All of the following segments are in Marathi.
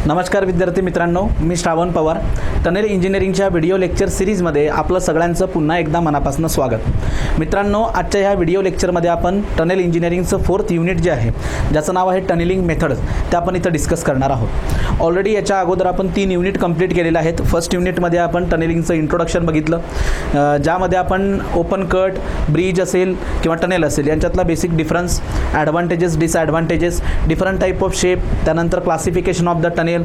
नमस्कार विद्यार्थी मित्रांनो, मी श्रावण पवार. टनेल इंजिनिअरिंगच्या व्हिडिओ लेक्चर सिरीजमध्ये आपलं सगळ्यांचं पुन्हा एकदा मनापासून स्वागत. मित्रांनो, आजच्या ह्या व्हिडिओ लेक्चरमध्ये आपण टनेल इंजिनिअरिंगचं 4th युनिट जे आहे, ज्याचं नाव आहे टनेलिंग मेथड्स, ते आपण इथं डिस्कस करणार आहोत. ऑलरेडी याच्या अगोदर आपण 3 युनिट कंप्लीट केलेले आहेत. फर्स्ट युनिटमध्ये आपण टनेलिंगचं इंट्रोडक्शन बघितलं, ज्यामध्ये आपण ओपन कट, ब्रिज असेल किंवा टनेल असेल यांच्यातला basic difference, advantages, disadvantages, different type of shape, त्यानंतर classification of the tunnel,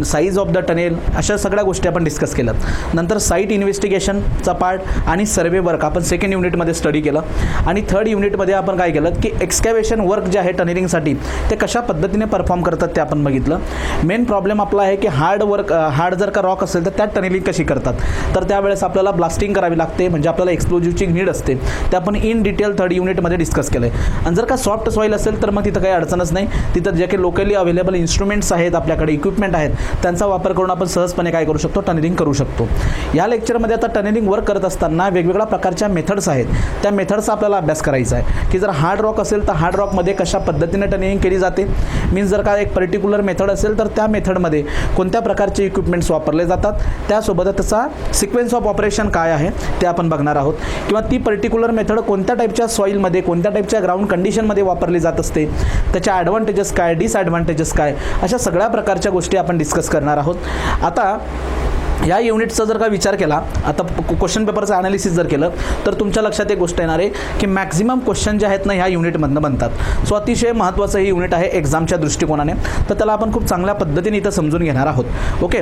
size of the tunnel, अशा सगळ्या गोष्टी आपण डिस्कस केलं. नंतर साईट इन्व्हेस्टिगेशनचा पार्ट आणि सर्वे वर्क आपण सेकंड युनिटमध्ये स्टडी केलं. आणि थर्ड युनिटमध्ये आपण काय केलं की एक्सकॅव्हेशन वर्क जे आहे टनेलिंगसाठी ते कशा पद्धतीने परफॉर्म करतात ते आपण बघितलं. मेन प्रॉब्लेम आपला आहे की हार्ड जर का रॉक असेल तर त्यात टनेलिंग कशी करतात, तर त्यावेळेस आपल्याला ब्लास्टिंग करावी लागते, म्हणजे आपल्याला एक्सप्लोजिव्हची नीड असते. ते आपण इन डिटेल थर्ड युनिटमध्ये डिस्कस केलं आहे. आणि जर का सॉफ्ट सॉईल असेल तर मग तिथं काही अडचणच नाही. तिथं जे काही लोकली अवेलेबल इन्स्ट्रुमेंट्स आहेत, आपल्याकडे इक्विपमेंट आहेत, त्यांचा वापर करून आपण सहजपणे काय करू शकतो, टनेलिंग करू शकतो. या लेक्चरमध्ये आता टनेलिंग वर्क करत असताना वेगवेगळ्या प्रकारच्या मेथड्स आहेत, त्या मेथड्सचा आपल्याला अभ्यास करायचा आहे. की जर हार्ड रॉक असेल तर हार्ड रॉकमध्ये कशा पद्धतीने टनेलिंग केली जाते, मीन्स जर का एक पर्टिक्युलर मेथड असेल तर त्या मेथडमध्ये कोणत्या प्रकारचे इक्विपमेंट्स वापरले जातात, त्यासोबत त्याचा सिक्वेन्स ऑफ ऑपरेशन काय आहे ते आपण बघणार आहोत. किंवा ती पर्टिक्युलर मेथड कोणत्या टाईपच्या सॉईलमध्ये, कोणत्या टाईपच्या ग्राउंड कंडिशनमध्ये वापरली जात असते, त्याच्या ॲडव्हान्टेजेस काय, डिसॲडव्हान्टेजेस काय, अशा सगळ्या प्रकारच्या गोष्टी आपण डिस्कस करणार आहोत. आता या युनिटचा जर का विचार केला, आता क्वेश्चन पेपरचं ॲनालिसिस जर केलं तर तुमच्या लक्षात एक गोष्ट येणार आहे की मॅक्झिमम क्वेश्चन जे आहेत ना ह्या युनिटमधनं बनतात. सो अतिशय महत्त्वाचं हे युनिट आहे एक्झामच्या दृष्टिकोनाने, तर त्याला आपण खूप चांगल्या पद्धतीने इथं समजून घेणार आहोत. ओके,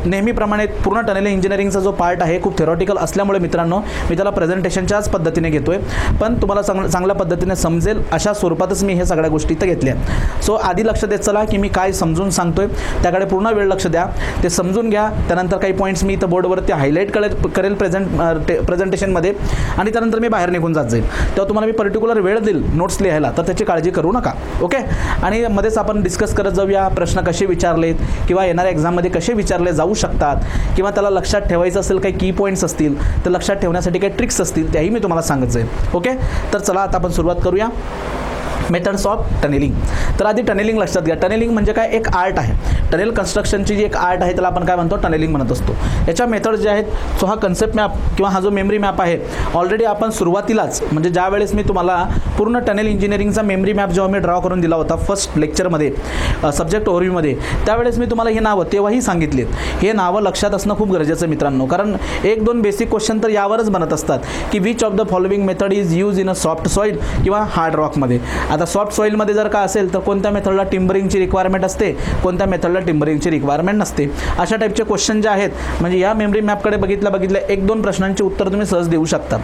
नेहमीप्रमाणे पूर्ण टनेल इंजिनिअरिंगचा जो पार्ट आहे खूप थेरॉटिकल असल्यामुळे मित्रांनो मी त्याला प्रेझेंटेशनच्याच पद्धतीने घेतो आहे, पण तुम्हाला चांगल्या पद्धतीने समजेल अशा स्वरूपातच मी हे सगळ्या गोष्टी इथं घेतल्या. सो आधी लक्ष देत चला की मी काय समजून सांगतोय त्याकडे पूर्ण वेळ लक्ष द्या, ते समजून घ्या. त्यानंतर काही पॉईंट्स मी इथं बोर्डवरती हायलाईट करेल प्रेझेंटेशनमध्ये, आणि त्यानंतर मी बाहेर निघून जात जाईल. तेव्हा तुम्हाला मी पर्टिक्युलर वेळ देईल नोट्स लिहायला, तर त्याची काळजी करू नका. ओके, आणि मध्येच आपण डिस्कस करत जाऊया प्रश्न कसे विचारलेत किंवा येणाऱ्या एक्झाममध्ये कसे विचारले जाऊ शकतात, किंवा त्याला लक्षात ठेवायचं असेल, काही की पॉईंट्स असतील तर लक्षात ठेवण्यासाठी काही ट्रिक्स असतील त्याही मी तुम्हाला सांगत जाईल. ओके, तर चला आता आपण सुरुवात करूया. Methods of tunnelling. तर आधी टनेलिंग लक्षात घ्या. टनेलिंग म्हणजे काय, एक आर्ट आहे. टनेल कन्स्ट्रक्शनची जी एक आर्ट आहे त्याला आपण काय म्हणतो, टनेलिंग म्हणत असतो. याच्या मेथड्स जे आहेत, सो हा कन्सेप्ट मॅप किंवा हा जो मेमरी मॅप आहे ऑलरेडी आपण सुरुवातीलाच, म्हणजे ज्या वेळेस मी तुम्हाला पूर्ण टनेल इंजिनिअरिंगचा मेमरी मॅप जेव्हा मी ड्रॉ करून दिला होता फर्स्ट लेक्चरमध्ये सब्जेक्ट ओव्हरव्ह्यूमध्ये, त्यावेळेस मी तुम्हाला ही नावं तेव्हाही सांगितलीत. हे नावं लक्षात असणं खूप गरजेचं मित्रांनो, कारण 1-2 बेसिक क्वेश्चन तर यावरच बनत असतात की which of the following method is use in a soft soil किंवा हार्ड रॉकमध्ये. आता सॉफ्ट सॉईलमध्ये जर का असेल तर कोणत्या मेथडला टिम्बरिंगची रिक्वायरमेंट असते, कोणत्या मेथडला टिम्बरिंगची रिक्वायरमेंट नसते, अशा टाईपचे क्वेश्चन जे आहेत, म्हणजे या मेमरी मॅपकडे बघितल्या 1-2 प्रश्नांची उत्तर तुम्ही सहज देऊ शकता.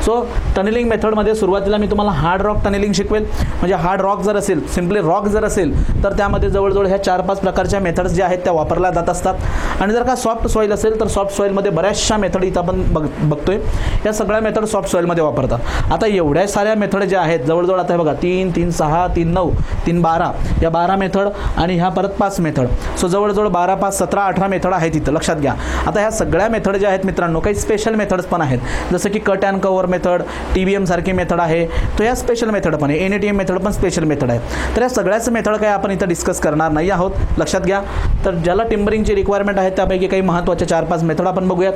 सो टनेलिंग मेथडमध्ये सुरुवातीला मी तुम्हाला हार्ड रॉक टनेलिंग शिकवेल. म्हणजे हार्ड रॉक जर असेल, सिम्पली रॉक जर असेल तर त्यामध्ये जवळजवळ ह्या 4-5 प्रकारच्या मेथड्स ज्या आहेत त्या वापरल्या जात असतात. आणि जर का सॉफ्ट सॉईल असेल तर सॉफ्ट सॉईलमध्ये बऱ्याचशा मेथड इथं आपण बघतोय, या सगळ्या मेथड सॉफ्ट सॉईलमध्ये वापरतात. आता एवढ्या साऱ्या मेथड ज्या आहेत, जवळजवळ आता हे बघा 3, 3, 6, 3, 9, 3, 12, या 12 मेथड आणि ह्या परत 5 मेथड. सो जवळजवळ 12, 5, 17, 18 मेथड आहेत इथं, लक्षात घ्या. आता ह्या सगळ्या मेथड ज्या आहेत मित्रांनो, काही स्पेशल मेथड्स पण आहेत, जसं की cut and cover method, TBM सारखी मेथड आहे, तो ह्या स्पेशल मेथड पण आहे. NATM मेथड पण स्पेशल मेथड आहे. तर या सगळ्याच मेथड काय आपण इथं डिस्कस करणार नाही आहोत, लक्षात घ्या. तर ज्याला टिम्बरिंगची रिक्वायरमेंट आहे त्यापैकी काही महत्त्वाच्या 4-5 मेथड आपण बघूयात.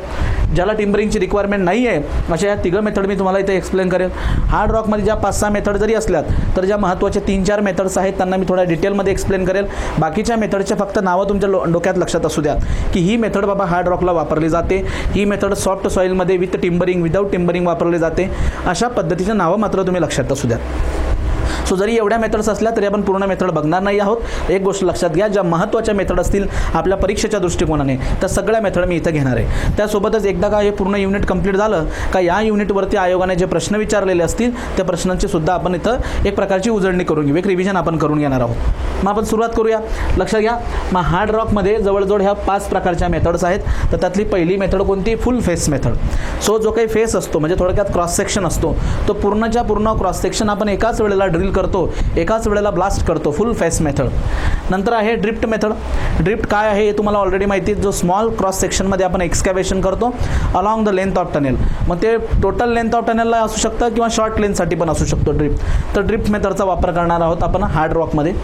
ज्याला टिम्बरिंगची रिक्वायरमेंट नाही आहे अशा या 3 मेथड मी तुम्हाला इथे एक्सप्लेन करेल. हार्ड रॉकमध्ये ज्या 5-6 मेथड जरी असल्यात तर ज्या महत्त्वाच्या 3-4 मेथड्स आहेत त्यांना मी थोड्या डिटेलमध्ये एक्सप्लेन करेल. बाकीच्या मेथडच्या फक्त नावं तुमच्या डोक्यात लक्षात असू द्या की ही मेथड बाबा हार्ड रॉकला वापरली जाते, ही method soft सॉईलमध्ये with timbering, without timbering वापरली जाते, अशा पद्धतीचं नावं मात्र तुम्ही लक्षात असू द्या. सो जरी एवढ्या मेथड्स असल्या तरी आपण पूर्ण मेथड बघणार नाही आहोत. एक गोष्ट लक्षात घ्या, ज्या महत्त्वाच्या मेथड असतील आपल्या परीक्षेच्या दृष्टिकोनाने त्या सगळ्या मेथड मी इथं घेणार आहे. त्यासोबतच एकदा का हे पूर्ण युनिट कंप्लीट झालं का या युनिटवरती आयोगाने जे प्रश्न विचारलेले असतील त्या प्रश्नांची सुद्धा आपण इथं एक प्रकारची उजळणी करून घेऊ, एक रिव्हिजन आपण करून घेणार आहोत. मग आपण सुरुवात करूया. लक्षात घ्या, मग हार्ड रॉकमध्ये जवळजवळ ह्या 5 प्रकारच्या मेथड्स आहेत. तर त्यातली पहिली मेथड कोणती, फुल फेस मेथड. सो जो काही फेस असतो म्हणजे थोडक्यात क्रॉस सेक्शन असतो, तो पूर्णच्या पूर्ण क्रॉस सेक्शन आपण एकाच वेळेला ड्रिल करतो, एकाच वेळेला ब्लास्ट करतो, फुल फेस मेथड. नंतर आहे ड्रिफ्ट मेथड. ड्रिफ्ट काय आहे हे तुम्हाला ऑलरेडी माहिती आहे. जो स्मॉल क्रॉस सेक्शनमध्ये आपण एक्सकॅव्हेशन करतो along the length of tunnel, मग ते टोटल लेंथ ऑफ टनेलला असू शकतं किंवा शॉर्ट लेंथसाठी पण असू शकतो ड्रिफ्ट. तर ड्रिफ्ट मेथडचा वापर करणार आहोत आपण हार्ड रॉकमध्ये.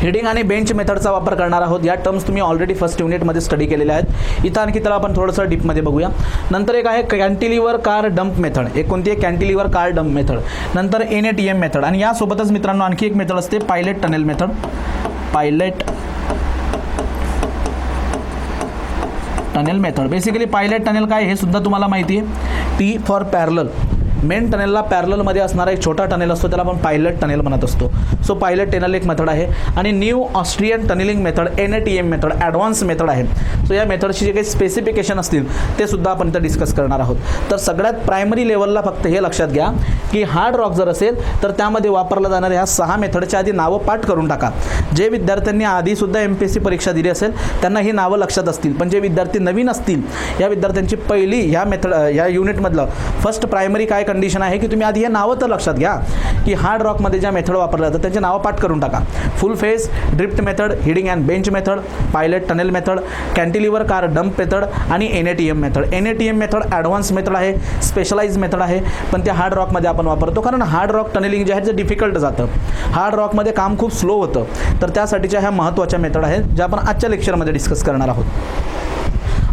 हेडिंग आणि बेंच मेथडचा वापर करणार आहोत. या टर्म्स तुम्ही ऑलरेडी फर्स्ट युनिटमध्ये स्टडी केलेल्या आहेत. इथं आणखी त्याला आपण थोडंसं डीपमध्ये बघूया. नंतर एक आहे कॅन्टिलिव्हर कार डंप मेथड. एक कोणती आहे? Cantilever car dump method. नंतर NATM मेथड आणि यासोबतच मित्रांनो आणखी एक मेथड असते pilot tunnel method. Pilot tunnel method. Basically pilot tunnel काय हे सुद्धा तुम्हाला माहिती आहे. P for parallel. मेन टनेलला पॅरललमध्ये असणारा एक छोटा टनेल असतो, त्याला आपण पायलट टनेल म्हणत असतो. सो पायलट टनेल एक मेथड आहे. आणि new Austrian tunnelling method NATM method advance method आहे. सो या मेथडची जे काही स्पेसिफिकेशन असतील ते सुद्धा आपण इथं डिस्कस करणार आहोत. तर सगळ्यात प्रायमरी लेवलला फक्त हे लक्षात घ्या की हार्ड रॉक जर असेल तर त्यामध्ये वापरला जाणाऱ्या ह्या 6 मेथडच्या आधी नावं पाठ करून टाका. जे विद्यार्थ्यांनी आधीसुद्धा MPSC परीक्षा दिली असेल त्यांना ही नावं लक्षात असतील, पण जे विद्यार्थी नवीन असतील या विद्यार्थ्यांची पहिली ह्या मेथड या युनिटमधलं फर्स्ट प्रायमरी काय कंडिशन आहे की तुम्ही आधी हे नावं तर लक्षात घ्या की हार्ड रॉकमध्ये ज्या मेथड वापरल्या जातात त्यांची नावं पाठ करून टाका. फुल face, drift method, heading and bench method, pilot tunnel method, cantilever car dump method आणि NATM method. NATM method advance method आहे, स्पेशलाइज मेथड आहे, पण ते हार्ड रॉकमध्ये आपण वापरतो कारण हार्ड रॉक टनेलिंग जे आहे ते डिफिकल्ट जातं. हार्ड रॉकमध्ये काम खूप स्लो होतं. तर त्यासाठीच्या ह्या महत्त्वाच्या मेथड आहेत ज्या आपण आजच्या लेक्चरमध्ये डिस्कस करणार आहोत.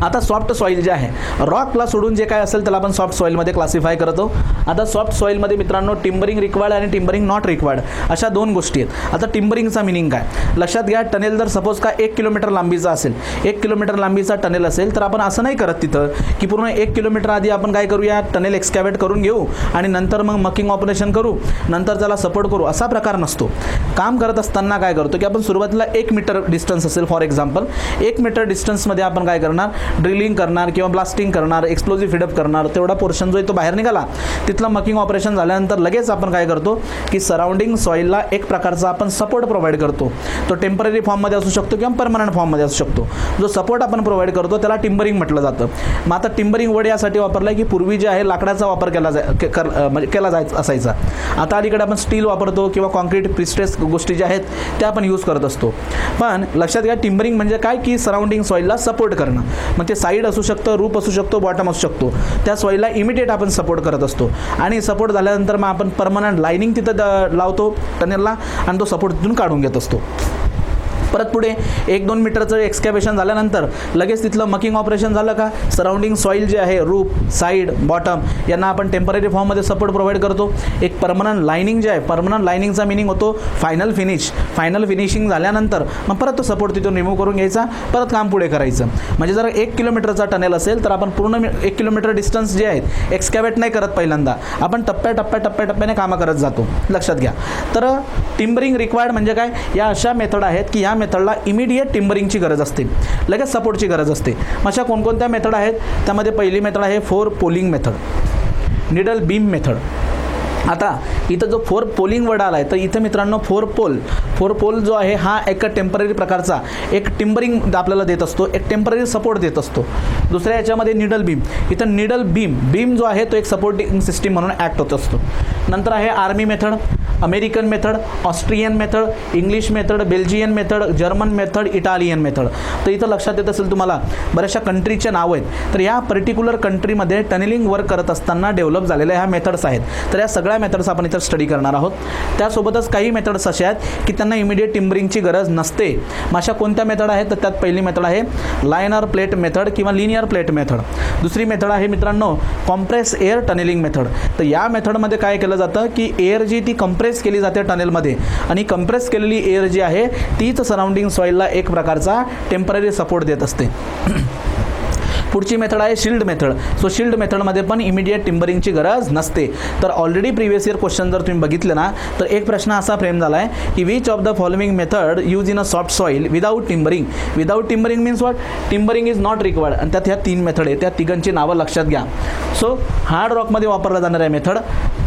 आता सॉफ्ट सॉईल जे आहे, रॉकला सोडून जे काय असेल त्याला आपण सॉफ्ट सॉईलमध्ये क्लासिफाय करतो. आता सॉफ्ट सॉईलमध्ये मित्रांनो टिम्बरिंग रिक्वायर्ड आणि टिम्बरिंग नॉट रिक्वायर्ड अशा 2 गोष्टी आहेत. आता टिम्बरिंगचा मिनिंग काय लक्षात घ्या. टनेल जर सपोज का 1 किलोमीटर लांबीचा असेल, 1 किलोमीटर लांबीचा टनेल असेल तर आपण असं नाही करत तिथं की पूर्ण 1 किलोमीटर आधी आपण काय करूया, टनेल एक्सकॅव्हेट करून घेऊ आणि नंतर मग मकिंग ऑपरेशन करू, नंतर त्याला सपोर्ट करू, असा प्रकार नसतो. काम करत असताना काय करतो की आपण सुरुवातीला 1 मीटर डिस्टन्स असेल फॉर एक्झाम्पल, 1 मीटर डिस्टन्समध्ये आपण काय करणार, ड्रिलिंग करणार किंवा ब्लास्टिंग करणार, एक्सप्लोजिव्ह फिडअप करणार. तेवढा पोर्शन जो आहे तो बाहेर निघाला, तिथलं मकिंग ऑपरेशन झाल्यानंतर लगेच आपण काय करतो की सराउंडिंग सॉईलला एक प्रकारचा आपण सपोर्ट प्रोव्हाइड करतो. तो टेम्पररी फॉर्ममध्ये असू शकतो किंवा परमनंट फॉर्ममध्ये असू शकतो. जो सपोर्ट आपण प्रोव्हाइड करतो त्याला टिम्बरिंग म्हटलं जातं. मग आता टिम्बरिंग वर्ड यासाठी वापरला आहे की पूर्वी जे आहे लाकडाचा वापर केला जायचा असायचा. आता अलीकडे आपण स्टील वापरतो किंवा कॉन्क्रीट प्रिस्टेस गोष्टी ज्या आहेत त्या आपण यूज करत असतो. पण लक्षात घ्या टिम्बरिंग म्हणजे काय की सराउंडिंग सॉईलला सपोर्ट करणं. मग ते साईड असू शकतं, रूप असू शकतो, बॉटम असू शकतो. त्या सॉईलला इमिडिएट आपण सपोर्ट करत असतो आणि सपोर्ट झाल्यानंतर मग आपण परमनंट लाईनिंग तिथं लावतो टनेलला आणि तो सपोर्ट तिथून काढून घेत असतो. परत पुढे 1-2 मीटरचं एक्सकॅव्हेशन झाल्यानंतर लगेच तिथलं मकिंग ऑपरेशन झालं का, सराउंडिंग सॉईल जे आहे रूप, साईड, बॉटम यांना आपण टेम्पररी फॉर्ममध्ये सपोर्ट प्रोव्हाइड करतो. एक परमनंट लाईनिंग जे आहे, परमनंट लाईनिंगचा मिनिंग होतो फायनल फिनिश. फायनल फिनिशिंग झाल्यानंतर मग परत तो सपोर्ट तिथून रिमूव्ह करून घ्यायचा, परत काम पुढे करायचं. म्हणजे जर 1 किलोमीटरचा टनेल असेल तर आपण पूर्ण 1 किलोमीटर डिस्टन्स जे आहेत एक्सकॅव्हेट नाही करत पहिल्यांदा, आपण टप्प्याटप्प्याने कामं करत जातो. लक्षात घ्या. तर टिम्बरिंग रिक्वायर्ड म्हणजे काय, या अशा मेथड आहेत की या मेथडला इमिडिएट टिम्बरिंगची गरज असते, लगेच सपोर्टची गरज असते. अशा कोणकोणत्या मेथड आहेत त्यामध्ये पहिली मेथड आहे 4 polling method, needle beam method. आता इथं जो 4 पोलिंग वर्ड आला आहे तर इथं मित्रांनो 4 पोल जो आहे हा एक टेम्पररी प्रकारचा एक टिम्बरिंग आपल्याला देत असतो, एक टेम्पररी सपोर्ट देत असतो. दुसऱ्या याच्यामध्ये निडल बीम, इथं निडल बीम जो आहे तो एक सपोर्टिंग सिस्टीम म्हणून ॲक्ट होत असतो. नंतर आहे army method, American method, Austrian method, English method, Belgian method, German method, Italian method. तर इथं लक्षात येत असेल तुम्हाला बऱ्याचशा कंट्रीचे नावं आहेत. तर या पर्टिक्युलर कंट्रीमध्ये टनेलिंग वर्क करत असताना डेव्हलप झालेल्या ह्या मेथड्स आहेत. तर या सगळ्या मेथड्स आपण इथं स्टडी करणार आहोत. त्यासोबतच काही मेथड्स अशा आहेत की त्यांना इमिडिएट टिम्बरिंगची गरज नसते. मग अशा कोणत्या मेथड आहेत तर त्यात पहिली मेथड आहे लायनर प्लेट मेथड किंवा लिनियर प्लेट मेथड. दुसरी मेथड आहे मित्रांनो कॉम्प्रेस एअर टनेलिंग मेथड. तर या मेथडमध्ये काय केलं जातं की एअर जी ती कंप्रेस केली जाते टनेलमध्ये आणि कंप्रेस केलेली एअर जी आहे तीच सराउंडिंग सॉईलला एक प्रकारचा टेम्पररी सपोर्ट देत असते. पुढची मेथड आहे शिल्ड मेथड. सो शिल्ड मेथडमध्ये पण इमिडिएट टिम्बरिंगची गरज नसते. तर ऑलरेडी प्रिव्हियस इयर क्वेश्चन जर तुम्ही बघितले ना तर एक प्रश्न असा फ्रेम झाला आहे की which of the following method use in a soft soil without timbering. Without timbering means what, timbering is not required. आणि त्यात ह्या 3 मेथड आहेत, त्या तिघांची नावं लक्षात घ्या. सो हार्ड रॉकमध्ये वापरला जाणाऱ्या method,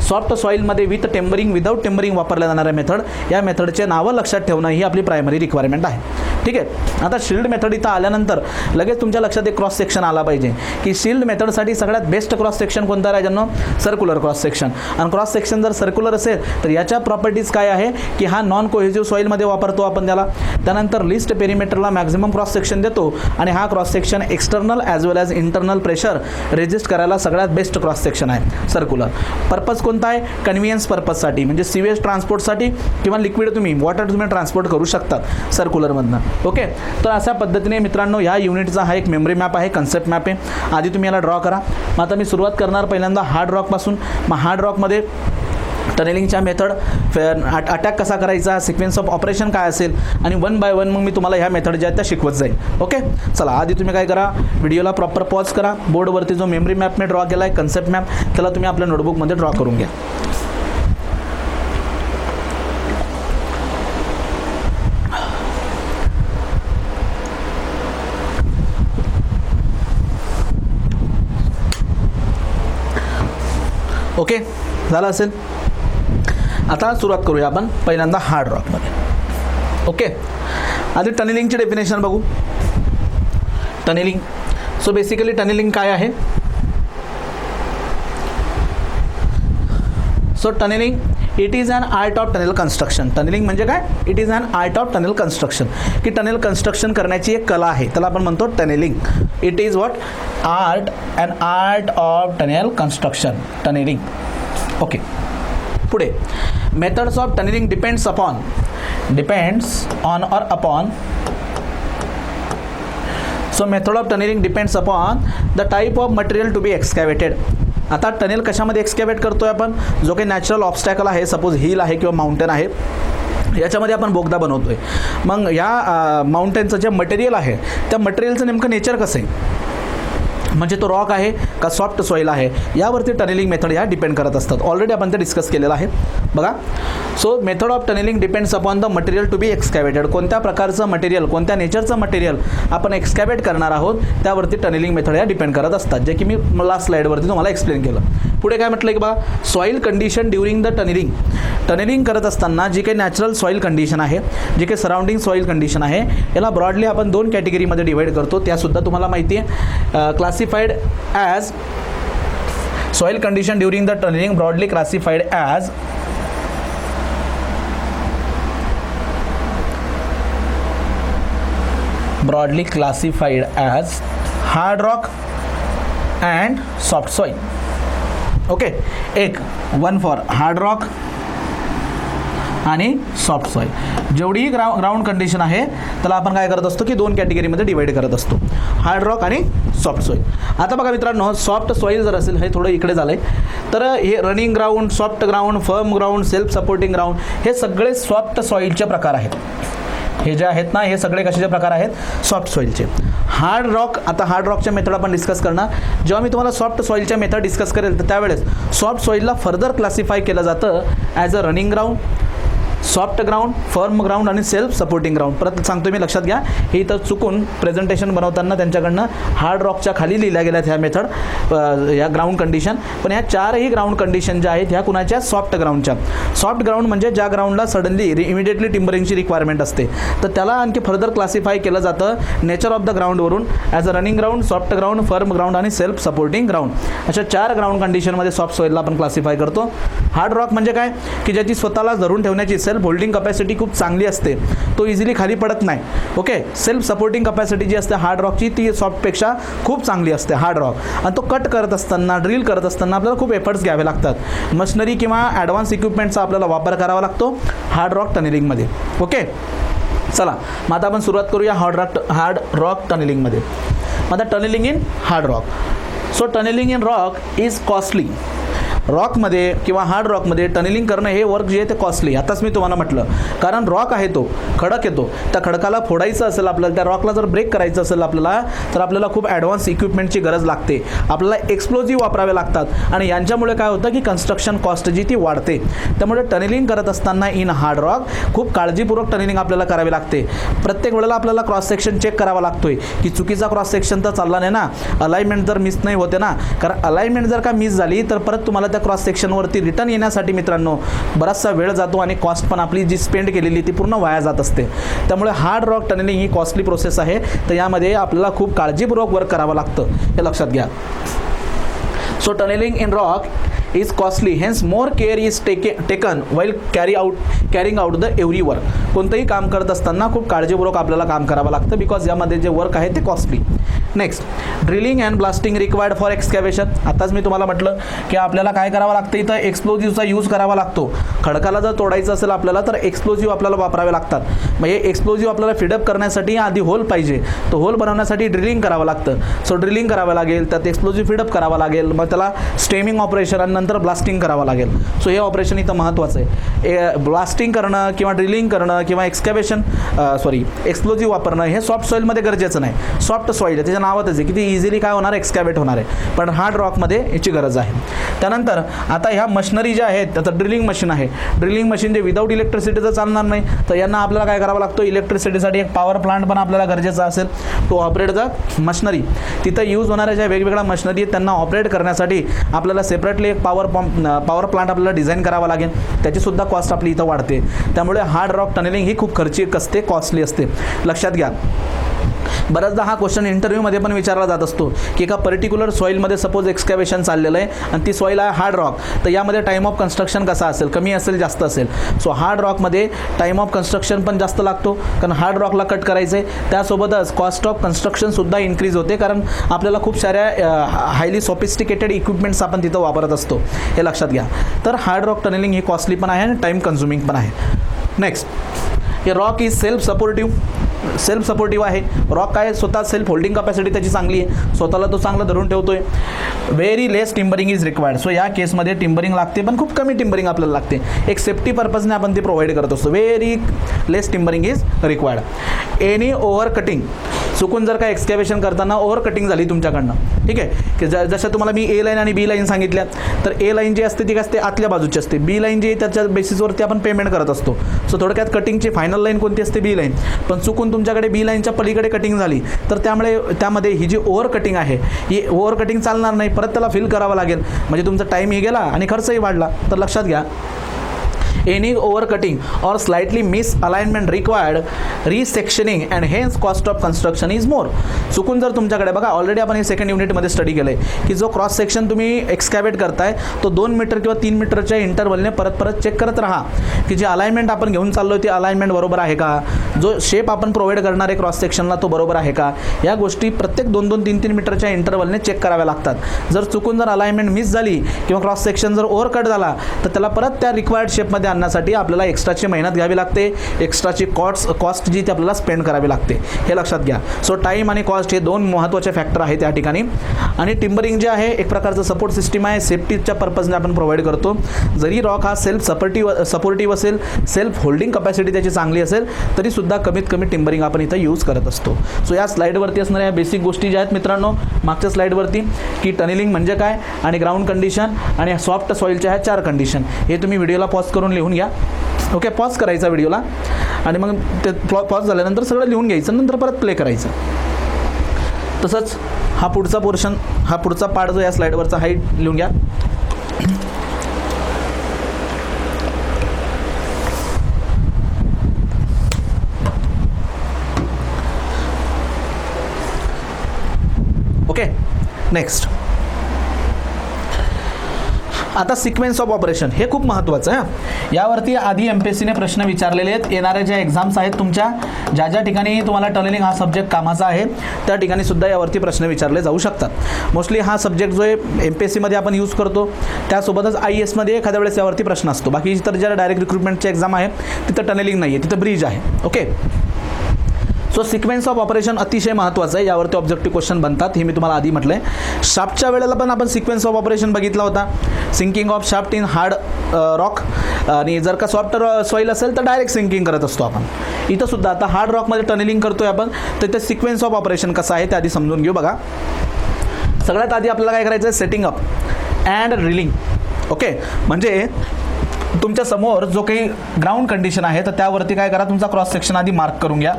soft सॉईलमध्ये with timbering without timbering वापरल्या जाणाऱ्या मेथड, या मेथडचे नावं लक्षात ठेवणं ही आपली प्रायमरी रिक्वायरमेंट आहे. ठीक आहे. आता शिल्ड मेथड इथं आल्यानंतर लगेच तुमच्या लक्षात एक क्रॉस सेक्शन आला पाहिजे की शिल्ड मेथडसाठी सगळ्यात बेस्ट क्रॉस सेक्शन कोणता राजांनो, सर्क्युलर क्रॉस सेक्शन. आणि क्रॉस सेक्शन जर सर्क्युलर असेल तर याच्या प्रॉपर्टीज काय आहे की हा नॉन कोहेसिव्ह सॉईलमध्ये वापरतो आपण त्याला. त्यानंतर लिस्ट पेरिमीटरला मॅक्झिमम क्रॉस सेक्शन देतो आणि हा क्रॉस सेक्शन एक्सटर्नल ॲज वेल ॲज इंटरनल प्रेशर रेजिस्ट करायला सगळ्यात बेस्ट क्रॉस सेक्शन आहे सर्क्युलर. पर्पज कोणता आहे, कन्व्हिनियन्स पर्पजसाठी, म्हणजे सीवेज ट्रान्सपोर्टसाठी किंवा लिक्विड तुम्ही वॉटर तुम्ही ट्रान्सपोर्ट करू शकतात सर्क्युलरमधनं. ओके, तर अशा पद्धतीने मित्रांनो ह्या युनिटचा हा एक मेमरी मॅप आहे, कन्सेप्ट मॅप आहे. आधी तुम्ही याला ड्रॉ करा. मग आता मी सुरुवात करणार पहिल्यांदा हार्ड रॉकपासून. मग हार्ड रॉकमध्ये टनेलिंगच्या मेथड, अटॅक कसा करायचा, सिक्वेन्स ऑफ ऑपरेशन काय असेल, आणि वन बाय वन मग मी तुम्हाला ह्या मेथड ज्या त्या शिकवत जाईल. ओके, चला आधी तुम्ही काय करा, व्हिडिओला प्रॉपर पॉज करा. बोर्डवरती जो मेमरी मॅप मी ड्रॉ केला आहे, कन्सेप्ट मॅप, त्याला तुम्ही आपल्या नोटबुकमध्ये ड्रॉ करून घ्या. ओके, झालं असेल. आता सुरुवात करूया आपण पहिल्यांदा हार्ड रॉकमध्ये. ओके, आधी टनेलिंगची डेफिनेशन बघू. टनेलिंग, सो बेसिकली टनेलिंग काय आहे. So tunnelling it is an art of tunnel construction. Tunnelling म्हणजे काय, it is an art of tunnel construction, की टनेल कन्स्ट्रक्शन करण्याची एक कला आहे, त्याला आपण म्हणतो tunnelling. It is what, art, an art of tunnel construction, tunnelling. Okay, पुढे methods of tunnelling depends on or upon. So method of tunnelling depends upon the type of material to be एक्सकॅव्हेटेड. आता टनेल कशामध्ये एक्सकॅव्हेट करतोय आपण, जो काही नॅचरल ऑब्स्टॅकल आहे, सपोज हिल आहे किंवा माउंटेन आहे, याच्यामध्ये आपण बोगदा बनवतोय. मग या माउंटेनचं जे मटेरियल आहे त्या मटेरियलचं नेमकं नेचर कसं आहे, म्हणजे तो रॉक आहे का सॉफ्ट सॉईल आहे, यावरती टनेलिंग मेथड ह्या डिपेंड करत असतात. ऑलरेडी आपण ते डिस्कस केलेलं आहे बघा. So method of tunnelling depends upon the material to be excavated. कोणत्या प्रकारचं मटेरियल, कोणत्या नेचरचं मटेरियल आपण एक्सकॅव्हेट करणार आहोत त्यावरती टनेलिंग मेथड ह्या डिपेंड करत असतात, जे की मी लास्ट स्लाईडवरती तुम्हाला एक्सप्लेन केलं. पुढे काय म्हटलं की बा, soil condition during the tunnelling. Tunnelling करत असताना जी काही नॅचरल सॉईल कंडिशन आहे, जी काही सराउंडिंग सॉईल कंडिशन आहे, याला ब्रॉडली आपण दोन कॅटेगरीमध्ये डिवाइड करतो. त्यासुद्धा तुम्हाला माहिती आहे. Classified as soil condition during the tunnelling, broadly classified as hard rock and soft soil. Okay, एक वन फॉर हार्ड रॉक आणि सॉफ्ट सॉईल. जेवढी ग्राउंड कंडिशन आहे त्याला आपण काय करत असतो की दोन कॅटेगरीमध्ये डिवाइड करत असतो, हार्ड रॉक आणि सॉफ्ट सॉईल. आता बघा मित्रांनो, सॉफ्ट सॉईल जर असेल, हे थोडं इकडे झालं आहे, तर हे running ground, soft ground, firm ground, self supporting ground, हे सगळे सॉफ्ट सॉईलचे प्रकार आहेत. हे जे आहेत ना, हे सगळे कशाचे प्रकार आहेत, सॉफ्ट सॉईलचे. हार्ड रॉक, आता हार्ड रॉकच्या मेथड आपण डिस्कस करणार. जेव्हा मी तुम्हाला सॉफ्ट सॉईलच्या मेथड डिस्कस करेल तर त्यावेळेस सॉफ्ट सॉईलला फर्दर क्लासिफाय केलं जातं as a running ground, soft ground, firm ground आणि सेल्फ सपोर्टिंग ग्राउंड. परत सांगतो मी, लक्षात घ्या, हे इथं चुकून प्रेझेंटेशन बनवताना त्यांच्याकडनं हार्ड रॉकच्या खाली लिहिल्या गेल्यात ह्या मेथड, या ग्राउंड कंडिशन. पण ह्या चारही ग्राउंड कंडिशन ज्या आहेत ह्या कुणाच्या, सॉफ्ट ग्राउंडच्या. सॉफ्ट ग्राउंड म्हणजे ज्या ग्राउंडला सडनली इमिडिएटली टिंबरिंगची रिक्वायरमेंट असते, तर त्याला आणखी फर्दर क्लासिफाय केलं जातं नेचर ऑफ द ग्राउंडवरून as a running ground, soft ground, firm ground आणि सेल्फ सपोर्टिंग ग्राउंड. अशा चार ग्राउंड कंडिशनमध्ये सॉफ्ट सॉईलला आपण क्लासिफाय करतो. हार्ड रॉक म्हणजे काय, की ज्याची स्वतःला धरून ठेवण्याची सेल्फ होल्डिंग कपॅसिटी खूप चांगली असते, तो इझिली खाली पडत नाही. ओके, सेल्फ सपोर्टिंग कपॅसिटी जी असते हार्ड रॉकची, ती सॉफ्टपेक्षा खूप चांगली असते हार्ड रॉक. आणि तो कट करत असताना, ड्रिल करत असताना आपल्याला खूप एफर्ट्स घ्यावे लागतात. मशिनरी किंवा ॲडव्हान्स इक्विपमेंटचा आपल्याला वापर करावा लागतो हार्ड रॉक टनेलिंगमध्ये. ओके, चला मग आता आपण सुरुवात करूया हार्ड रॉक टनेलिंगमध्ये. मग आता tunnelling in hard rock. So tunnelling in rock is costly. रॉकमध्ये किंवा हार्ड रॉकमध्ये टनेलिंग करणं हे वर्क जे आहे ते कॉस्टली. आताच मी तुम्हाला म्हटलं, कारण रॉक आहे तो खडक येतो, त्या खडकाला फोडायचं असेल आपल्याला, त्या रॉकला जर ब्रेक करायचं असेल आपल्याला, तर आपल्याला खूप ॲडव्हान्स इक्विपमेंटची गरज लागते, आपल्याला एक्सप्लोजिव्ह वापरावे लागतात आणि यांच्यामुळे काय होतं की कन्स्ट्रक्शन कॉस्ट जी ती वाढते. त्यामुळे टनेलिंग करत असताना इन हार्ड रॉक खूप काळजीपूर्वक टनेलिंग आपल्याला करावी लागते. प्रत्येक वेळेला आपल्याला क्रॉस सेक्शन चेक करावा लागतोय की चुकीचा क्रॉस सेक्शन तर चालला नाही ना, अलाइनमेंट जर मिस नाही होते ना, कारण अलाइनमेंट जर का मिस झाली तर परत तुम्हाला त्या क्रॉस सेक्शनवरती रिटर्न येण्यासाठी मित्रांनो बराचसा वेळ जातो आणि कॉस्ट पण आपली जी स्पेंड केलेली ती पूर्ण वाया जात असते. त्यामुळे हार्ड रॉक टनेलिंग ही कॉस्टली प्रोसेस आहे, तर यामध्ये आपल्याला खूप काळजीपूर्वक वर्क करावं लागतं, हे लक्षात घ्या. So tunnelling in rock is costly, hence more care is taken while carrying out the every work. कोणतंही काम करत असताना खूप काळजीपूर्वक आपल्याला काम करावं लागतं, बिकॉज यामध्ये जे वर्क आहे ते costly. Next, drilling and blasting required for excavation. आताच मी तुम्हाला म्हटलं की आपल्याला काय करावं लागतं, इथं एक्सप्लोजिव्हचा यूज करावा लागतो. खडकाला जर तोडायचं असेल आपल्याला तर एक्सप्लोजिव्ह आपल्याला वापरावे लागतात. मग हे एक्सप्लोजिव्ह आपल्याला फिडअप करण्यासाठी आधी होल पाहिजे. तो होल बनवण्यासाठी ड्रिलिंग करावं लागतं. सो ड्रिलिंग करावं लागेल, त्यात एक्सप्लोजिव्ह फिडअप करावा लागेल, मग त्याला स्टेमिंग ऑपरेशन आणि नंतर ब्लास्टिंग करावं लागेल. सो हे ऑपरेशन इथं महत्त्वाचं आहे. ब्लास्टिंग करणं किंवा ड्रिलिंग करणं किंवा एक्सप्लोजिव्ह वापरणं हे सॉफ्ट सॉईलमध्ये गरजेचं नाही. सॉफ्ट सॉईल त्याच्या नावातच आहे की ती इझिली काय होणार, एक्सकॅव्हेट होणार आहे. पण हार्ड रॉकमध्ये याची गरज आहे. त्यानंतर आता ह्या मशिनरी ज्या आहेत, आता ड्रिलिंग मशीन आहे. ड्रिलिंग मशीन जे विदाऊट इलेक्ट्रिसिटीचं चालणार नाही, तर यांना आपल्याला काय करावं लागतं, इलेक्ट्रिसिटीसाठी एक पॉवर प्लांट पण आपल्याला गरजेचा असेल. तो ऑपरेट द मशिनरी. तिथं यूज होणाऱ्या ज्या वेगवेगळ्या मशिनरी आहेत त्यांना ऑपरेट करण्यासाठी आपल्याला सेपरेटली एक पॉवर प्लांट आपल्याला डिझाईन करावा लागेल. त्याचीसुद्धा कॉस्ट आपली इथं वाढते. त्यामुळे हार्ड रॉक टनेलिंग ही खूप खर्चिक असते, कॉस्टली असते. लक्षात घ्या. बऱ्याचदा हा क्वेश्चन इंटरव्ह्यूमध्ये पण विचारला जात असतो की एका पर्टिक्युलर सॉईलमध्ये सपोज एक्सकॅव्हेशन चाललेलं आहे आणि ती सॉईल आहे हार्ड रॉक, तर यामध्ये टाईम ऑफ कन्स्ट्रक्शन कसा असेल, कमी असेल जास्त असेल. सो हार्ड रॉकमध्ये टाईम ऑफ कन्स्ट्रक्शन पण जास्त लागतो कारण हार्ड रॉकला कट करायचं आहे. त्यासोबतच कॉस्ट ऑफ कन्स्ट्रक्शनसुद्धा इन्क्रीज होते कारण आपल्याला खूप साऱ्या हायली सॉफिस्टिकेटेड इक्विपमेंट्स आपण तिथं वापरत असतो. हे लक्षात घ्या. तर हार्ड रॉक टनेलिंग ही कॉस्टली पण आहे आणि टाईम कन्झ्युमिंग पण आहे. नेक्स्ट, हे रॉक इज सेल्फ सपोर्टिव्ह आहे. रॉक काय स्वतः सेल्फ होल्डिंग कॅपॅसिटी त्याची चांगली आहे, स्वतःला तो चांगला धरून ठेवतोय. Very less timbering is required. So या केसमध्ये टिंबरिंग लागते पण खूप कमी टिंबरिंग आपल्याला लागते. एक सेफ्टी पर्पजने आपण ती प्रोव्हाइड करत असतो. Very less timbering is required. Any over cutting, चुकून जर काय एक्सकॅव्हेशन करताना ओव्हर कटिंग झाली तुमच्याकडनं, ठीक आहे, की जसं तुम्हाला मी ए लाईन आणि बी लाईन सांगितल्या, तर ए लाईन जी असते ती काय असते, आतल्या बाजूची असते. बी लाईन जी त्याच्या बेसिसवरती आपण पेमेंट करत असतो. सो थोडक्यात कटिंगची फायनल लाईन कोणती असते, बी लाईन. पण चुकून तुमच्याकडे बी लाईनच्या पलीकडे कटिंग झाली तर त्यामध्ये ही जी ओव्हर कटिंग आहे, ही ओव्हर कटिंग चालणार नाही. परत त्याला फिल करावं लागेल, म्हणजे तुमचा टाईमही गेला आणि खर्चही वाढला. तर लक्षात घ्या, any overcutting or slightly misalignment required resectioning and hence cost of construction is more. चुकून जर तुमच्याकडे बघा, ऑलरेडी आपण हे सेकंड युनिटमध्ये स्टडी केलं आहे की जो क्रॉस सेक्शन तुम्ही एक्सकॅव्हेट करताय तो 2 मीटर किंवा 3 मीटरच्या इंटरवलने परत चेक करत राहा की जी अलाइनमेंट आपण घेऊन चाललो ती अलाइनमेंट बरोबर आहे का, जो शेप आपण प्रोव्हाइड करणार आहे क्रॉस सेक्शनला तो बरोबर आहे का. या गोष्टी प्रत्येक 2-2, 3-3 मीटरच्या इंटरवलने चेक कराव्या लागतात. जर चुकून जर अलाइनमेंट मिस झाली किंवा क्रॉस सेक्शन जर ओव्हरकट झाला तर त्याला परत त्या रिक्वायर्ड शेपमध्ये आणण्यासाठी आपल्याला एक्स्ट्राची मेहनत घ्यावी लागते, एक्स्ट्राची कॉस्ट जी ती आपल्याला स्पेंड करावी लागते. हे लक्षात घ्या. सो टाईम आणि कॉस्ट हे 2 महत्त्वाचे फॅक्टर आहेत त्या ठिकाणी. आणि टिंबरिंग जे आहे एक प्रकारचं सपोर्ट सिस्टीम आहे, सेफ्टीच्या पर्पजने आपण प्रोव्हाइड करतो. जरी रॉक हा सेल्फ सपोर्टिव्ह असेल, सेल्फ होल्डिंग कॅपॅसिटी त्याची चांगली असेल, तरी सुद्धा कमीत कमी टिंबरिंग आपण इथं यूज करत असतो. सो या स्लाईडवरती असणाऱ्या बेसिक गोष्टी ज्या आहेत मित्रांनो, मागच्या स्लाईडवरती की टनेलिंग म्हणजे काय आणि ग्राउंड कंडिशन आणि सॉफ्ट सॉईलच्या ह्या 4 कंडिशन, हे तुम्ही व्हिडिओला पॉज करून लिहून घ्या. ओके, पॉज करायचा व्हिडिओला आणि मग ते पॉज झाल्यानंतर सगळं लिहून घ्यायचं, नंतर परत प्ले करायचं. तसंच हा पुढचा पोर्शन, हा पुढचा पार्ट जो या स्लाईडवरचा हाईट लिहून घ्या. Okay, next. आता सिक्वेन्स ऑफ ऑपरेशन हे खूप महत्त्वाचं आहे. यावरती आधी MPSCने प्रश्न विचारलेले आहेत. येणाऱ्या ज्या एक्झाम्स आहेत तुमच्या, ज्या ठिकाणी तुम्हाला टनेलिंग हा सब्जेक्ट कामाचा आहे त्या ठिकाणी सुद्धा यावरती प्रश्न विचारले जाऊ शकतात. मोस्टली हा सब्जेक्ट जो आहे MPSCमध्ये आपण यूज करतो, त्यासोबतच IASमध्ये एखाद्या वेळेस यावरती प्रश्न असतो. बाकी इतर ज्या डायरेक्ट रिक्रुटमेंटची एक्झाम आहे तिथं टनेलिंग नाही आहे, तिथं ब्रिज आहे. Okay, so sequence of operation अतिशय महत्त्वाचं आहे. यावरती ऑब्जेक्टिव्ह क्वेश्चन बनतात, हे मी तुम्हाला आधी म्हटलं आहे. शाफ्टच्या वेळेला पण आपण सिक्वेन्स ऑफ ऑपरेशन बघितला होता, sinking of shaft in hard rock. आणि जर का सॉफ्ट सॉईल असेल तर डायरेक्ट सिंकिंग करत असतो आपण. इथं सुद्धा आता हार्ड रॉकमध्ये टनेलिंग करतोय आपण, तर ते सिक्वेन्स ऑफ ऑपरेशन कसं आहे ते आधी समजून घेऊ. बघा, सगळ्यात आधी आपल्याला काय करायचं आहे, setting up and drilling. Okay, म्हणजे तुमच्या समोर जो काही ग्राउंड कंडिशन आहे तर त्यावरती काय करा, तुमचा क्रॉस सेक्शन आधी मार्क करून घ्या.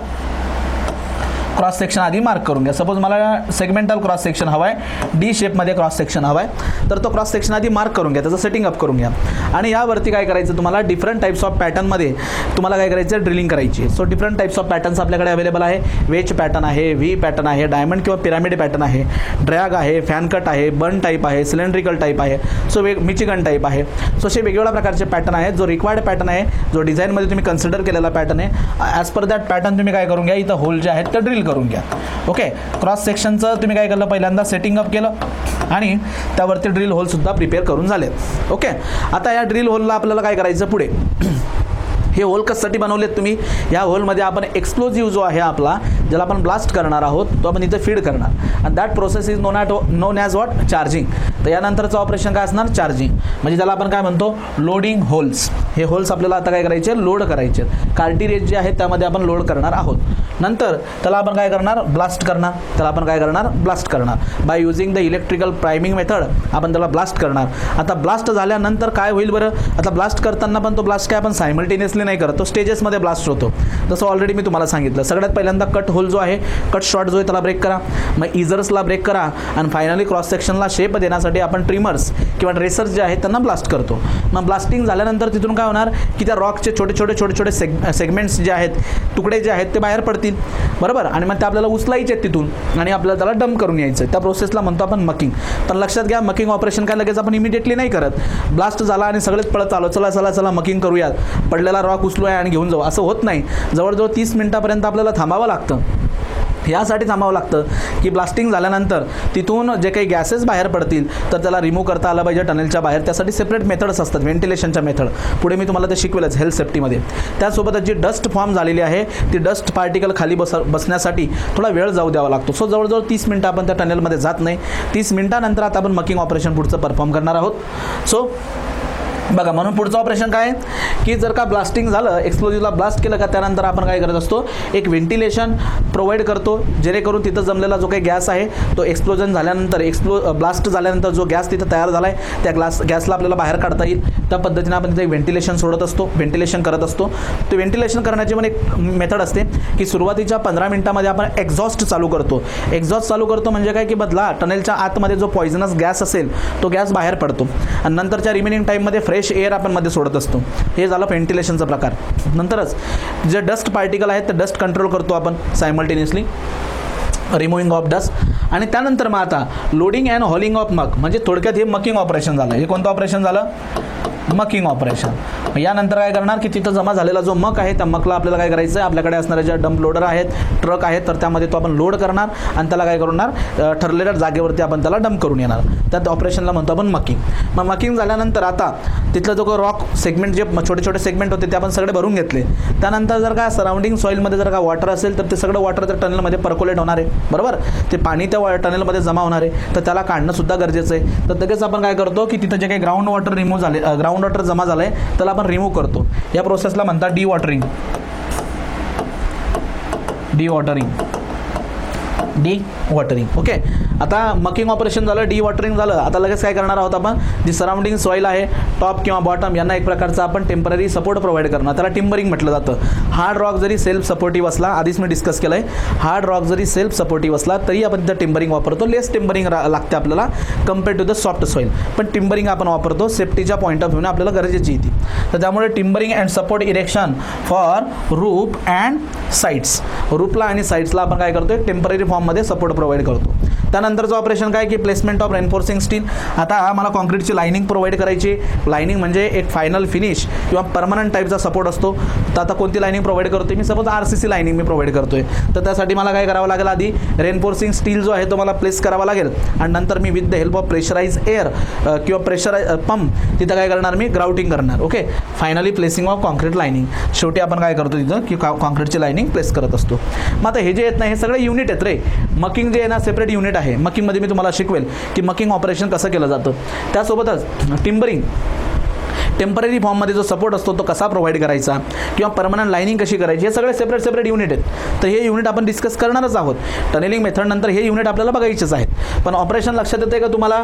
सपोज मला सेगमेंटल क्रॉस सेक्शन हवा आहे, डी शेपमध्ये क्रॉस सेक्शन हवा आहे, तर तो क्रॉस सेक्शन आधी मार्क करून घ्या, त्याचं सेटिंग अप करून घ्या. आणि यावरती काय करायचं, तुम्हाला डिफरंट टाईप्स ऑफ पॅटर्नमध्ये तुम्हाला काय करायचं, ड्रिलिंग करायची. So different types of patterns आपल्याकडे अवेलेबल आहे. वेज पॅटर्न आहे, व्ही पॅटर्न आहे, डायमंड किंवा पिरामिड पॅटर्न आहे, ड्रॅग आहे, फॅन कट आहे, बन टाईप आहे, सिलेंड्रिकल टाईप आहे, सो मिचिगन टाईप आहे. सो असे वेगवेगळ्या प्रकारचे पॅटर्न आहेत. जो रिक्वायर्ड पॅटर्न आहे, जो डिझाईनमध्ये तुम्ही कन्सिडर केलेला पॅटर्न आहे, ॲज पर दॅट पॅटर्न तुम्ही काय करून घ्या, इथं होल जे आहेत ते ड्रिल करून घ्या. ओके, क्रॉस सेक्शनचं तुम्ही काय केलं, पहिल्यांदा सेटिंग अप केलं आणि त्यावरती ड्रिल होलसुद्धा प्रिपेअर करून झालेत. ओके, आता या ड्रिल होलला आपल्याला काय करायचं पुढे, हे होल कशासाठी बनवलेत तुम्ही, या होलमध्ये आपण एक्सप्लोजिव्ह जो आहे आपला, ज्याला आपण ब्लास्ट करणार आहोत, तो आपण इथे फीड करणार आणि that process is non as what, charging. तर यानंतरचं ऑपरेशन काय असणार, चार्जिंग, म्हणजे त्याला आपण काय म्हणतो, लोडिंग होल्स. हे होल्स आपल्याला आता काय करायचे, लोड करायचे. कार्टिलेज जे आहे त्यामध्ये आपण लोड करणार आहोत. नंतर त्याला आपण काय करणार, ब्लास्ट करणार. त्याला आपण काय करणार, ब्लास्ट करणार. By using the electrical priming method आपण त्याला ब्लास्ट करणार. आता ब्लास्ट झाल्यानंतर काय होईल बरं, आता ब्लास्ट करताना पण तो ब्लास्ट काय आपण सायमल्टेनियसली नाही करत, तो स्टेजेसमध्ये ब्लास्ट होतो. जसं ऑलरेडी मी तुम्हाला सांगितलं, सगळ्यात पहिल्यांदा कट होल जो आहे, कट शॉट जो आहे त्याला ब्रेक करा, मग इजर्सला ब्रेक करा आणि फायनली क्रॉस सेक्शनला शेप देण्यासाठी आपण ट्रिमर्स किंवा ड्रेसर्स जे आहेत त्यांना ब्लास्ट करतो. मग ब्लास्टिंग झाल्यानंतर तिथून काय होणार की त्या रॉकचे छोटे छोटे सेगमेंट्स जे आहेत, तुकडे जे आहेत ते बाहेर पडतील, बरोबर, आणि मग ते आपल्याला उचलायचे आहेत तिथून आणि आपल्याला त्याला डंप करून यायचं. त्या प्रोसेसला म्हणतो आपण मकिंग. पण लक्षात घ्या, मकिंग ऑपरेशन काय लगेच आपण इमिडिएटली नाही करत. ब्लास्ट झाला आणि सगळेच पळत आलो, चला चला चला मकिंग करूयात, पडलेला रॉक उचलूया आणि घेऊन जाऊ, असं होत नाही. जवळजवळ 30 मिनिटापर्यंत आपल्याला थांबावं लागतं. यासाठी थांबावं लागतं की ब्लास्टिंग झाल्यानंतर तिथून जे काही गॅसेस बाहेर पडतील तर त्याला रिमूव्ह करता आलं पाहिजे टनेलच्या बाहेर. त्यासाठी सेपरेट मेथड्स असतात, व्हेंटिलेशनच्या मेथड, पुढे मी तुम्हाला ते शिकवेलच हेल्थ सेफ्टीमध्ये. त्यासोबतच जी डस्ट फॉर्म झालेली आहे ती डस्ट पार्टिकल खाली बसण्यासाठी थोडा वेळ जाऊ द्यावा लागतो. सो जवळजवळ 30 मिनिटं आपण त्या टनेलमध्ये जात नाही. 30 मिनिटानंतर आता आपण मकिंग ऑपरेशन पुढचं परफॉर्म करणार आहोत. सो बघा, म्हणून पुढचं ऑपरेशन काय की जर का ब्लास्टिंग झालं, एक्सप्लोजिव्हला ब्लास्ट केलं का त्यानंतर आपण काय करत असतो, एक व्हेंटिलेशन प्रोव्हाइड करतो, जेणेकरून तिथं जमलेला जो काही गॅस आहे तो एक्सप्लोजन झाल्यानंतर, ब्लास्ट झाल्यानंतर जो गॅस तिथं तयार झाला आहे त्या गॅसला आपल्याला बाहेर काढता येईल. त्या पद्धतीने आपण तिथे व्हेंटिलेशन सोडत असतो, व्हेंटिलेशन करत असतो. ते व्हेंटिलेशन करण्याची पण एक मेथड असते की सुरुवातीच्या 15 मिनिटामध्ये आपण एक्झॉस्ट चालू करतो. एक्झॉस्ट चालू करतो म्हणजे काय की बदला टनेलच्या आतमध्ये जो पॉइझनस गॅस असेल तो गॅस बाहेर पडतो आणि नंतरच्या रिमेनिंग टाईममध्ये फ्रेश एअर आपण मध्ये सोडत असतो. हे झालं व्हेंटिलेशनचा प्रकार. नंतरच जे डस्ट पार्टिकल आहेत ते डस्ट कंट्रोल करतो आपण सायमल्टेनियसली, रिमूव्हिंग ऑफ डस्ट. आणि त्यानंतर मग आता लोडिंग अँड हॉलिंग ऑफ मक, म्हणजे थोडक्यात हे मकिंग ऑपरेशन झालं. हे कोणतं ऑपरेशन झालं, मकिंग ऑपरेशन. यानंतर काय करणार की तिथं जमा झालेला जो मक आहे त्या मकला आपल्याला काय करायचं आहे, आपल्याकडे असणाऱ्या ज्या डंप लोडर आहेत, ट्रक आहेत, तर त्यामध्ये तो आपण लोड करणार आणि त्याला काय करणार, ठरलेल्या जागेवरती आपण त्याला डंप करून येणार. त्या ऑपरेशनला म्हणतो आपण मकिंग. मग मकिंग झाल्यानंतर आता तिथलं जो रॉक सेगमेंट, जे छोटे छोटे सेगमेंट होते ते आपण सगळे भरून घेतले. त्यानंतर जर का सराउंडिंग सॉईलमध्ये जर का वॉटर असेल तर ते सगळं वॉटर त्या टनेलमध्ये पर्कोलेट होणार आहे, बरोबर, ते पाणी त्या टनेलमध्ये जमा होणार आहे, तर त्याला काढणं सुद्धा गरजेचं आहे. तर लगेच आपण काय करतो की तिथं जे काही ग्राउंड वॉटर रिमूव्ह झाले, ग्राउंड वॉटर जमा झालं आहे त्याला आपण रिमूव्ह करतो. या प्रोसेसला म्हणतात डी वॉटरिंग. ओके, आता मकिंग ऑपरेशन झालं, डी वॉटरिंग झालं. आता लगेच काय करणार आहोत आपण, जी सराउंडिंग सॉईल आहे, टॉप किंवा बॉटम, यांना एक प्रकारचा आपण टेम्पररी सपोर्ट प्रोव्हाइड करणार. त्याला टिम्बरिंग म्हटलं जातं. हार्ड रॉक जरी सेल्फ सपोर्टिव्ह असला, आधीच मी डिस्कस केलं आहे, हार्ड रॉक जरी सेल्फ सपोर्टिव्ह असला तरी आपण तिथं टिम्बरिंग वापरतो. लेस टिम्बरिंग लागते आपल्याला compare to the soft soil, पण टिम्बरिंग आपण वापरतो सेफ्टीच्या पॉईंट ऑफ व्ह्यूने आपल्याला गरजेची ती. तर त्यामुळे timbering and support erection for रूप अँड साईड्स, रूपला आणि साईड्सला आपण काय करतोय, टेम्पररी फॉर्ममध्ये सपोर्ट प्रोव्हाइड करतो. त्यानंतरचं ऑपरेशन काय की प्लेसमेंट ऑफ रेनफोर्सिंग स्टील. आता मला कॉन्क्रीटची लाईनिंग प्रोव्हाइड करायची. लाईनिंग म्हणजे एक फायनल फिनिश किंवा परमनंट टाईपचा सपोर्ट असतो. तर आता कोणती लाईनिंग प्रोव्हाइड करतोय मी, सपोज RCC लाईनिंग मी प्रोव्हाइड करतोय, तर त्यासाठी मला काय करावं लागेल, आधी रेनफोर्सिंग स्टील जो आहे तो मला प्लेस करावा लागेल आणि नंतर मी with the help of pressurise air किंवा प्रेशराइज पंप तिथं काय करणार, मी ग्राउटिंग करणार. Okay, finally placing of concrete lining. शेवटी आपण काय करतो तिथं की कॉन्क्रीटची लाईनिंग प्लेस करत असतो. मग आता हे जे येत नाही हे सगळे युनिट आहेत रे. मकिंग जे आहे ना सेपरेट युनिट आहे. मकिंगमध्ये मी तुम्हाला शिकवेल की मकिंग ऑपरेशन कसं केलं जातं. त्यासोबतच टिम्बरिंग, टेम्पररी फॉर्ममध्ये जो सपोर्ट असतो तो कसा प्रोव्हाइड करायचा किंवा परमनंट लाईनिंग कशी करायची, हे सगळे सेपरेट युनिट आहेत. तर हे युनिट आपण डिस्कस करणारच आहोत. टनेलिंग मेथड नंतर हे युनिट आपल्याला बघायचेच आहेत. पण ऑपरेशन लक्षात येते का तुम्हाला.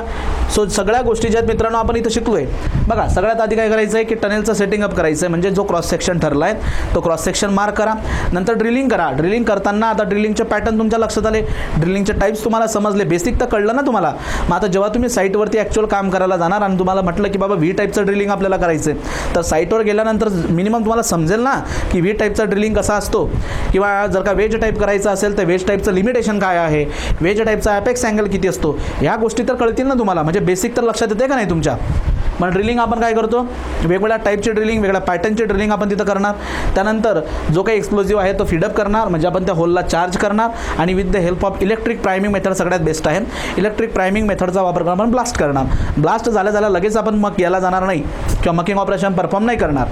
सो सगळ्या गोष्टी ज्या आहेत मित्रांनो आपण इथं शिकलोय. बघा, सगळ्यात आधी काय करायचं आहे की टनेलचं सेटिंग अप करायचं आहे. म्हणजे जो क्रॉस सेक्शन ठरला आहे तो क्रॉस सेक्शन मार्क करा. नंतर ड्रिलिंग करा. ड्रिलिंग करताना आता ड्रिलिंगचे पॅटर्न तुमच्या लक्षात आले, ड्रिलिंगचे टाईप्स तुम्हाला समजले, बेसिक तर कळलं ना तुम्हाला. मग आता जेव्हा तुम्ही साईटवरती ॲक्च्युअल काम करायला जाणार आणि तुम्हाला म्हटलं की बाबा V टाईपचं ड्रिलिंग आपल्याला करायचं आहे, तर साईटवर गेल्यानंतर मिनिमम तुम्हाला समजेल ना की V टाईपचा ड्रिलिंग कसा असतो. किंवा जर का वेज टाईप करायचं असेल तर वेज टाईपचं लिमिटेशन काय आहे, वेज टाईपचा ॲपेक्स अँगल किती असतो, ह्या गोष्टी तर कळतील ना तुम्हाला. म्हणजे बेसिक तर लक्षात येते का नाही तुमच्या. मग ड्रिलिंग आपण काय करतो, वेगवेगळ्या टाईपची ड्रिलिंग, वेगळ्या पॅटर्नची ड्रिलिंग आपण तिथं करणार. त्यानंतर जो काही एक्सप्लोजिव्ह आहे तो फीडअप करणार, म्हणजे आपण त्या होलला चार्ज करणार आणि with the help of electric priming method सगळ्यात बेस्ट आहे. इलेक्ट्रिक प्रायमिंग मेथडचा वापर करून आपण ब्लास्ट करणार. ब्लास्ट झाल्या लगेच आपण मग याला जाणार नाही किंवा मकिंग ऑपरेशन परफॉर्म नाही करणार.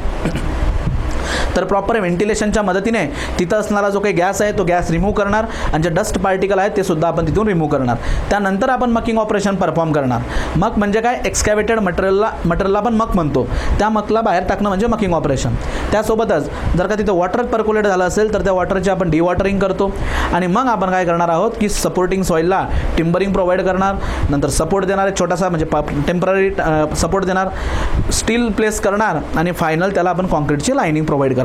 तर प्रॉपर व्हेंटिलेशनच्या मदतीने तिथं असणारा जो काही गॅस आहे तो गॅस रिमूव्ह करणार आणि जे डस्ट पार्टिकल आहेत ते सुद्धा आपण तिथून रिमूव्ह करणार. त्यानंतर आपण मकिंग ऑपरेशन परफॉर्म करणार. मक म्हणजे काय, एक्सकॅव्हेटेड मटेरियलला आपण मक म्हणतो, त्या मकला बाहेर टाकणं म्हणजे मकिंग ऑपरेशन. त्यासोबतच जर का तिथं वॉटर पर्क्युलेट झालं असेल तर त्या वॉटरची आपण डिवॉटरिंग करतो आणि मग आपण काय करणार आहोत की सपोर्टिंग सॉईलला टिम्बरिंग प्रोव्हाइड करणार. नंतर सपोर्ट देणार आहे छोटासा, म्हणजे टेम्पररी सपोर्ट देणार, स्टील प्लेस करणार आणि फायनल त्याला आपण कॉन्क्रीटची लाईनिंग प्रोव्हाइड करणार.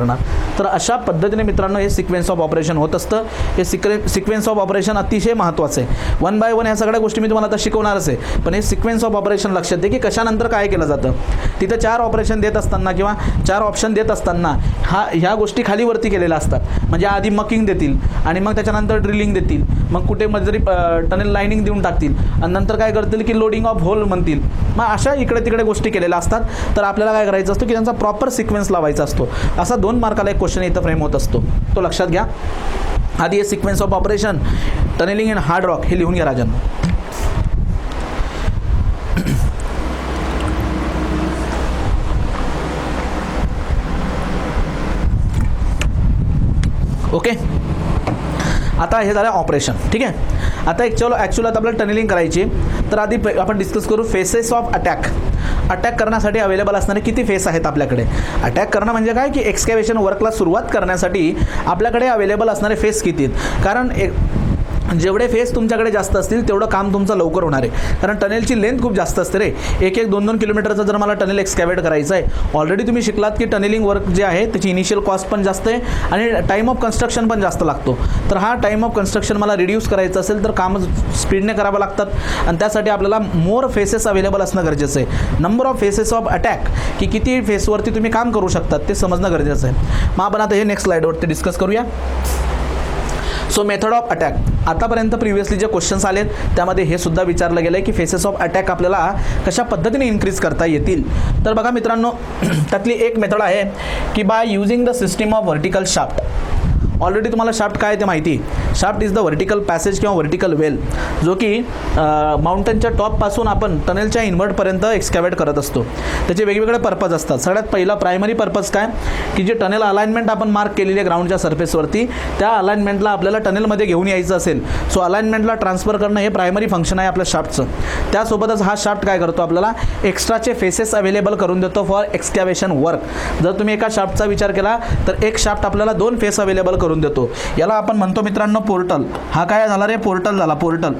तर अशा पद्धतीने मित्रांनो हे सिक्वेन्स ऑफ ऑपरेशन होत असतं. हे सिक्वेन्स ऑफ ऑपरेशन अतिशय महत्त्वाचं आहे. 1 बाय 1 ह्या सगळ्या गोष्टी मी तुम्हाला आता शिकवणारच आहे, पण हे सिक्वेन्स ऑफ ऑपरेशन लक्षात दे की कशानंतर काय केलं जातं. तिथं 4 ऑपरेशन देत असताना किंवा 4 ऑप्शन देत असताना ह्या गोष्टी खालीवरती केलेल्या असतात. म्हणजे आधी मकिंग देतील आणि मग त्याच्यानंतर ड्रिलिंग देतील, मग कुठे मध्ये तरी टनेल लाईनिंग देऊन टाकतील आणि नंतर काय करतील की लोडिंग ऑफ होल म्हणतील. मग अशा इकडे तिकडे गोष्टी केलेल्या असतात. तर आपल्याला काय करायचं असतं की त्यांचा प्रॉपर सिक्वेन्स लावायचा असतो. असा 2 मार्काला एक क्वेश्चन इथं फ्रेम होत असतो, तो लक्षात घ्या. आधी हे sequence of operation tunnelling in hard rock हे लिहून घ्या राजांनो. ओके, आता हे झालं ऑपरेशन. ठीक आहे, आता ॲक्च्युअल आता आपल्याला टनेलिंग करायची. तर आधी आपण डिस्कस करू फेसेस ऑफ अटॅक. अटॅक करण्यासाठी अवेलेबल असणारे किती फेस आहेत आपल्याकडे. अटॅक करणं म्हणजे काय की एक्सकॅव्हेशन वर्कला सुरुवात करण्यासाठी आपल्याकडे अवेलेबल असणारे फेस किती आहेत. कारण जेवढे फेस तुमच्याकडे जास्त असतील तेवढं काम तुमचं लवकर होणार आहे. कारण टनेलची लेंथ खूप जास्त असते रे. 1-2 किलोमीटरचं जर मला टनेल एक्सकॅव्हेट करायचं आहे, ऑलरेडी तुम्ही शिकलात की टनेलिंग वर्क जे आहे त्याची इनिशियल कॉस्ट पण जास्त आहे आणि टाईम ऑफ कन्स्ट्रक्शन पण जास्त लागतो. तर हा टाईम ऑफ कन्स्ट्रक्शन मला रिड्यूस करायचं असेल तर काम स्पीडने करावं लागतात आणि त्यासाठी आपल्याला मोर फेसेस अवेलेबल असणं गरजेचं आहे. Number of faces of attack की किती फेसवरती तुम्ही काम करू शकतात ते समजणं गरजेचं आहे. मग आपण आता हे नेक्स्ट स्लाईडवरती डिस्कस करूया. So method of attack. आतापर्यंत प्रिव्हियसली जे क्वेश्चन्स आलेत त्यामध्ये हे सुद्धा विचारलं गेलं आहे की फेसेस ऑफ अटॅक आपल्याला कशा पद्धतीने इन्क्रीज करता येतील. तर बघा मित्रांनो, त्यातली एक मेथड आहे की by using the system of vertical shaft. Already तुम्हाला शाफ्ट काय ते माहिती. Shaft is the vertical passage किंवा व्हर्टिकल वेल, जो की माउंटनच्या टॉपपासून आपण टनेलच्या इन्व्हर्टपर्यंत एक्सकॅव्हेट करत असतो. त्याचे वेगवेगळे पर्पज असतात. सगळ्यात पहिला प्रायमरी पर्पज काय की जे टनेल अलाइनमेंट आपण मार्क केलेली आहे ग्राउंडच्या सरफेसवरती, त्या अलाइनमेंटला आपल्याला टनेलमध्ये घेऊन यायचं असेल, सो अलाइनमेंटला ट्रान्सफर करणं हे प्रायमरी फंक्शन आहे आपल्या शाफ्टचं. त्यासोबतच हा शाफ्ट काय करतो, आपल्याला एक्स्ट्राचे फेसेस अवेलेबल करून देतो फॉर एक्सकॅव्हेशन वर्क. जर तुम्ही एका शाफ्टचा विचार केला तर एक शाफ्ट आपल्याला 2 फेस अवेलेबल करून देतो. याला आपण म्हणतो मित्रांनो पोर्टल. हा काय झाला रे, पोर्टल झाला. पोर्टल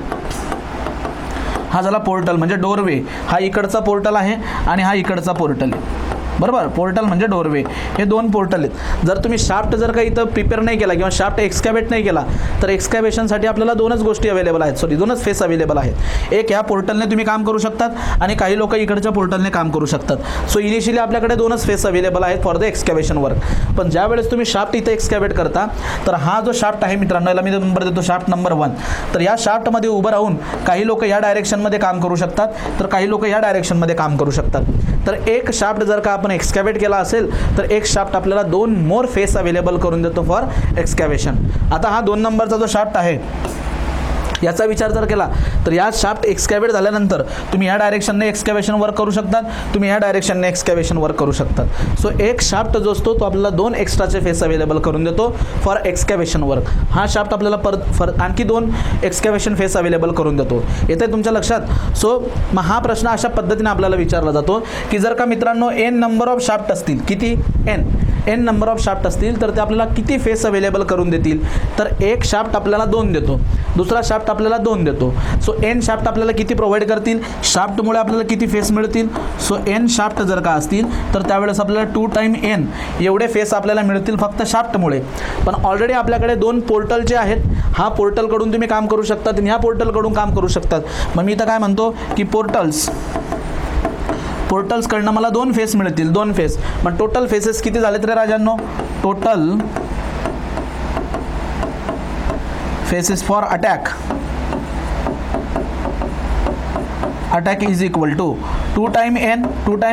हा झाला पोर्टल म्हणजे डोरवे. हा इकडचा पोर्टल आहे आणि हा इकडचा पोर्टल आहे. बरोबर, पोर्टल म्हणजे डोरवे. हे 2 पोर्टल आहेत. जर तुम्ही शाफ्ट जर काही इथं प्रिपेअर नाही केला किंवा शाफ्ट एक्सकॅव्हेट नाही केला तर एक्सकॅव्हेशनसाठी आपल्याला 2च गोष्टी अवेलेबल आहेत, 2च फेस अवेलेबल आहेत. एक ह्या पोर्टलने तुम्ही काम करू शकतात आणि काही लोक इकडच्या पोर्टलने काम करू शकतात. सो इनिशियली आपल्याकडे 2च फेस अवेलेबल आहेत फॉर द एक्सकॅव्हेशन वर्क. पण ज्या वेळेस तुम्ही शाफ्ट इथे एक्सकॅव्हेट करता तर हा जो शाफ्ट आहे मित्रांनो, याला मी नंबर देतो शाफ्ट नंबर 1. तर या शाफ्टमध्ये उभं राहून काही लोक या डायरेक्शनमध्ये काम करू शकतात तर काही लोक या डायरेक्शनमध्ये काम करू शकतात. तर एक शाफ्ट जर का आपण एक्सकॅव्हेट केला असेल तर एक शाफ्ट आपल्याला 2 मोर फेस अवेलेबल करून देतो फॉर एक्सकॅव्हेशन. आता हा 2 नंबरचा जो शाफ्ट आहे याचा विचार जर केला तर या शाफ्ट एक्सकॅव्हेट झाल्यानंतर तुम्ही या डायरेक्शनने एक्सकॅव्हेशन वर्क करू शकतात, तुम्ही या डायरेक्शनने एक्सकॅव्हेशन वर्क करू शकतात. सो एक शाफ्ट जो असतो तो आपल्याला 2 एक्स्ट्राचे फेस अवेलेबल करून देतो फॉर एक्सकॅव्हेशन वर्क. हा शाफ्ट आपल्याला आणखी 2 एक्सकॅव्हेशन फेस अवेलेबल करून देतो. येते तुमच्या लक्षात. सो मग हा प्रश्न अशा पद्धतीने आपल्याला विचारला जातो की जर का मित्रांनो n नंबर ऑफ शाफ्ट असतील, किती n नंबर ऑफ शाफ्ट असतील तर ते आपल्याला किती फेस अवेलेबल करून देतील. तर एक शाफ्ट आपल्याला 2 देतो, दुसरा शाफ्ट आपल्याला 2 देतो. सो n शाफ्ट आपल्याला किती प्रोव्हाइड करतील, शाफ्टमुळे आपल्याला किती फेस मिळतील. सो n शाफ्ट जर का असतील तर त्यावेळेस आपल्याला 2 टाइम n एवढे फेस आपल्याला मिळतील फक्त शाफ्टमुळे. पण ऑलरेडी आपल्याकडे 2 पोर्टलचे आहेत. हा पोर्टलकडून तुम्ही काम करू शकतात आणि ह्या पोर्टलकडून काम करू शकतात. मग मी इथं काय म्हणतो की पोर्टल्सकडनं मला 2 फेस मिळतील, 2 फेस. मग टोटल फेसेस किती झालेत रे राजांनो, total faces for attack is equal to two time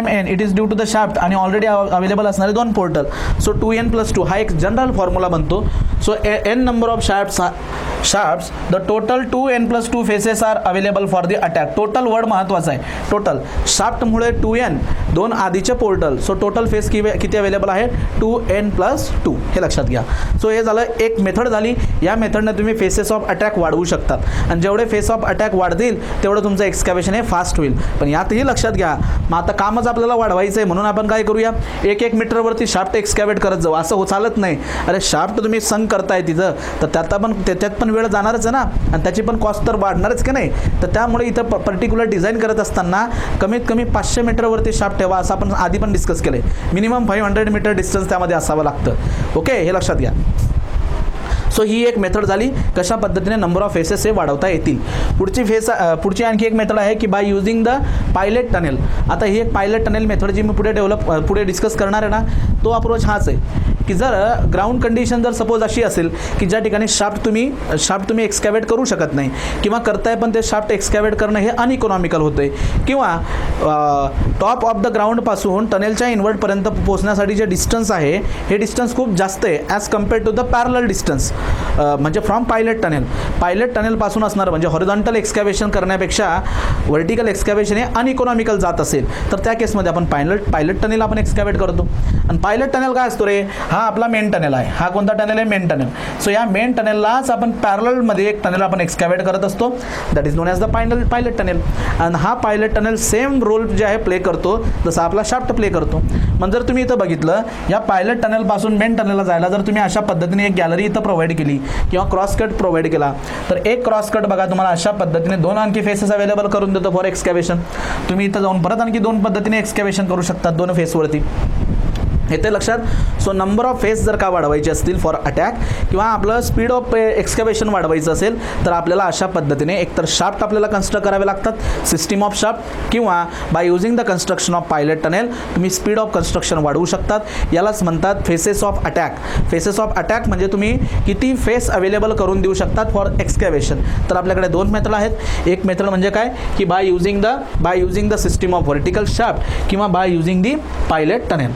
n it is due to the shaft आणि ऑलरेडी अवेलेबल असणारे 2 पोर्टल. सो 2n+2 हा एक जनरल फॉर्म्युला बनतो. So n number of shafts the total 2n+2 faces are available for the attack. Total word महत्त्वाचा आहे. टोटल शाफ्टमुळे 2n 2 आधीचे पोर्टल. सो टोटल फेस किती अवेलेबल आहे 2n+2 हे लक्षात घ्या. सो हे झालं एक मेथड झाली. या मेथडने तुम्ही फेसेस ऑफ अटॅक वाढवू शकतात आणि जेवढे फेस ऑफ अटॅक वाढतील तेवढं तुमचं एक्सकॅव्हेशन हे फास्ट होईल. पण यातही लक्षात घ्या मग आता कामच आपल्याला वाढवायचं आहे म्हणून आपण काय करूया 1 मीटरवरती शाफ्ट एक्सकॅव्हेट करत जाऊ असं चालत नाही. अरे शाफ्ट तुम्ही संक करताय तिथं तर त्याच्यात पण वेळ जाणारच आहे ना आणि त्याची पण कॉस्ट तर वाढणारच की नाही. तर त्यामुळे इथं पर्टिक्युलर डिझाईन करत असताना कमीत कमी 500 मीटरवरती शाफ्ट ठेवा असं आपण आधी पण डिस्कस केलं आहे. मिनिमम 500 मीटर डिस्टन्स त्यामध्ये असावं लागतं. ओके हे लक्षात घ्या. सो ही एक मेथड झाली कशा पद्धतीने नंबर ऑफ फेसेस हे वाढवता येतील. पुढची आणखी एक मेथड आहे की by using the pilot tunnel. आता ही एक पायलट टनेल मेथड जी मी पुढे डिस्कस करणार आहे ना तो अप्रोच हाच आहे की जर ग्राउंड कंडिशन जर सपोज अशी असेल की ज्या ठिकाणी शाफ्ट तुम्ही एक्सकॅव्हेट करू शकत नाही किंवा करताय पण ते शाफ्ट एक्सकॅव्हेट करणं हे अनइकॉनॉमिकल होतं आहे किंवा टॉप ऑफ द ग्राउंडपासून टनेलच्या इनवर्टपर्यंत पोहोचण्यासाठी जे डिस्टन्स आहे हे डिस्टन्स खूप जास्त आहे as compared to the parallel distance. म्हणजे फ्रॉम पायलट टनेलपासून असणार म्हणजे हॉरिझॉन्टल एक्सकॅव्हेशन करण्यापेक्षा व्हर्टिकल एक्सकॅव्हेशन हे अनइकॉनॉमिकल जात असेल तर त्या केसमध्ये आपण पायलट टनेल आपण एक्सकॅव्हेट करतो. आणि पायलट टनेल काय असतो रे हा आपला मेन टनेल आहे. हा कोणता टनेल आहे मेन टनेल. सो या मेन टनेललाच आपण पॅरललमध्ये एक टनेल आपण एक्सकॅव्हेट करत असतो that is non as the pilot tunnel. आणि हा पायलट टनेल सेम रोल जे आहे प्ले करतो जसा आपला शाफ्ट प्ले करतो. मग जर तुम्ही इथं बघितलं या पायलट टनेलपासून मेन टनेलला जायला जर तुम्ही अशा पद्धतीने एक गॅलरी इथं प्रोव्हाइड केली किंवा क्रॉस कट प्रोव्हाइड केला तर एक क्रॉस कट बघा तुम्हाला अशा पद्धतीने 2 आणखी फेसेस अवेलेबल करून देतो फॉर एक्सकॅव्हेशन. तुम्ही इथं जाऊन परत आणखी 2 पद्धतीने एक्सकॅव्हेशन करू शकतात 2 फेसवरती. येते लक्षात. सो नंबर ऑफ फेस जर का वाढवायचे असतील फॉर अटॅक किंवा आपलं स्पीड ऑफ एक्सकॅव्हेशन वाढवायचं असेल तर आपल्याला अशा पद्धतीने एकतर शाफ्ट आपल्याला कन्स्ट्रक्ट करावे लागतात सिस्टीम ऑफ शाफ्ट किंवा by using the construction of pilot tunnel तुम्ही स्पीड ऑफ कन्स्ट्रक्शन वाढवू शकतात. यालाच म्हणतात faces of attack. Faces of attack म्हणजे तुम्ही किती फेस अवेलेबल करून देऊ शकतात फॉर एक्सकॅव्हेशन. तर आपल्याकडे 2 मेथड आहेत. एक मेथड म्हणजे काय की by using the system of vertical shaft किंवा by using the pilot tunnel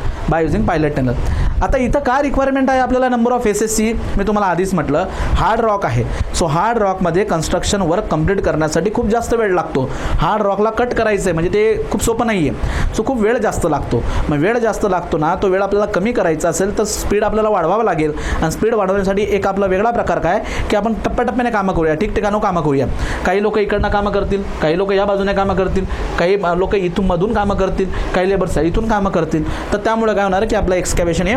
pilot tunnel. आता इथं काय रिक्वायरमेंट आहे आपल्याला नंबर ऑफ फेसेसची मी तुम्हाला आधीच म्हटलं हार्ड रॉक आहे. सो हार्ड रॉकमध्ये कन्स्ट्रक्शन वर्क कंप्लीट करण्यासाठी खूप जास्त वेळ लागतो. हार्ड रॉकला कट करायचं आहे म्हणजे ते खूप सोपं नाही आहे. सो खूप वेळ जास्त लागतो. मग वेळ जास्त लागतो ना तो वेळ आपल्याला कमी करायचा असेल तर स्पीड आपल्याला वाढवावं लागेल. आणि स्पीड वाढवण्यासाठी एक आपला वेगळा प्रकार काय की आपण टप्प्याटप्प्याने कामं करूया ठिकठिकाणं कामं करूया. काही लोक इकडनं कामं करतील काही लोक या बाजूने कामं करतील काही लोक इथून मधून कामं करतील काही लेबर्स इथून कामं करतील. तर त्यामुळे काय होणार की आपलं एक्सकॅव्हेशन हे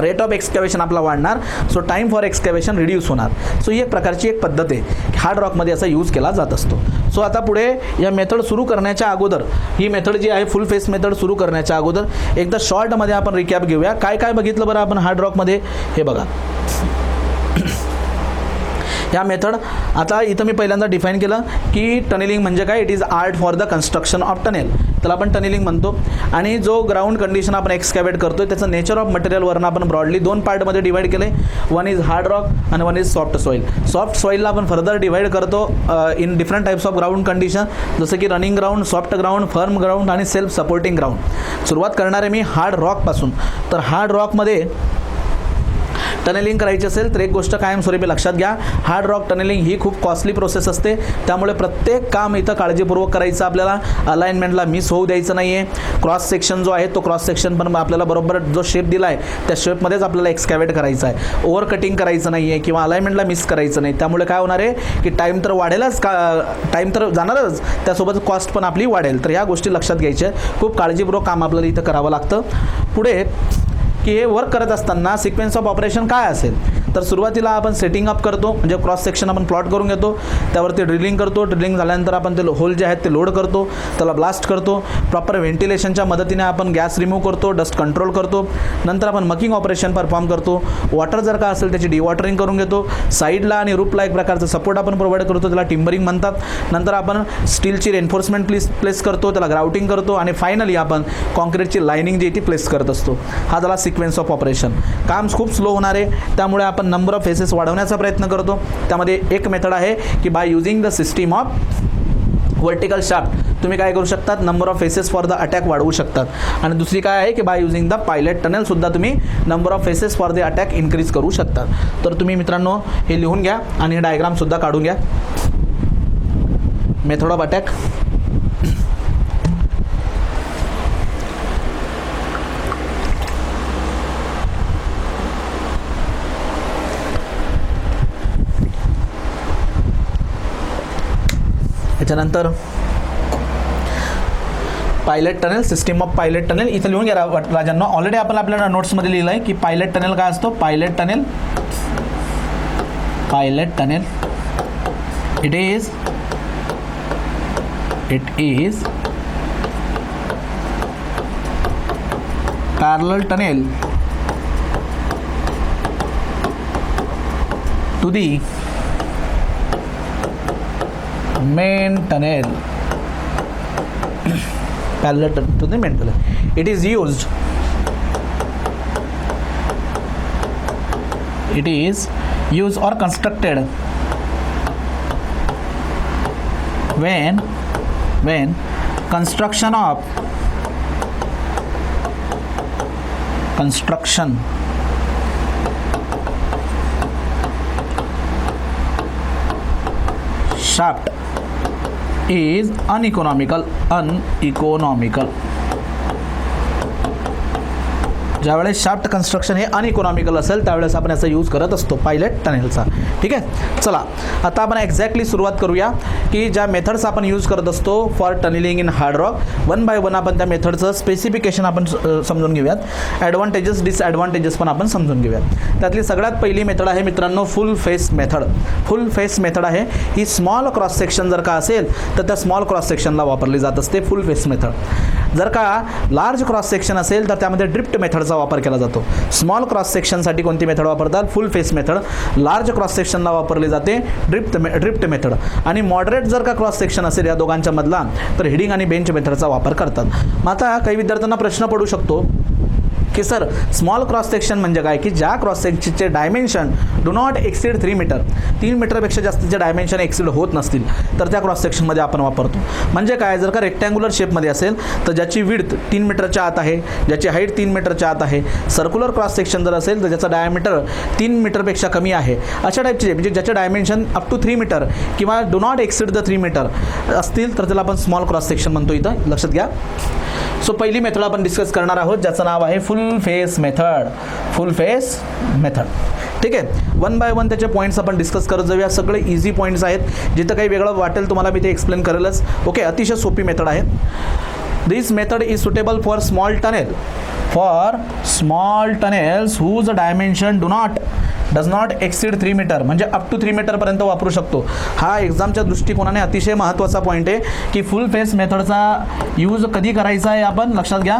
रेट ऑफ एक्सकॅव्हेशन आपला वाढणार. सो टाईम फॉर एक्सकॅव्हेशन रिड्यूस होणार. सो ही एक प्रकारची एक पद्धत आहे हार्ड रॉकमध्ये असा यूज केला जात असतो. सो आता पुढे या मेथड सुरू करण्याच्या अगोदर ही मेथड जी आहे फुल फेस मेथड सुरू करण्याच्या अगोदर एकदा शॉर्टमध्ये आपण रिकॅप घेऊया काय काय बघितलं बरं आपण हार्ड रॉकमध्ये. हे बघा ह्या मेथड आता इथं मी पहिल्यांदा डिफाईन केलं की टनेलिंग म्हणजे काय it is art for the construction of tunnel. त्याला आपण टनेलिंग म्हणतो. आणि जो ग्राउंड कंडिशन आपण एक्सकॅव्हेट करतो त्याचं नेचर ऑफ मटेरियलवरनं आपण ब्रॉडली 2 पार्टमध्ये डिवाईड केले. वन इज हार्ड रॉक आणि one is soft soil. Soft सॉईलला आपण फर्दर डिवाईड करतो in different types of ground condition जसं की running ground soft ground firm ground आणि सेल्फ सपोर्टिंग ग्राउंड. सुरुवात करणार आहे मी हार्ड रॉकपासून. तर हार्ड रॉकमध्ये टनेलिंग करायची असेल तर एक गोष्ट कायमस्वरूपी लक्षात घ्या हार्ड रॉक टनेलिंग ही खूप कॉस्टली प्रोसेस असते. त्यामुळे प्रत्येक काम इथं काळजीपूर्वक करायचं आपल्याला. अलाइनमेंटला मिस होऊ द्यायचं नाही आहे. क्रॉस सेक्शन जो आहे तो क्रॉस सेक्शन पण आपल्याला बरोबर जो शेप दिला आहे त्या शेपमध्येच आपल्याला एक्सकॅव्हेट करायचं आहे. ओव्हर कटिंग करायचं नाही आहे किंवा अलाइनमेंटला मिस करायचं नाही. त्यामुळे काय होणार आहे की टाईम तर वाढेलच टाईम तर जाणारच त्यासोबत कॉस्ट पण आपली वाढेल. तर ह्या गोष्टी लक्षात घ्यायच्या. खूप काळजीपूर्वक काम आपल्याला इथं करावं लागतं. पुढे की हे वर्क करत असताना सिक्वेन्स ऑफ ऑपरेशन काय असेल तर सुरुवातीला आपण सेटिंग अप करतो म्हणजे क्रॉस सेक्शन आपण प्लॉट करून घेतो त्यावरती ड्रिलिंग करतो. ड्रिलिंग झाल्यानंतर आपण ते होल जे आहेत ते लोड करतो त्याला ब्लास्ट करतो. प्रॉपर व्हेंटिलेशनच्या मदतीने आपण गॅस रिमूव्ह करतो डस्ट कंट्रोल करतो. नंतर आपण मकिंग ऑपरेशन परफॉर्म करतो. वॉटर जर का असेल त्याची डिवॉटरिंग करून घेतो. साईडला आणि रूपला एक प्रकारचं सपोर्ट आपण प्रोव्हाइड करतो त्याला टिम्बरिंग म्हणतात. नंतर आपण स्टीलची रेन्फोर्समेंट प्लेस करतो त्याला ग्राउटिंग करतो आणि फायनली आपण कॉन्क्रीटची लाइनिंग जी ती प्लेस करत असतो. हा झाला सिक्वेन्स ऑफ ऑपरेशन. काम खूप स्लो होणार आहे त्यामुळे आपण नंबर ऑफ फेसेस वाढवण्याचा प्रयत्न करतो. त्यामध्ये एक मेथड आहे की by using the system of vertical shaft तुम्ही काय करू शकतात, number of faces for the attack वाढवू शकतात. आणि दुसरी काय आहे की by using the pilot tunnel सुद्धा तुम्ही number of faces for the attack increase करू शकतात. तर तुम्ही मित्रांनो हे लिहून घ्या आणि हे डायग्राम सुद्धा काढून घ्या. मेथड ऑफ अटॅक, त्याच्यानंतर pilot tunnel, system of pilot tunnel. इथं लिहून घ्या राजांना. ऑलरेडी आपण आपल्या नोट्समध्ये लिहिलं आहे की पायलट टनेल काय असतो. Pilot tunnel it is parallel tunnel to the main tunnel. Parallel to the main tunnel. It is used or constructed when construction shaft is uneconomical. ज्यावेळेस शाफ्ट कन्स्ट्रक्शन हे अनइकॉनॉमिकल असेल त्यावेळेस आपण याचा यूज करत असतो पायलट टनेलचा. ठीक आहे, चला आता आपण एक्झॅक्टली सुरुवात करूया की ज्या मेथड्स आपण यूज करत असतो for tunnelling in hard rock. One by one आपण त्या मेथडचं स्पेसिफिकेशन आपण समजून घेऊयात. ॲडव्हान्टेजेस डिसॲडव्हान्टेजेस पण आपण समजून घेऊयात. त्यातली सगळ्यात पहिली मेथड आहे मित्रांनो फुल फेस मेथड. फुल फेस मेथड आहे ही स्मॉल क्रॉस सेक्शन जर का असेल तर त्या स्मॉल क्रॉस सेक्शनला वापरली जात असते फुल फेस मेथड. जर का लार्ज क्रॉस सेक्शन असेल तर त्यामध्ये ड्रिफ्ट मेथडचा वापर केला जातो. स्मॉल क्रॉस सेक्शनसाठी कोणती मेथड वापरतात, full face method. Large cross सेक्शनला वापरली जाते ड्रिफ्ट मेथड. आणि मॉडरेट जर का क्रॉस सेक्शन असेल या दोघांच्या मधला तर हिडिंग आणि बेंच मेथडचा वापर करतात. मग आता काही विद्यार्थ्यांना प्रश्न पडू शकतो की सर स्मॉल क्रॉस सेक्शन म्हणजे काय, की ज्या क्रॉस सेक्शनचे dimension do not exceed 3 metre, 3 मीटरपेक्षा जास्तीचे डायमेन्शन एक्सीड होत नसतील तर त्या क्रॉस सेक्शनमध्ये आपण वापरतो. म्हणजे काय, जर का रेक्टँग्युलर शेपमध्ये असेल तर ज्याची विड्थ 3 मीटरच्या आत आहे, ज्याची हाईट 3 मीटरच्या आत आहे. सर्क्युलर क्रॉस सेक्शन जर असेल तर ज्याचा डायमीटर 3 मीटरपेक्षा कमी आहे, अशा टाईपचे म्हणजे ज्याचे डायमेन्शन अप टू 3 मीटर किंवा do not exceed the 3 metre असतील तर त्याला आपण स्मॉल क्रॉस सेक्शन म्हणतो. इथं लक्षात घ्या. सो पहिली मेथड आपण डिस्कस करणार आहोत ज्याचं नाव आहे फुल फेस मेथड. फुल फेस मेथड. ठीक आहे, वन बाय वन त्याचे पॉईंट्स आपण डिस्कस करत जाऊया. सगळे इझी पॉईंट्स आहेत. जिथं काही वेगळं वाटेल तुम्हाला मी ते एक्सप्लेन करेलच. ओके, अतिशय सोपी मेथड आहे. This method is suitable for small tunnels whose dimension does not exceed 3 metre, म्हणजे अप टू 3 मीटरपर्यंत वापरू शकतो. हा एक्झामच्या दृष्टिकोनाने अतिशय महत्त्वाचा पॉईंट आहे की फुल फेस मेथडचा यूज कधी करायचा आहे आपण लक्षात घ्या.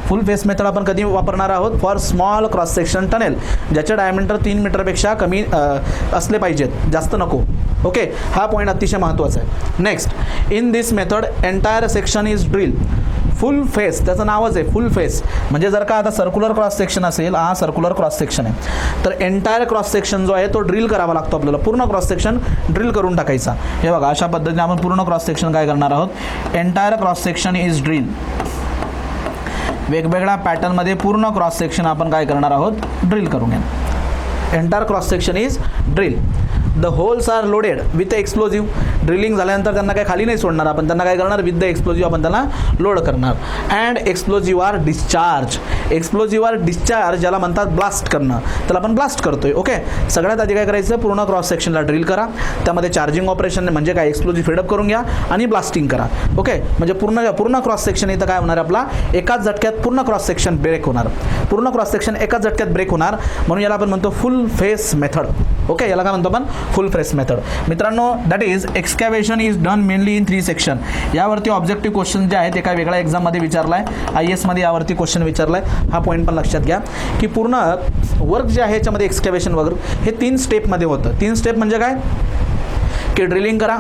फुल फेस मेथड आपण कधी वापरणार आहोत, for small cross section tunnel ज्याचे डायमीटर 3 मीटरपेक्षा कमी असले पाहिजेत, जास्त नको. ओके, हा पॉईंट अतिशय महत्त्वाचा आहे. Next, in this method entire section is drill. Full face त्याचं नावच आहे फुल फेस. म्हणजे जर का आता सर्क्युलर क्रॉस सेक्शन असेल, हा सर्क्युलर क्रॉस सेक्शन आहे, तर एंटायर क्रॉस सेक्शन जो आहे तो ड्रिल करावा लागतो आपल्याला. पूर्ण क्रॉस सेक्शन ड्रिल करून टाकायचा. हे बघा, अशा पद्धतीने आपण पूर्ण क्रॉस सेक्शन काय करणार आहोत, entire cross section is drill. वेगवेगळ्या पॅटर्नमध्ये पूर्ण क्रॉस सेक्शन आपण काय करणार आहोत, ड्रिल करून घ्या. Entire cross section is drill. The holes are loaded with explosive. Drilling झाल्यानंतर त्यांना काय खाली नाही सोडणार आपण, त्यांना काय करणार, विथ द एक्सप्लोजिव्ह आपण त्यांना लोड करणार. And explosive are discharge. Explosive are discharge ज्याला म्हणतात ब्लास्ट करणं, त्याला आपण ब्लास्ट करतोय. ओके, सगळ्यात आधी काय करायचं, पूर्ण क्रॉस सेक्शनला ड्रिल करा. त्यामध्ये चार्जिंग ऑपरेशन म्हणजे काय, एक्सप्लोजिव्ह फीडअप करून घ्या आणि ब्लास्टिंग करा. ओके, म्हणजे पूर्ण क्रॉस सेक्शन इथं काय होणार आपला, एकाच झटक्यात पूर्ण क्रॉस सेक्शन ब्रेक होणार. पूर्ण क्रॉस सेक्शन एकाच झटक्यात ब्रेक होणार, म्हणून याला आपण म्हणतो फुल फेस मेथड. ओके, याला काय म्हणतो आपण, फुल फेस मेथड. मित्रांनो, that is excavation is done mainly in 3 section. यावरती ऑब्जेक्टिव्ह क्वेश्चन जे आहेत एका वेगळ्या एक्झाममध्ये विचारला आहे, IAS मध्ये यावरती क्वेश्चन विचारला आहे. हा पॉईंट पण लक्षात घ्या की पूर्ण वर्क जे आहे याच्यामध्ये एक्सकॅव्हेशन वगैरे हे 3 स्टेपमध्ये होतं. 3 स्टेप म्हणजे काय, की ड्रिलिंग करा,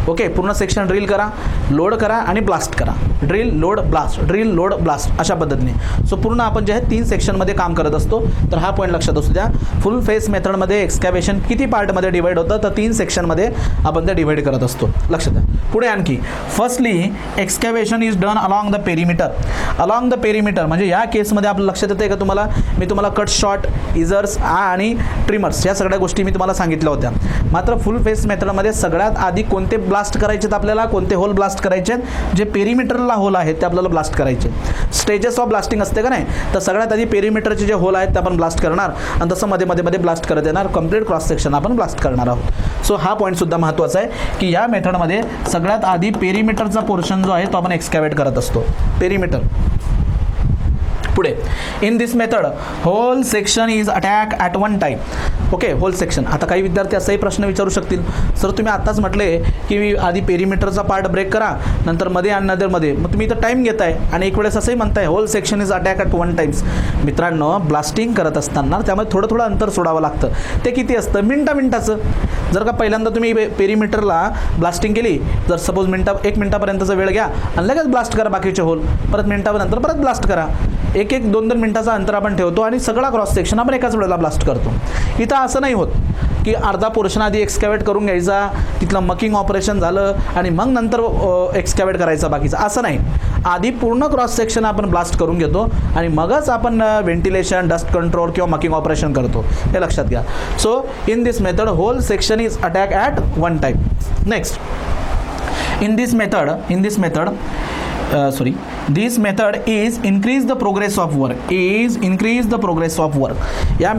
ओके, पूर्ण सेक्शन ड्रिल करा, लोड करा आणि ब्लास्ट करा. Drill load blast, drill load blast अशा पद्धतीने. सो पूर्ण आपण जे आहे 3 सेक्शनमध्ये काम करत असतो. तर हा पॉईंट लक्षात असू द्या. फुल फेस मेथडमध्ये एक्सकॅव्हेशन किती पार्टमध्ये डिवाइड होतं, तर 3 सेक्शनमध्ये आपण ते डिवाइड करत असतो. लक्षात द्या. पुढे आणखी firstly excavation is done along the perimeter. Along the perimeter म्हणजे या केसमध्ये आपलं लक्षात येतं का तुम्हाला, मी तुम्हाला कट शॉट, इजर्स आणि ट्रिमर्स या सगळ्या गोष्टी मी तुम्हाला सांगितल्या होत्या. मात्र फुल फेस मेथडमध्ये सगळ्यात आधी कोणते ब्लास्ट करायचे आहेत, आपल्याला कोणते होल ब्लास्ट करायचे आहेत, जे पेरिमीटरला होल आहेत ते आपल्याला ब्लास्ट करायचे. स्टेजेस ऑफ ब्लास्टिंग असते का नाही, तर सगळ्यात आधी पेरिमीटरचे जे होल आहेत ते आपण ब्लास्ट करणार आणि तसं मध्ये मध्ये मध्ये ब्लास्ट करत येणार. कंप्लीट क्रॉस सेक्शन आपण ब्लास्ट करणार आहोत. सो हा पॉईंट सुद्धा महत्त्वाचा आहे की या मेथडमध्ये सगळ्यात आधी पेरिमीटरचा पोर्शन जो आहे तो आपण एक्सकॅव्हेट करत असतो. पेरिमीटर. पुढे in this method whole section is attack at one time. Okay, whole section. आता काही विद्यार्थी असाही प्रश्न विचारू शकतील, सर तुम्ही आताच म्हटले की आधी पेरिमीटरचा पार्ट ब्रेक करा, नंतर मध्ये आणि नंतरमध्ये, मग तुम्ही इथं टाईम घेताय आणि एक वेळेस असंही म्हणताय whole section is attack at one times. मित्रांनो, ब्लास्टिंग करत असताना त्यामध्ये थोडं थोडं अंतर सोडावं लागतं. ते किती असतं, मिनटाचं. जर का पहिल्यांदा तुम्ही पेरिमीटरला ब्लास्टिंग केली, जर सपोज 1 मिनटापर्यंतचा वेळ घ्या आणि लगेच ब्लास्ट करा बाकीचे होल, परत मिनटानंतर परत ब्लास्ट करा. 1-2 मिनटाचा अंतर आपण ठेवतो आणि सगळा क्रॉस सेक्शन आपण एकाच वेळेला ब्लास्ट करतो. इथं असं नाही होत की अर्धा पोर्शन आधी एक्सकॅव्हेट करून घ्यायचा, तिथलं मकिंग ऑपरेशन झालं आणि मग नंतर एक्सकॅव्हेट करायचा बाकीचा, असं नाही. आधी पूर्ण क्रॉस सेक्शन आपण ब्लास्ट करून घेतो आणि मगच आपण व्हेंटिलेशन, डस्ट कंट्रोल किंवा मकिंग ऑपरेशन करतो. हे लक्षात घ्या. So in this method whole section is attack at one time. Next, this method is increase the progress of work. या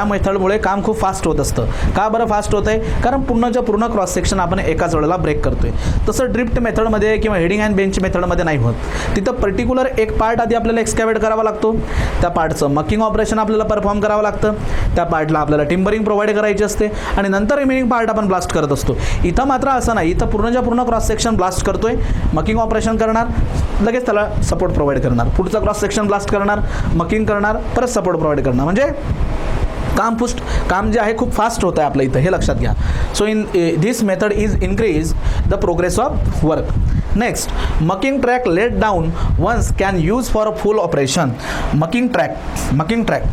मेथडमुळे काम खूप फास्ट होत असतं. का बरं फास्ट होत आहे, कारण पूर्णच्या पूर्ण क्रॉस सेक्शन आपण एकाच वेळेला ब्रेक करतोय. तसं ड्रिफ्ट मेथडमध्ये किंवा हेडिंग अँड बेंच मेथडमध्ये नाही होत. तिथं पर्टिक्युलर एक पार्ट आधी आपल्याला एक्सकॅव्हेट करावा लागतो, त्या पार्टचं मकिंग ऑपरेशन आपल्याला परफॉर्म करावं लागतं, त्या पार्टला आपल्याला टिम्बरिंग प्रोव्हाइड करायची असते आणि नंतर रिमेनिंग पार्ट आपण ब्लास्ट करत असतो. इथं मात्र असं नाही. इथं पूर्णच्या पूर्ण क्रॉस सेक्शन ब्लास्ट करतोय, मकिंग ऑपरेशन करणार, लगेच त्याला सपोर्ट प्रोव्हाइड करणार, पुढचा क्रॉस सेक्शन ब्लास्ट करणार, मकिंग करणार, परत सपोर्ट प्रोव्हाइड करणार. म्हणजे काम जे आहे खूप फास्ट होतं आहे आपल्या इथं, हे लक्षात घ्या. So in this method is increase the progress of work. Next, mucking track laid down once can use for full operation. Mucking track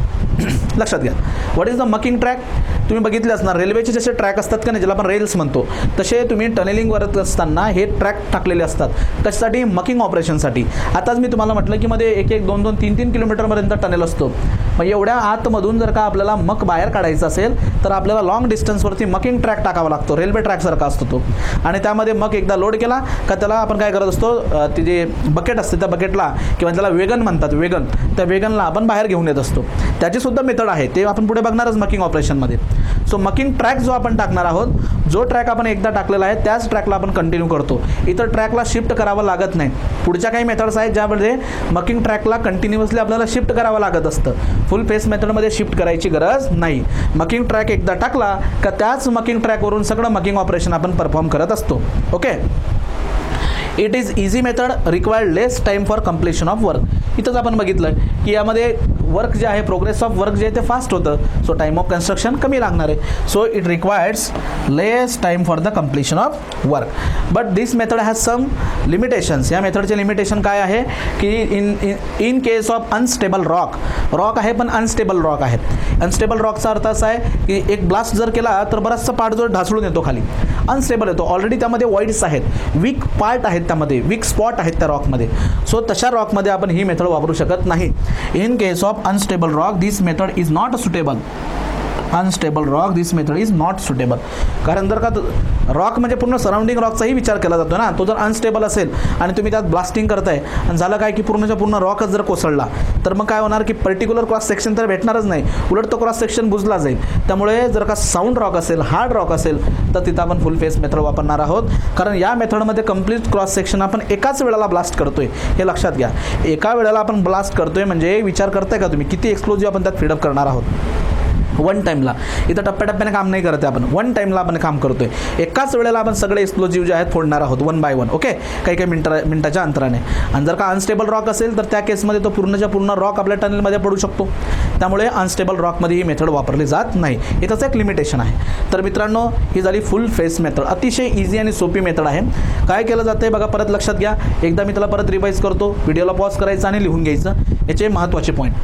लक्षात घ्या. What is the mucking track? तुम्ही बघितले असणार, रेल्वेचे जसे ट्रॅक असतात का नाही, ज्याला आपण रेल्स म्हणतो, तसे तुम्ही टनेलिंग करत असताना हे ट्रॅक टाकलेले असतात. कशासाठी? मकिंग ऑपरेशनसाठी. आताच मी तुम्हाला म्हटलं की मध्ये 1-1, 2-2, 3-3 किलोमीटरपर्यंत टनेल असतो. मग एवढ्या आतमधून जर का आपल्याला मक बाहेर काढायचं असेल तर आपल्याला लॉंग डिस्टन्सवरती मकिंग ट्रॅक टाकावा लागतो. रेल्वे ट्रॅकसारखा असतो तो. आणि त्यामध्ये मक एकदा लोड केला का त्याला आपण काय करत असतो, ती जे बकेट असते त्या बकेटला किंवा त्याला वेगन म्हणतात, त्या वेगनला आपण बाहेर घेऊन येत असतो. त्याची सुद्धा मेथड आहे, ते आपण पुढे बघणारच मकिंग ऑपरेशनमध्ये. सो मकिंग ट्रॅक जो आपण टाकणार आहोत, जो ट्रॅक आपण एकदा टाकलेला आहे त्याच ट्रॅकला आपण कंटिन्यू करतो. इतर ट्रॅकला शिफ्ट करावं लागत नाही. पुढच्या काही मेथड्स आहेत ज्यामध्ये मकिंग ट्रॅकला कंटिन्युअसली आपल्याला शिफ्ट करावं लागत असतं. फुल फेस मेथडमध्ये शिफ्ट करायची गरज नाही. मकिंग ट्रॅक एकदा टाकला का त्याच मकिंग ट्रॅकवरून सगळं मकिंग ऑपरेशन आपण परफॉर्म करत असतो. Okay. It is easy method, required less time for completion of work. इथंच आपण बघितलं की यामध्ये वर्क जे आहे, प्रोग्रेस ऑफ वर्क जे आहे ते फास्ट होतं. सो टाईम ऑफ कन्स्ट्रक्शन कमी लागणार आहे. So it requires less time for the completion of work. But this method has some limitations. या मेथडचे लिमिटेशन काय आहे की in case of unstable rock आहे पण अनस्टेबल रॉक आहेत. अनस्टेबल रॉकचा अर्थ असा आहे की एक ब्लास्ट जर केला तर बराचसा पार्ट जो ढासळून येतो खाली, अनस्टेबल येतो. ऑलरेडी त्यामध्ये वॉइड्स आहेत, वीक पार्ट आहेत, त्यामध्ये वीक स्पॉट आहेत त्या रॉकमध्ये. सो तशा रॉकमध्ये आपण ही मेथड वापरू शकत नाही. In case of unstable rock this method is not suitable. Unstable rock this method is not suitable. कारण जर का रॉक म्हणजे पूर्ण सराउंडिंग रॉकचाही विचार केला जातो ना, तो जर अनस्टेबल असेल आणि तुम्ही त्यात ब्लास्टिंग करताय आणि झालं काय की पूर्णच्या पूर्ण रॉकच जर कोसळला तर मग काय होणार की पर्टिक्युलर क्रॉस सेक्शन तर भेटणारच नाही, उलट तो क्रॉस सेक्शन बुजला जाईल. त्यामुळे जर का साऊंड रॉक असेल, हार्ड रॉक असेल तर तिथं आपण फुल फेस मेथड वापरणार आहोत. कारण या मेथडमध्ये कंप्लीट क्रॉस सेक्शन आपण एकाच वेळेला ब्लास्ट करतोय, हे लक्षात घ्या. एका वेळेला आपण ब्लास्ट करतोय म्हणजे विचार करताय का तुम्ही किती एक्सप्लोजिव्ह आपण त्यात फीडअप करणार आहोत. वन टाईमला. इथं टप्प्याटप्प्याने काम नाही करत आहे आपण, वन टाईमला आपण काम करतोय. एकाच वेळेला आपण सगळे एक्सप्लोजिव्ह जे आहेत फोडणार आहोत वन बाय वन. ओके, काही काही मिनिटाच्या अंतराने. आणि जर का अनस्टेबल रॉक असेल तर त्या केसमध्ये तो पूर्णच्या पूर्ण रॉक आपल्या टनेलमध्ये पडू शकतो. त्यामुळे अनस्टेबल रॉकमध्ये ही मेथड वापरली जात नाही. हे त्याचं एक लिमिटेशन आहे. तर मित्रांनो, ही झाली फुल फेस मेथड. अतिशय इझी आणि सोपी मेथड आहे. काय केलं जातं आहे बघा, परत लक्षात घ्या. एकदा मी त्याला परत रिवाईज करतो. व्हिडिओला पॉज करायचं आणि लिहून घ्यायचं याचे महत्त्वाचे पॉईंट.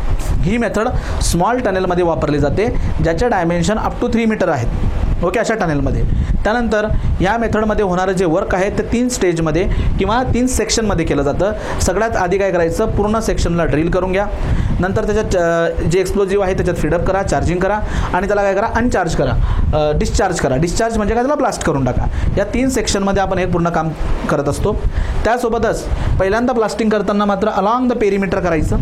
ही मेथड स्मॉल टनेलमध्ये वापरली जाते ज्याचे डायमेन्शन अप टू 3 मीटर आहेत. ओके, अशा टनेलमध्ये. त्यानंतर या मेथडमध्ये होणारं जे वर्क आहे ते 3 स्टेजमध्ये किंवा 3 सेक्शनमध्ये केलं जातं. सगळ्यात आधी काय करायचं, पूर्ण सेक्शनला ड्रिल करून घ्या. नंतर त्याच्यात जे एक्सप्लोजिव्ह आहे त्याच्यात फीडअप करा, चार्जिंग करा आणि त्याला काय करा, अनचार्ज करा, डिस्चार्ज करा. डिस्चार्ज म्हणजे काय, त्याला ब्लास्ट करून टाका. या 3 सेक्शनमध्ये आपण हे पूर्ण काम करत असतो. त्यासोबतच पहिल्यांदा ब्लास्टिंग करताना मात्र अलॉंग द पेरिमीटर करायचं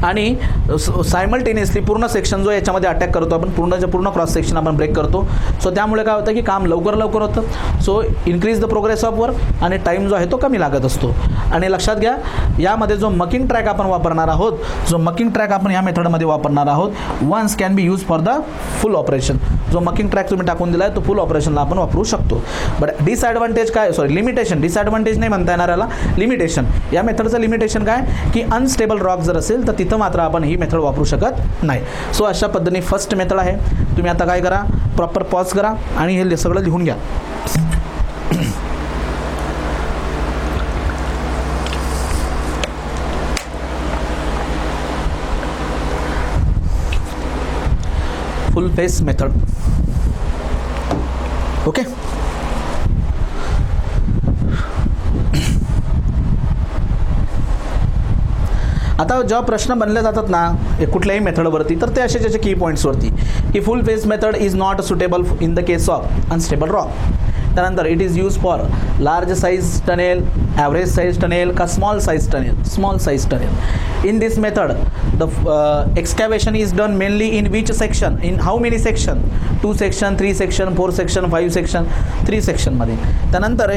आणि सायमल्टेनियसली पूर्ण सेक्शन जो याच्यामध्ये अटॅक करतो आपण, पूर्ण क्रॉस सेक्शन आपण ब्रेक करतो. सो त्यामुळे काय होतं की काम लवकर होतं. So increase the progress of work आणि टाईम जो आहे तो कमी लागत असतो. आणि लक्षात घ्या, यामध्ये जो मकिंग ट्रॅक आपण वापरणार आहोत, जो मकिंग ट्रॅक आपण या मेथडमध्ये वापरणार आहोत, once can be use for the full operation. जो मकिंग ट्रॅक तुम्ही टाकून दिला आहे तो फुल ऑपरेशनला आपण वापरू शकतो. बट डिसएडव्हान्टेज काय, लिमिटेशन, डिसएडव्हान्टेज नाही म्हणता येणार याला, लिमिटेशन. या मेथडचं लिमिटेशन काय की अनस्टेबल रॉक जर असेल तर तिथं मात्र आपण ही मेथड वापरू शकत नाही. सो अशा पद्धतीने फर्स्ट मेथड आहे. तुम्ही आता काय करा, प्रॉपर पॉज करा आणि हे सगळं लिहून घ्या. फुल फेस मेथड. ओके, आता जेव्हा प्रश्न बनले जातात ना कुठल्याही मेथडवरती, तर ते असे त्याचे की पॉईंट्सवरती की full face method is not suitable in the case of unstable rock. त्यानंतर it is use for large size tunnel, average size tunnel का small size tunnel. In this method, the excavation is done mainly in which section? In how many section? 2 section, 3 section, 4 section, 5 section, 3 section मध्ये. त्यानंतर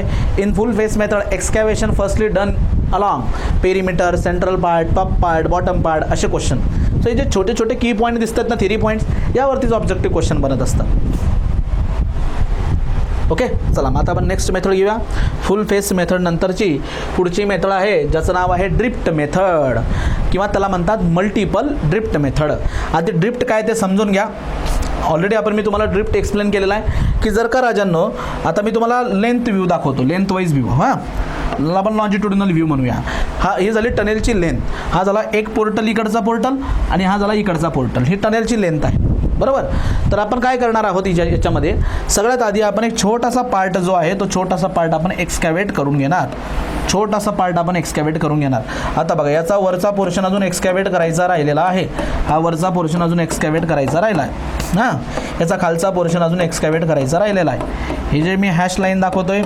in full face method, excavation firstly done along perimeter, central part, top part, bottom part असे क्वेश्चन. सो हे जे छोटे छोटे की पॉईंट दिसतात ना, थिअरी पॉईंट्स, यावरतीच ऑब्जेक्टिव्ह क्वेश्चन बनत असतात. ओके, चला मग आता आपण नेक्स्ट मेथड घेऊया. फुल फेस मेथड नंतरची पुढची मेथड आहे ज्याचं नाव आहे ड्रिफ्ट मेथड किंवा त्याला म्हणतात मल्टिपल ड्रिफ्ट मेथड. आधी ड्रिफ्ट काय ते समजून घ्या. ऑलरेडी मी तुम्हाला ड्रिफ्ट एक्सप्लेन केलेला आहे की जर का राजांनो, आता मी तुम्हाला लेंथ व्ह्यू दाखवतो, लेंथ वाईज व्ह्यू. हां, आपण लॉन्जिट्युडिनल व्ह्यू म्हणूया. ही झाली टनेलची लेंथ. हा झाला एक पोर्टल, इकडचा पोर्टल, आणि हा झाला इकडचा पोर्टल. ही टनेलची लेंथ आहे, बरोबर. तर आपण काय करणार आहोत याच्यामध्ये, सगळ्यात आधी आपण एक छोटासा पार्ट जो आहे तो छोटासा पार्ट आपण एक्सकॅव्हेट करून घेणार. आता बघा, याचा वरचा पोर्शन अजून एक्सकॅव्हेट करायचा राहिलेला आहे. हा वरचा पोर्शन अजून एक्सकॅव्हेट करायचा राहिला आहे. हां, याचा खालचा पोर्शन अजून एक्सकॅव्हेट करायचा राहिलेला आहे. हे जे मी हॅश लाईन दाखवतोय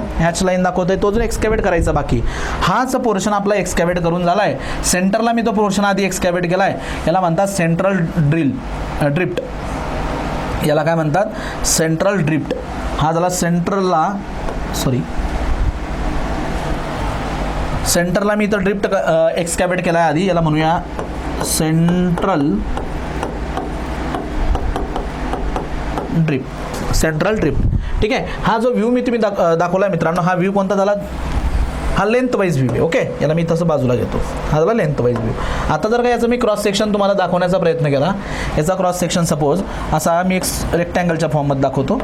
तो अजून एक्सकॅव्हेट करायचा बाकी. हाच पोर्शन आपला एक्सकॅव्हेट करून झाला आहे. सेंटरला मी तो पोर्शन आधी एक्सकॅव्हेट केला आहे. याला म्हणतात सेंट्रल ड्रिफ्ट. याला काय म्हणतात, सेंट्रल ड्रिफ्ट. हा झाला सेंटरला मी इथं ड्रिफ्ट एक्सकॅव्हेट केला आहे आधी. याला म्हणूया सेंट्रल ड्रिफ्ट. ठीक आहे. हा जो व्ह्यू मी तुम्ही दाखवला आहे मित्रांनो, हा व्ह्यू कोणता झाला, हा लेंथ वाईज व्ह्यू आहे. ओके, याला मी तसं बाजूला घेतो. हा झाला लेंथ वाईज व्ह्यू. आता जर का याचा मी क्रॉस सेक्शन तुम्हाला दाखवण्याचा प्रयत्न केला, याचा क्रॉस सेक्शन सपोज असा मी एक रेक्टँगलच्या फॉर्ममध्ये दाखवतो.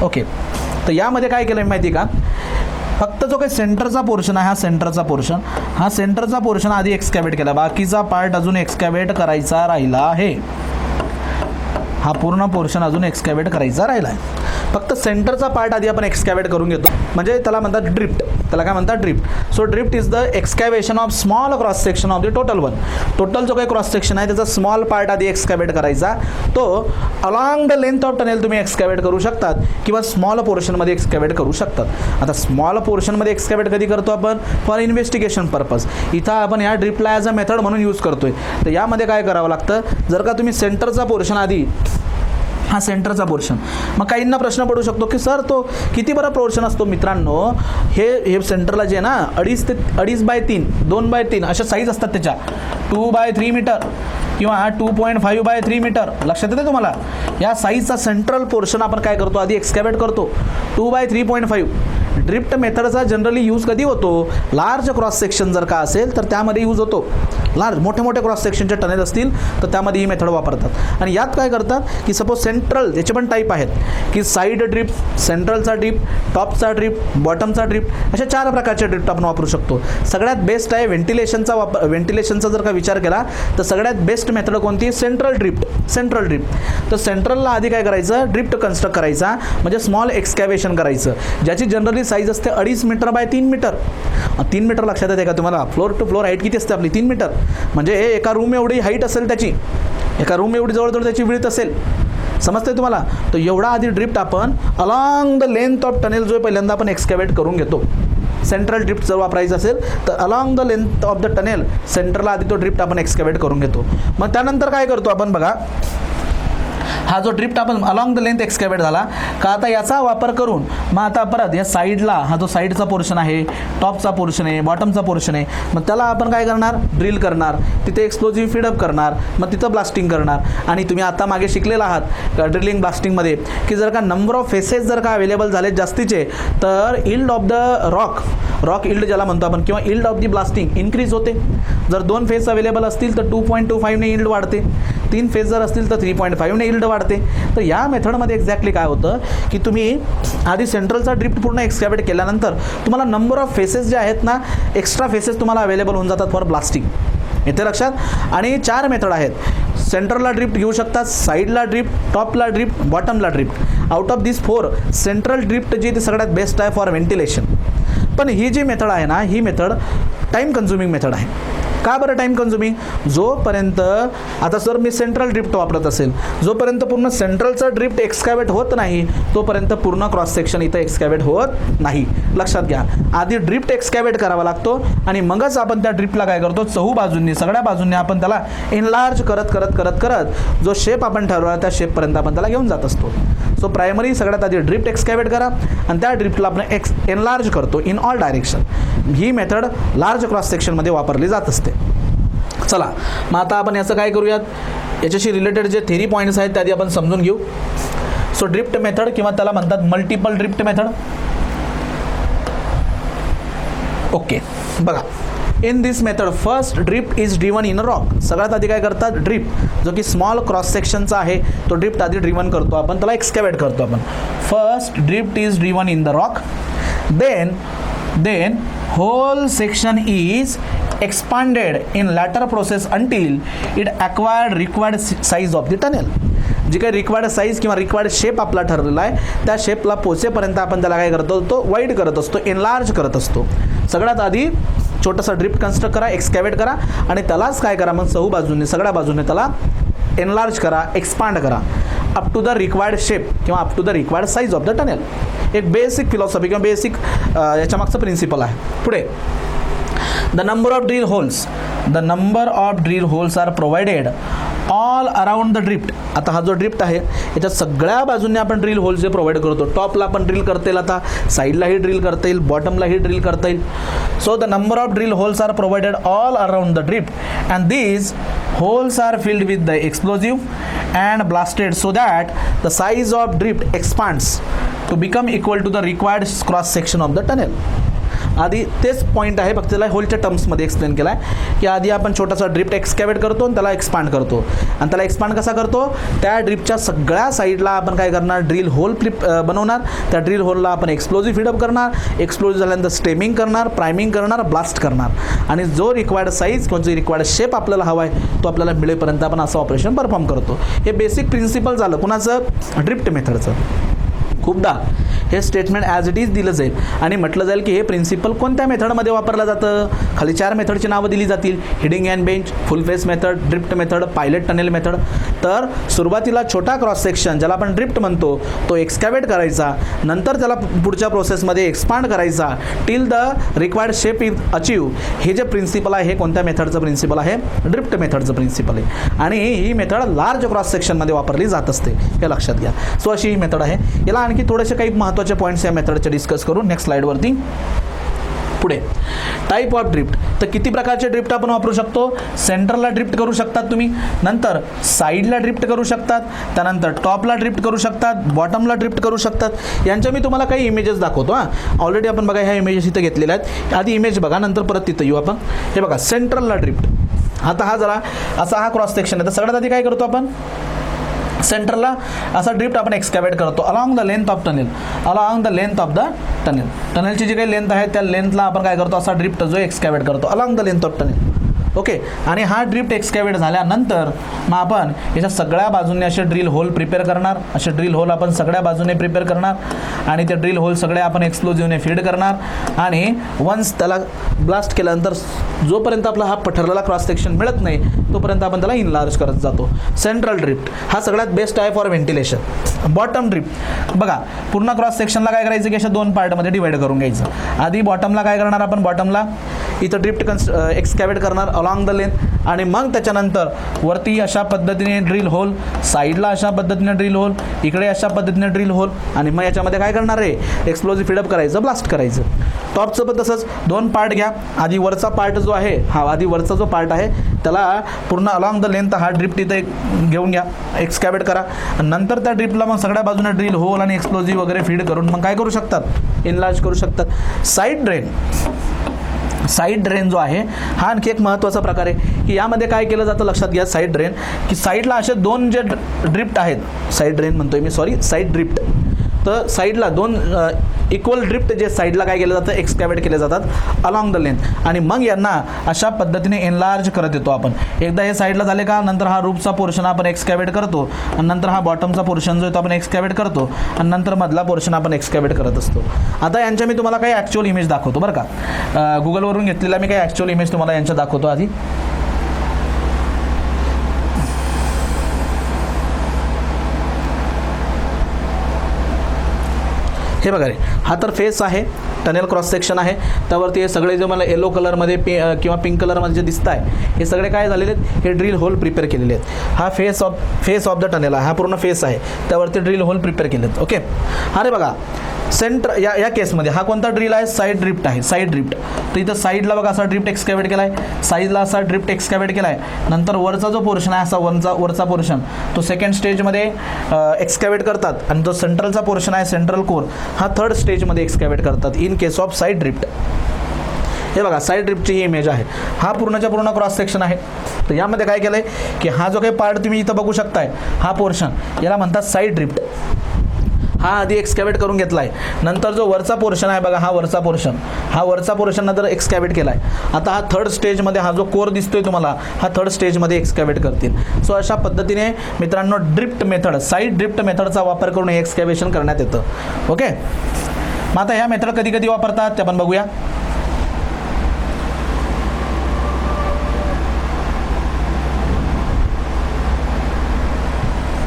ओके, तर यामध्ये काय केलं माहिती का, फक्त जो काही सेंटरचा पोर्शन आहे, हा सेंटरचा पोर्शन आधी एक्सकॅव्हेट केला. बाकीचा पार्ट अजून एक्सकॅव्हेट करायचा राहिला आहे. हा पूर्ण पोर्शन अजून एक्सकॅव्हेट करायचा राहिला आहे. फक्त सेंटरचा पार्ट आधी आपण एक्सकॅव्हेट करून घेतो, म्हणजे त्याला म्हणतात ड्रिफ्ट. त्याला काय म्हणतात, drift. So drift is the excavation of small cross section of the total जो काही क्रॉस सेक्शन आहे त्याचा स्मॉल पार्ट आधी एक्सकॅव्हेट करायचा. तो along the length of tunnel तुम्ही एक्सकॅव्हेट करू शकतात किंवा स्मॉल पोर्शनमध्ये एक्सकॅव्हेट करू शकतात. आता स्मॉल पोर्शनमध्ये एक्सकॅव्हेट कधी करतो आपण, फॉर इन्व्हेस्टिगेशन पर्पज. इथं आपण या ड्रिफ्टला ॲज अ मेथड म्हणून यूज करतोय. तर यामध्ये काय करावं लागतं, जर का तुम्ही सेंटरचा पोर्शन आधी, हा सेंटरचा पोर्शन, मग काहींना प्रश्न पडू शकतो की सर तो किती बरा पोर्शन असतो. मित्रांनो, हे सेंटरला जे आहे ना, 2.5 बाय 3 अशा साईज असतात त्याच्या. 2 बाय 3 मीटर, किंवा 2.5/3 मीटर, लक्षात येते तुम्हाला. या साईजचा सेंट्रल पोर्शन आपण काय करतो, आधी एक्सकॅव्हेट करतो. 2/3.5 ड्रिफ्ट मेथडचा जनरली यूज कधी होतो, लार्ज क्रॉस सेक्शन जर का असेल तर त्यामध्ये यूज होतो. लार्ज मोठे मोठे क्रॉस सेक्शनचे टनेल असतील तर त्यामध्ये ही मेथड वापरतात. आणि यात काय करतात की सपोज सेंट्रल, याचे पण टाईप आहेत की साईड ड्रिफ्ट, सेंट्रलचा ड्रिफ्ट, टॉपचा ड्रिफ्ट, बॉटमचा ड्रिफ्ट, अशा 4 प्रकारचे ड्रिफ्ट आपण वापरू शकतो. सगळ्यात बेस्ट आहे व्हेंटिलेशनचा वापर. व्हेंटिलेशनचा जर का विचार केला तर सगळ्यात बेस्ट मेथड कोणती, सेंट्रल ड्रिफ्ट. सेंट्रल ड्रिफ्ट तर सेंट्रलला आधी काय करायचं, ड्रिफ्ट कन्स्ट्रक्ट करायचा, म्हणजे स्मॉल एक्सकॅव्हेशन करायचं, ज्याची जनरली साईज असते 2.5 मीटर बाय 3 मीटर. 3 मीटर लक्षात येते का तुम्हाला, फ्लोर टू फ्लोर हाईट किती असते आपली, 3 मीटर. म्हणजे एका रूम एवढी हाईट असेल त्याची, एका रूम एवढी जवळजवळ त्याची विड्थ असेल, समजते तुम्हाला. तर एवढा आधी ड्रिफ्ट आपण along the length of tunnel जो पहिल्यांदा आपण एक्सकॅव्हेट करून घेतो. सेंट्रल ड्रिफ्ट जर वापरायचं असेल तर along the length of the tunnel सेंटरला आधी तो ड्रिफ्ट आपण एक्सकॅव्हेट करून घेतो. मग त्यानंतर काय करतो आपण बघा, हा जो ड्रिफ्ट आपण अलॉंग द लेंथ एक्सकॅव्हेट झाला का, आता याचा वापर करून मग आता परत या साईडला, हा जो साईडचा पोर्शन आहे, टॉपचा पोर्शन आहे, बॉटमचा पोर्शन आहे, मग त्याला आपण काय करणार, ड्रिल करणार, तिथे एक्सप्लोजिव्ह फीडअप करणार, मग तिथं ब्लास्टिंग करणार. आणि तुम्ही आता मागे शिकलेला आहात ड्रिलिंग ब्लास्टिंगमध्ये की जर का नंबर ऑफ फेसेस जर का अवेलेबल झाले जास्तीचे तर yield of the rock yield ज्याला म्हणतो आपण, किंवा yield of the blasting increase होते. जर 2 फेस अवेलेबल असतील तर 2.25ने इल्ड वाढते, 3 फेस जर असतील तर 3.5ने इल्ड वाढते. तर या मेथडमध्ये एक्झॅक्टली काय होतं की तुम्ही आधी सेंट्रलचा ड्रिफ्ट पूर्ण एक्सकॅव्हेट केल्यानंतर तुम्हाला नंबर ऑफ फेसेस जे आहेत ना, एक्स्ट्रा फेसेस तुम्हाला अवेलेबल होऊन जातात फॉर ब्लास्टिंग. येथे लक्षात. आणि 4 मेथड आहेत. सेंटरला ड्रिफ्ट घेऊ शकतात, साईडला ड्रिफ्ट, टॉपला ड्रिफ्ट, बॉटमला drift. Out of this 4 central drift जी ती सगळ्यात बेस्ट आहे फॉर व्हेंटिलेशन. पण ही जी मेथड आहे ना, ही मेथड टाईम कन्झ्युमिंग मेथड आहे. का बरं टाईम कन्झ्युमिंग, जोपर्यंत आता सर मी सेंट्रल ड्रिफ्ट वापरत असेल, जोपर्यंत पूर्ण सेंट्रलचा ड्रिफ्ट एक्सकॅव्हेट होत नाही तोपर्यंत पूर्ण क्रॉस सेक्शन इथं एक्सकॅव्हेट होत नाही. लक्षात घ्या, आधी ड्रिफ्ट एक्सकॅव्हेट करावा लागतो आणि मगच आपण त्या ड्रिफ्टला काय करतो, चहूबाजूंनी सगळ्या बाजूंनी आपण त्याला एनलार्ज करत करत करत करत जो शेप आपण ठरवला त्या शेपपर्यंत आपण त्याला घेऊन जात असतो. सो प्रायमरी सगळ्यात आधी ड्रिफ्ट एक्सकॅव्हेट करा आणि त्या ड्रिफ्टला आपण एनलार्ज करतो in all direction. He method large cross सेक्शनमध्ये वापरली जात असते. चला मग आता आपण याचं काय करूयात, याच्याशी रिलेटेड जे थेरी पॉईंट्स आहेत त्या आधी आपण समजून घेऊ. सो ड्रिफ्ट मेथड किंवा त्याला म्हणतात मल्टिपल ड्रिफ्ट मेथड. ओके बघा, in this method first drift is driven in a rock. सगळ्यात आधी काय करतात, ड्रिफ्ट जो की स्मॉल क्रॉस सेक्शनचा आहे तो ड्रिफ्ट आधी ड्रिवन करतो आपण, त्याला एक्सकॅव्हेट करतो आपण. First drift is driven in the rock, then whole section is expanded in latter process until it acquired required size of the tunnel. जी काही रिक्वायर्ड साईज किंवा रिक्वायर्ड शेप आपला ठरलेला आहे त्या शेपला पोचेपर्यंत आपण त्याला काय करतो, तो वाईड करत असतो, एनलार्ज करत असतो. सगळ्यात आधी छोटासा ड्रिफ्ट कन्स्ट्रक्ट करा, एक्सकॅव्हेट करा आणि त्यालाच काय करा, मग चहू बाजूने सगळ्या बाजूने त्याला एनलार्ज करा, एक्सपांड करा up to the required shape किंवा up to the required size of the tunnel. एक बेसिक फिलॉसॉफी किंवा बेसिक याच्यामागचं प्रिन्सिपल आहे. पुढे the number of drill holes are provided all around the drift. आता हा जो ड्रिफ्ट आहे याच्यात सगळ्या बाजूने आपण ड्रिल होल्स जे प्रोव्हाइड करतो. टॉपला आपण ड्रिल करता येईल, आता साईडलाही ड्रिल करता येईल, बॉटमलाही ड्रिल करता येईल. So the number of drill holes are provided all around the drift and these holes are filled with the explosive and blasted so that the size of drift expands to become equal to the required cross section of the tunnel. आधी तेच पॉईंट आहे, फक्त त्याला होलच्या टर्म्समध्ये एक्सप्लेन केला आहे की आधी आपण छोटासा ड्रिफ्ट एक्सकॅव्हेट करतो आणि त्याला एक्सपांड करतो. आणि त्याला एक्सपांड कसा करतो, त्या ड्रिफ्टच्या सगळ्या साईडला आपण काय करणार, ड्रिल होल बनवणार. त्या ड्रिल होलला आपण एक्सप्लोजिव्ह फीडअप करणार, एक्सप्लोजिव्ह झाल्यानंतर स्टेमिंग करणार, प्रायमिंग करणार, ब्लास्ट करणार आणि जो रिक्वायर्ड साईज किंवा जो रिक्वायर्ड शेप आपल्याला हवा आहे तो आपल्याला मिळेपर्यंत आपण असं ऑपरेशन परफॉर्म करतो. हे बेसिक प्रिन्सिपल झालं कुणाचं, ड्रिफ्ट मेथडचं. खूपदा हे स्टेटमेंट ॲज इट इज दिलं जाईल आणि म्हटलं जाईल की हे प्रिन्सिपल कोणत्या मेथडमध्ये वापरलं जातं. खाली 4 मेथडची नावं दिली जातील, heading and bench, full face method, drift method, pilot tunnel method. तर सुरुवातीला छोटा क्रॉस सेक्शन ज्याला आपण ड्रिफ्ट म्हणतो तो एक्सकॅव्हेट करायचा, नंतर त्याला पुढच्या प्रोसेसमध्ये एक्सपांड करायचा till the required shape is achieve. हे जे प्रिन्सिपल आहे हे कोणत्या मेथडचं प्रिन्सिपल आहे, ड्रिफ्ट मेथडचं प्रिन्सिपल आहे आणि ही मेथड लार्ज क्रॉस सेक्शनमध्ये वापरली जात असते, हे लक्षात घ्या. सो अशी ही मेथड आहे. याला आणखी थोडेसे काही महत्त्वाचे पॉईंट्स या मेथडचे डिस्कस करू नेक्स्ट स्लाइडवरती. पुढे टाईप ऑफ ड्रिफ्ट, तर किती प्रकारचे ड्रिफ्ट आपण वापरू शकतो? सेंटरला ड्रिफ्ट करू शकतात तुम्ही, नंतर साईडला ड्रिफ्ट करू शकतात, त्यानंतर टॉपला ड्रिफ्ट करू शकतात, बॉटमला ड्रिफ्ट करू शकतात. यांच्या मी तुम्हाला काही इमेजेस दाखवतो. ऑलरेडी आपण बघा ह्या इमेजेस इथं घेतलेल्या आहेत. आधी इमेज बघा, नंतर परत तिथं येऊ आपण. हे बघा सेंट्रलला ड्रिफ्ट. आता हा जरा असा हा क्रॉस सेक्शन आहे. तर सगळ्यात आधी काय करतो आपण? सेंटरला असा ड्रिफ्ट आपण एक्सकॅव्हेट करतो along the length of tunnel, along the length of the tunnel. टनेलची जी काही लेंथ आहे त्या लेंथला आपण काय करतो? असा ड्रिफ्ट जो एक्सकॅव्हेट करतो along the length of tunnel. Okay, आणि हा ड्रिफ्ट एक्सकॅव्हेट झाल्यानंतर मग आपण याच्या सगळ्या बाजूने असे ड्रिल होल प्रिपेअर करणार. असे ड्रिल होल आपण सगळ्या बाजूने प्रिपेअर करणार आणि ते ड्रिल होल सगळे आपण एक्सप्लोजिव्हने फीड करणार. आणि वन्स त्याला ब्लास्ट केल्यानंतर जोपर्यंत आपला हा पठरलेला क्रॉस सेक्शन मिळत नाही तोपर्यंत आपण त्याला इनलार्ज करत जातो. सेंट्रल ड्रिफ्ट हा सगळ्यात बेस्ट आहे फॉर व्हेंटिलेशन. बॉटम ड्रिफ्ट बघा, पूर्ण क्रॉस सेक्शनला काय करायचं की अशा दोन पार्टमध्ये डिवाइड करून घ्यायचं. आधी बॉटमला काय करणार आपण? बॉटमला इथं ड्रिफ्ट एक्सकॅव्हेट करणार अलॉंग द लेंथ, आणि मग त्याच्यानंतर वरती अशा पद्धतीने ड्रिल होल, साईडला अशा पद्धतीने ड्रिल होल, इकडे अशा पद्धतीने ड्रिल होल, आणि मग याच्यामध्ये काय करणार आहे? एक्सप्लोजिव्ह फीडअप करायचं, ब्लास्ट करायचं. टॉपचं पण तसंच दोन पार्ट घ्या. आधी वरचा पार्ट जो आहे हा आधी वरचा जो पार्ट आहे त्याला पूर्ण अलॉंग द लेंथ हा ड्रिफ्ट इथे घेऊन घ्या, एक्सकॅव्हेट करा. नंतर त्या ड्रिफ्टला मग सगळ्या बाजूने ड्रिल होल आणि एक्सप्लोजिव्ह वगैरे फीड करून मग काय करू शकतात? इनलार्ज करू शकतात. साईड ड्रेन, साईड ड्रेन जो आहे हा आणखी एक महत्त्वाचा प्रकार आहे की यामध्ये काय केलं जातं लक्षात घ्या. साईड ड्रेन की साईडला असे दोन जे ड्रिफ्ट आहेत, साईड ड्रेन म्हणतोय मी, सॉरी साईड ड्रिफ्ट. तर साईडला दोन इक्वल ड्रिफ्ट जे साईडला काय केलं जातं? एक्सकॅव्हेट केले जातात अलॉंग द लेंथ, आणि मग यांना अशा पद्धतीने एनलार्ज करत येतो आपण. एकदा हे साईडला झाले का नंतर हा रूफचा पोर्शन आपण एक्सकॅव्हेट करतो, आणि नंतर हा बॉटमचा पोर्शन जो आहे तो आपण एक्सकॅव्हेट करतो, आणि नंतर मधला पोर्शन आपण एक्सकॅव्हेट करत असतो. आता यांच्या मी तुम्हाला काही ॲक्च्युअल इमेज दाखवतो बरं का. गुगलवरून घेतलेला मी काही ॲक्च्युअल इमेज तुम्हाला यांच्या दाखवतो. आधी हे बघा रे, हा तर फेस आहे, टनेल क्रॉस सेक्शन आहे. त्यावरती हे सगळे जे मला येलो कलरमध्ये किंवा पिंक कलरमध्ये जे दिसत आहे हे सगळे काय झालेले आहेत? हे ड्रिल होल प्रिपेअर केलेले आहेत. हा फेस ऑफ द टनेल आहे, हा पूर्ण फेस आहे, त्यावरती ड्रिल होल प्रिपेअर केले आहेत. ओके, अरे बघा सेंटर या केसमध्ये हा कोणता ड्रिल आहे? साईड ड्रिफ्ट आहे, साईड ड्रिफ्ट. तर इथं साईडला बघा असा ड्रिफ्ट एक्सकॅव्हेट केला आहे, साईडला असा ड्रिफ्ट एक्सकॅव्हेट केला आहे. नंतर वरचा जो पोर्शन आहे असा वरचा पोर्शन तो सेकंड स्टेजमध्ये एक्सकॅव्हेट करतात, आणि जो सेंट्रलचा पोर्शन आहे सेंट्रल कोर हा थर्ड स्टेजमध्ये एक्सकॅव्हेट करतात in case of side drift. हे बघा साईड ड्रिफ्टची ही इमेज आहे. हा पूर्णच्या पूर्ण क्रॉस सेक्शन आहे. तर यामध्ये काय केलं आहे की हा जो काही पार्ट तुम्ही इथं बघू शकताय हा पोर्शन याला म्हणतात साईड ड्रिफ्ट. हा आधी एक्सकॅव्हेट करून घेतला आहे. नंतर जो वरचा पोर्शन आहे बघा, हा वरचा पोर्शन नंतर एक्सकॅव्हेट केला आहे. आता हा थर्ड स्टेजमध्ये हा जो कोर दिसतोय तुम्हाला हा थर्ड स्टेजमध्ये एक्सकॅव्हेट करतील. सो अशा पद्धतीने मित्रांनो ड्रिफ्ट मेथड, साईड ड्रिफ्ट मेथडचा वापर करून हे एक्सकॅव्हेशन करण्यात येतं. ओके, मग आता ह्या मेथड कधी कधी वापरतात ते आपण बघूया.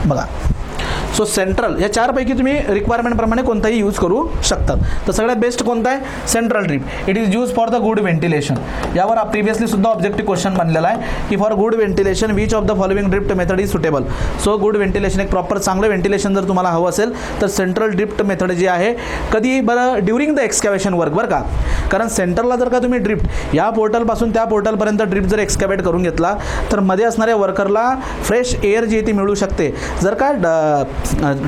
बघा, सो सेंट्रल या चारपैकी तुम्ही रिक्वायरमेंटप्रमाणे कोणताही यूज करू शकतात. तर सगळ्यात बेस्ट कोणता आहे? Central drift. It is use for the good ventilation. यावर प्रिव्हियसली सुद्धा ऑब्जेक्टिव्ह क्वेश्चन बनलेला आहे की for good ventilation which of the following drift method is suitable. So good ventilation, एक प्रॉपर चांगलं व्हेंटिलेशन जर तुम्हाला हवं असेल तर सेंट्रल ड्रिफ्ट मेथड जी आहे कधी बरं ड्युरिंग द एक्सकॅव्हेशन वर्क बरं का. कारण सेंटरला जर का तुम्ही ड्रिफ्ट या पोर्टलपासून त्या पोर्टलपर्यंत ड्रिफ्ट जर एक्सकॅव्हेट करून घेतला तर मध्ये असणाऱ्या वर्करला फ्रेश एअर जी ती मिळू शकते जर का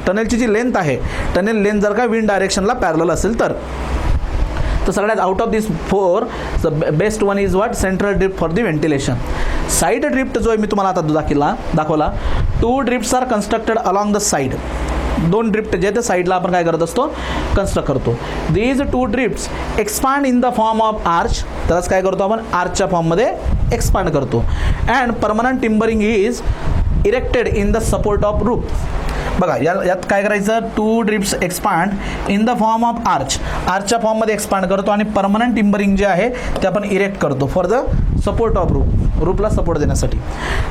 टनेलची जी लेंथ आहे, टनेल लेंथ जर का विंड डायरेक्शनला पॅरलल असेल तर. सगळ्यात out of this four the best one is what? Central drift for the ventilation. Side drift जो मी तुम्हाला आता दाखवला, two drifts are constructed along the side. दोन ड्रिफ्ट जे ते साईडला आपण काय करत असतो? कन्स्ट्रक्ट करतो. These two drifts expand in the form of arch. त्यालाच काय करतो आपण? आर्चच्या फॉर्ममध्ये एक्सपांड करतो. And permanent timbering is erected in the support of roof. बघा यात काय करायचं? Two drifts expand in the form of आर्चच्या फॉर्ममध्ये एक्सपांड करतो आणि परमनंट टिम्बरिंग जे आहे ते आपण इरेक्ट करतो फॉर द सपोर्ट ऑफ रूफला सपोर्ट देण्यासाठी.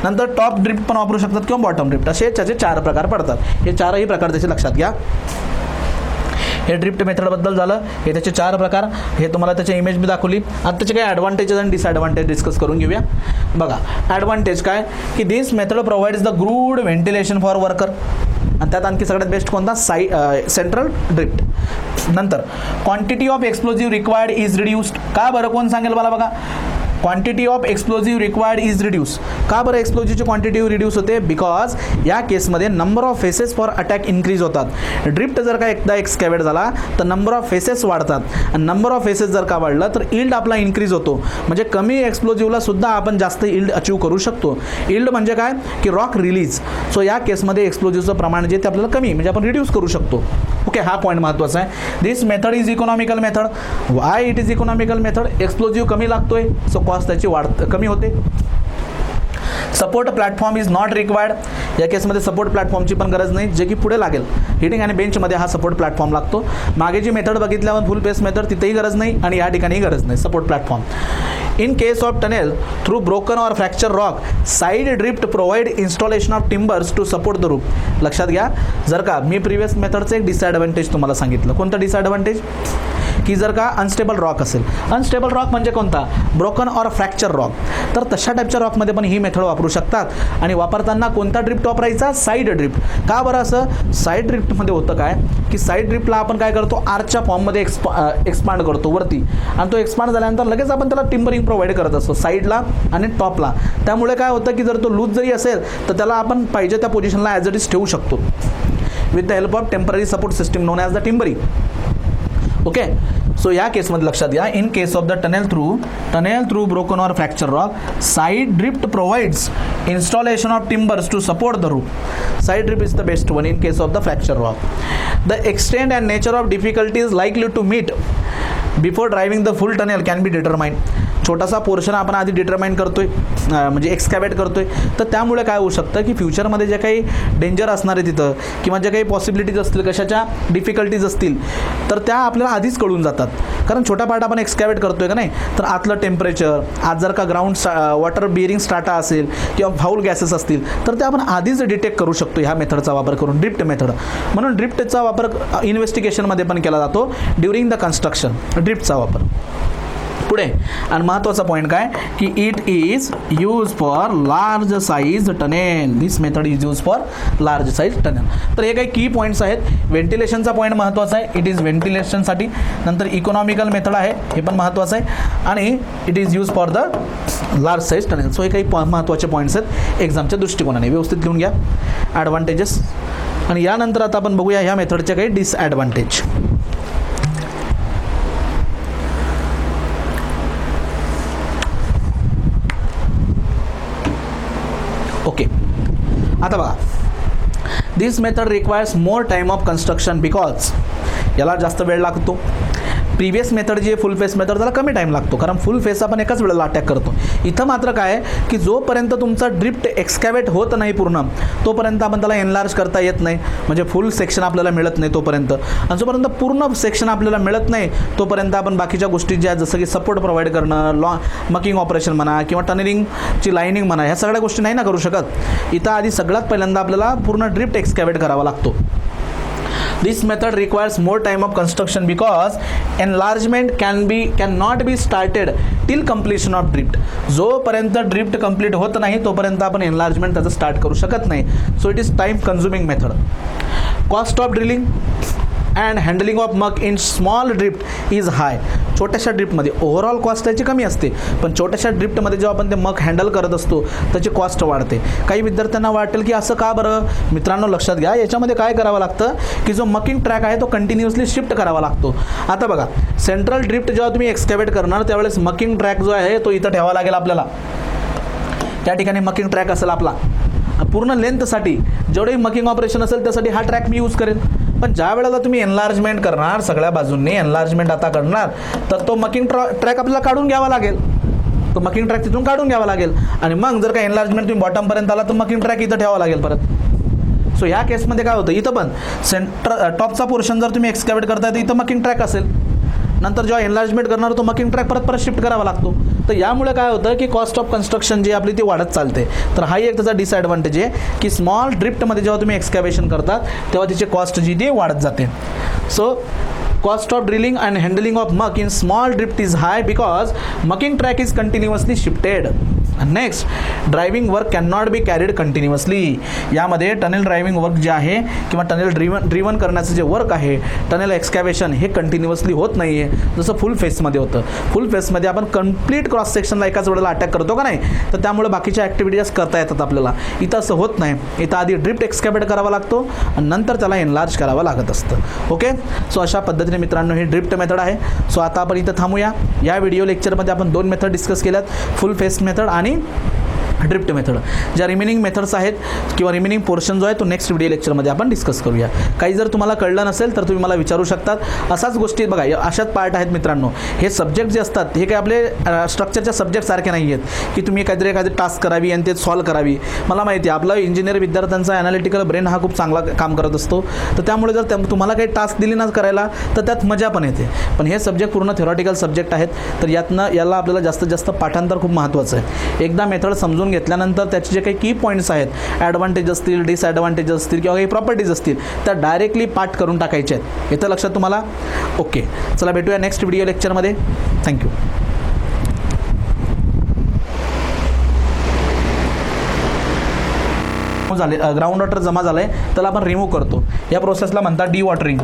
नंतर टॉप ड्रिफ्ट पण वापरू शकतात किंवा बॉटम ड्रिफ्ट, असे त्याचे चार प्रकार पडतात. हे चारही प्रकार त्याचे लक्षात घ्या. हे ड्रिफ्ट मेथडबद्दल झालं, हे त्याचे चार प्रकार, हे तुम्हाला त्याची इमेज मी दाखवली. आता त्याचे काही ॲडव्हान्टेजेस आणि डिसॲडव्हान्टेज डिस्कस करून घेऊया. बघा ॲडव्हान्टेज काय की this method provides the good ventilation for worker. आणि त्यात आणखी सगळ्यात बेस्ट कोणता सेंट्रल ड्रिफ्ट. नंतर quantity of explosive required is reduced. का बरं, कोण सांगेल मला बघा. Quantity of explosive required is reduce. का बरं एक्सप्लोजिव्हची क्वांटिटी रिड्यूस होते? बिकॉज या केसमध्ये number of faces for attack increase होतात. ड्रिफ्ट जर का एकदा एक्सकॅव्हेट झाला तर नंबर ऑफ फेसेस वाढतात आणि नंबर ऑफ फेसेस जर का वाढलं तर इल्ड आपला इन्क्रीज होतो. म्हणजे कमी एक्सप्लोजिव्हला सुद्धा आपण जास्त इल्ड अचीव करू शकतो. इल्ड म्हणजे काय की रॉक रिलीज. सो या केसमध्ये एक्सप्लोजिव्हचं प्रमाण जे ते आपल्याला कमी म्हणजे आपण रिड्यूस करू शकतो. ओके, हा पॉईंट महत्त्वाचा आहे. This method is economical method. Why it is economical method? Explosive कमी लागतोय, सो कॉस्ट त्याची कमी होते. Support platform is not required. या केसमध्ये सपोर्ट प्लॅटफॉर्मची पण गरज नाही, जे की पुढे लागेल. हिटिंग आणि बेंचमध्ये हा सपोर्ट प्लॅटफॉर्म लागतो. मागे जी मेथड बघितल्यावर फुल पेस मेथड तिथेही गरज नाही आणि या ठिकाणीही गरज नाही support platform. In case of tunnel through broken or fracture rock side drift provide installation of timbers to support the roof. लक्षात घ्या, जर का मी प्रिव्हियस मेथडचं एक डिसएडव्हान्टेज तुम्हाला सांगितलं. कोणतं डिसएडव्हान्टेज? की जर का अनस्टेबल रॉक असेल. अनस्टेबल रॉक म्हणजे कोणता? Broken or fracture rock. तर तशा टाईपच्या रॉकमध्ये पण ही मेथड वापरू शकतात आणि वापरताना कोणता ड्रिफ्ट वापरायचा? Side drift. का बरं असं? साईड ड्रिफ्टमध्ये होतं काय की साईड ड्रिफ्टला आपण काय करतो? आर्चच्या फॉर्ममध्ये एक्सपांड करतो वरती आणि तो एक्सपांड झाल्यानंतर लगेच आपण त्याला टिंबरिंग प्रोव्हाइड करत असतो साईडला आणि टॉपला. त्यामुळे काय होतं की जर तो लूज जरी असेल तर त्याला आपण पाहिजे त्या पोझिशनला ॲज इट इज ठेवू शकतो with the help of temporary support system known as the timbering. Okay, so या केसमध्ये लक्षात घ्या, in case of the tunnel through broken or fracture rock side drift provides installation of timbers to support the roof. Side drift is the best one in case of the fracture rock. The extent and nature of difficulties likely to meet before driving the full tunnel can be determined. छोटासा पोर्शन आपण आधी डिटरमाइन करतोय म्हणजे एक्सकॅव्हेट करतोय, तर त्यामुळे काय होऊ शकतं की फ्युचरमध्ये जे काही डेंजर असणार आहे तिथं किंवा जे काही पॉसिबिलिटीज असतील, कशाच्या डिफिकल्टीज असतील, तर त्या आपल्याला आधीच कळून जातात. कारण छोटा पार्ट आपण एक्सकॅव्हेट करतोय का नाही, तर आतलं टेम्परेचर, आज जर का ग्राउंड वॉटर बिअरिंग स्टार्टा असेल किंवा फाऊल गॅसेस असतील तर ते आपण आधीच डिटेक्ट करू शकतो ह्या मेथडचा वापर करून, ड्रिफ्ट मेथड. म्हणून ड्रिफ्टचा वापर इन्व्हेस्टिगेशनमध्ये पण केला जातो ड्युरिंग द कन्स्ट्रक्शन, ड्रिफ्टचा वापर. पुढे आणि महत्त्वाचा पॉईंट काय की it is use for large size tunnel. This method is use for large size tunnel. तर हे काही की पॉईंट्स आहेत. व्हेंटिलेशनचा पॉईंट महत्त्वाचा आहे, इट इज व्हेंटिलेशनसाठी. नंतर इकॉनॉमिकल मेथड आहे, हे पण महत्त्वाचं आहे. आणि it is use for the large size tunnel. So हे काही महत्त्वाचे पॉईंट्स आहेत एक्झामच्या दृष्टिकोनाने, व्यवस्थित लिहून घ्या. ॲडव्हान्टेजेस आणि यानंतर आता आपण बघूया ह्या मेथडचे काही डिसॲडव्हान्टेज. ओके, आता बघा, this method requires more time of construction because याला जास्त वेळ लागतो. प्रिव्हियस मेथड जी आहे फुल फेस मेथड त्याला कमी टाईम लागतो, कारण फुल फेस आपण एकाच वेळेला अटॅक करतो. इथं मात्र काय आहे की जोपर्यंत तुमचा ड्रिफ्ट एक्सकॅव्हेट होत नाही पूर्ण तोपर्यंत आपण त्याला एनलार्ज करता येत नाही, म्हणजे फुल सेक्शन आपल्याला मिळत नाही तोपर्यंत. आणि जोपर्यंत पूर्ण सेक्शन आपल्याला मिळत नाही तोपर्यंत आपण बाकीच्या गोष्टी ज्या जसं की सपोर्ट प्रोव्हाइड करणं, मकिंग ऑपरेशन म्हणा किंवा टनेलिंगची लाईनिंग म्हणा, ह्या सगळ्या गोष्टी नाही ना करू शकत. इथं आधी सगळ्यात पहिल्यांदा आपल्याला पूर्ण ड्रिफ्ट एक्सकॅव्हेट करावा लागतो. This method requires more time of construction because enlargement cannot be started till completion of drift. जोपर्यंत ड्रिफ्ट कंप्लीट होत नाही तोपर्यंत आपण एनलार्जमेंट त्याचं स्टार्ट करू शकत नाही. So it is time consuming method. Cost of drilling and handling of muck in small drift is high. छोट्याशा ड्रिफ्टमध्ये ओव्हरऑल कॉस्ट त्याची कमी असते, पण छोट्याशा ड्रिफ्टमध्ये जेव्हा आपण ते मक हँडल करत असतो त्याची कॉस्ट वाढते. काही विद्यार्थ्यांना वाटेल की असं का बरं? मित्रांनो लक्षात घ्या, याच्यामध्ये काय करावं लागतं की जो मकिंग ट्रॅक आहे तो कंटिन्युअसली शिफ्ट करावा लागतो. आता बघा, सेंट्रल ड्रिफ्ट जेव्हा तुम्ही एक्सकॅव्हेट करणार त्यावेळेस मकिंग ट्रॅक जो आहे तो इथं ठेवावा लागेल आपल्याला. त्या ठिकाणी मकिंग ट्रॅक असेल आपला पूर्ण लेंथसाठी, जेवढे मकिंग ऑपरेशन असेल त्यासाठी हा ट्रॅक मी यूज करेन. पण ज्या वेळेला तुम्ही एनलार्जमेंट करणार, सगळ्या बाजूंनी एनलार्जमेंट आता करणार, तर तो मकिंग ट्रॅक आपल्याला काढून घ्यावा लागेल. तो मकिंग ट्रॅक तिथून काढून घ्यावा लागेल आणि मग जर का एनलार्जमेंट तुम्ही बॉटमपर्यंत आला तर मकिंग ट्रॅक इथं ठेवावा लागेल परत. सो ह्या केसमध्ये काय होतं, इथं पण टॉपचा पोर्शन जर तुम्ही एक्सकॅव्हेट करताय तर इथं मकिंग ट्रॅक असेल. नंतर जेव्हा एनलार्जमेंट करणार तो मकिंग ट्रॅक परत शिफ्ट करावा लागतो. तर यामुळे काय होतं की कॉस्ट ऑफ कन्स्ट्रक्शन जी आपली ती वाढत चालते. तर हाही एक त्याचा डिसएडव्हान्टेज आहे की स्मॉल ड्रिफ्टमध्ये जेव्हा तुम्ही एक्सकॅव्हेशन करतात तेव्हा तिची कॉस्ट जी ती वाढत जाते. So cost of drilling and handling of muck in small drift is high because mucking track is continuously shifted. Next, driving work can not be carried continuously. यामध्ये टनेल ड्रायव्हिंग वर्क जे आहे किंवा टनेल ड्रिवन करण्याचं जे वर्क आहे, टनेल एक्सकॅव्हेशन, हे कंटिन्युअसली होत नाही आहे जसं फुल फेसमध्ये होतं. फुल फेसमध्ये आपण कंप्लीट क्रॉस सेक्शनला एकाच वेळेला अटॅक करतो का नाही, तर त्यामुळे बाकीच्या ॲक्टिव्हिटीज करता येतात आपल्याला. इथं असं होत नाही. इथं आधी ड्रिफ्ट एक्सकॅव्हेट करावा लागतो आणि नंतर त्याला एनलार्ज करावं लागत असतं. ओके, सो अशा पद्धतीने मित्रांनो ही ड्रिफ्ट मेथड आहे. सो आता आपण इथं थांबूया. या व्हिडिओ लेक्चरमध्ये आपण 2 मेथड डिस्कस केल्यात, फुल फेस मेथड आणि ड्रिफ्ट मेथड. ज्या रिमेनिंग मेथड्स आहेत किंवा रिमेनिंग पोर्शन जो आहे तो नेक्स्ट व्हिडिओ लेक्चरमध्ये आपण डिस्कस करूया. काही जर तुम्हाला कळलं नसेल तर तुम्ही मला विचारू शकतात. असाच गोष्टी बघा, अशाच पार्ट आहेत मित्रांनो. हे सब्जेक्ट जे असतात हे काही आपले स्ट्रक्चरच्या सब्जेक्टसारखे नाही आहेत की तुम्ही एखादी टास्क करावी आणि ते सॉल्व करावी. मला माहिती आहे आपला इंजिनियर विद्यार्थ्यांचा ॲनालिटिकल ब्रेन हा खूप चांगला काम करत असतो. तर त्यामुळे जर तुम्हाला काही टास्क दिली ना करायला तर त्यात मजा पण येते. पण हे सब्जेक्ट पूर्ण थेरॉटिकल सब्जेक्ट आहेत. तर याला आपल्याला जास्तीत जास्त पाठांतर खूप महत्त्वाचं आहे. एकदा मेथड समजून घेतल्यानंतर त्याचे जे काही की पॉईंट्स आहेत, ॲडव्हान्टेज असतील, डिसॲडव्हान्टेज असतील किंवा काही प्रॉपर्टीज असतील, त्या डायरेक्टली पाठ करून टाकायचे आहेत. येतं लक्षात तुम्हाला? ओके, चला भेटूया नेक्स्ट व्हिडिओ लेक्चरमध्ये. थँक्यू. झाले ग्राउंड वॉटर जमा झालं आहे, त्याला आपण रिमूव्ह करतो. या प्रोसेसला म्हणतात डी वॉटरिंग.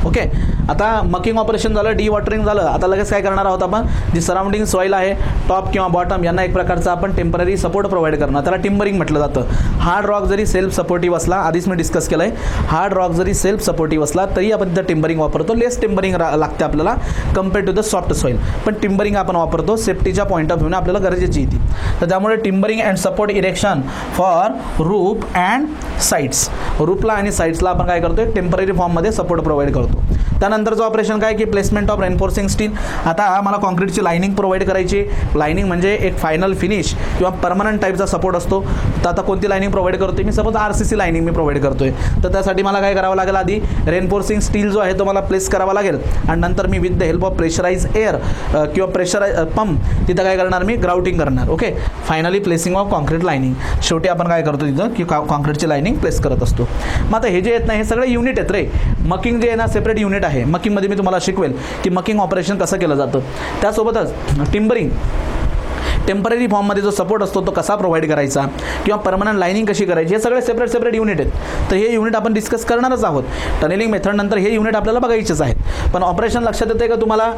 ओके, आता मकिंग ऑपरेशन झालं, डी वॉटरिंग झालं. आता लगेच काय करणार आहोत आपण, जी सराउंडिंग सॉईल आहे टॉप किंवा बॉटम यांना एक प्रकारचा आपण टेम्पररी सपोर्ट प्रोव्हाइड करणार. त्याला टिम्बरिंग म्हटलं जातं. हार्ड रॉक जरी सेल्फ सपोर्टिव्ह असला, आधीच मी डिस्कस केलं आहे, हार्ड रॉक जरी सेल्फ सपोर्टिव्ह असला तरी आपण तिथं टिम्बरिंग वापरतो. लेस टिम्बरिंग लागते आपल्याला compare to the soft soil, पण टिम्बरिंग आपण वापरतो. सेफ्टीच्या पॉईंट ऑफ व्ह्यूने आपल्याला गरजेची ती. तर त्यामुळे timbering and support erection for रूप अँड साईड्स. रूपला आणि साईड्सला आपण काय करतोय, टेम्पररी फॉर्ममध्ये सपोर्ट प्रोव्हाइड करतो. त्यानंतरचं ऑपरेशन काय की प्लेसमेंट ऑफ रेनफोर्सिंग स्टील. आता मला कॉन्क्रीटची लाइनिंग प्रोव्हाइड करायची. लाइनिंग म्हणजे एक फायनल फिनिश किंवा परमनंट टाईपचा सपोर्ट असतो. तर आता कोणती लाइनिंग प्रोव्हाइड करतोय मी, सपोज RCC लाइनिंग मी प्रोव्हाइड करतोय. तर त्यासाठी मला काय करावं लागेल, आधी रेनफोर्सिंग स्टील जो आहे तो मला प्लेस करावा लागेल आणि नंतर मी with the help of pressurise air किंवा प्रेशराइज पंप तिथं काय करणार, मी ग्राउटिंग करणार. Okay, finally placing of concrete lining. शेवटी आपण काय करतो तिथं की कॉन्क्रीटची लाइनिंग प्लेस करत असतो. मग आता हे जे येत नाही हे सगळे युनिट आहेत रे. मकिंग जे आहे ना सेपरेट युनिट आहे. मकिंगमध्ये मी तुम्हाला शिकवेल की मकिंग ऑपरेशन कसं केलं जातं. त्यासोबतच टिम्बरिंग टेम्पररी फॉर्ममध्ये जो सपोर्ट असतो तो कसा प्रोव्हाइड करायचा किंवा परमनंट लाइनिंग कशी करायची, हे सगळे सेपरेट युनिट आहेत. तर हे युनिट आपण डिस्कस करणारच आहोत. टनेलिंग मेथड नंतर हे युनिट आपल्याला बघायचेच आहेत. पण ऑपरेशन लक्षात येते का तुम्हाला?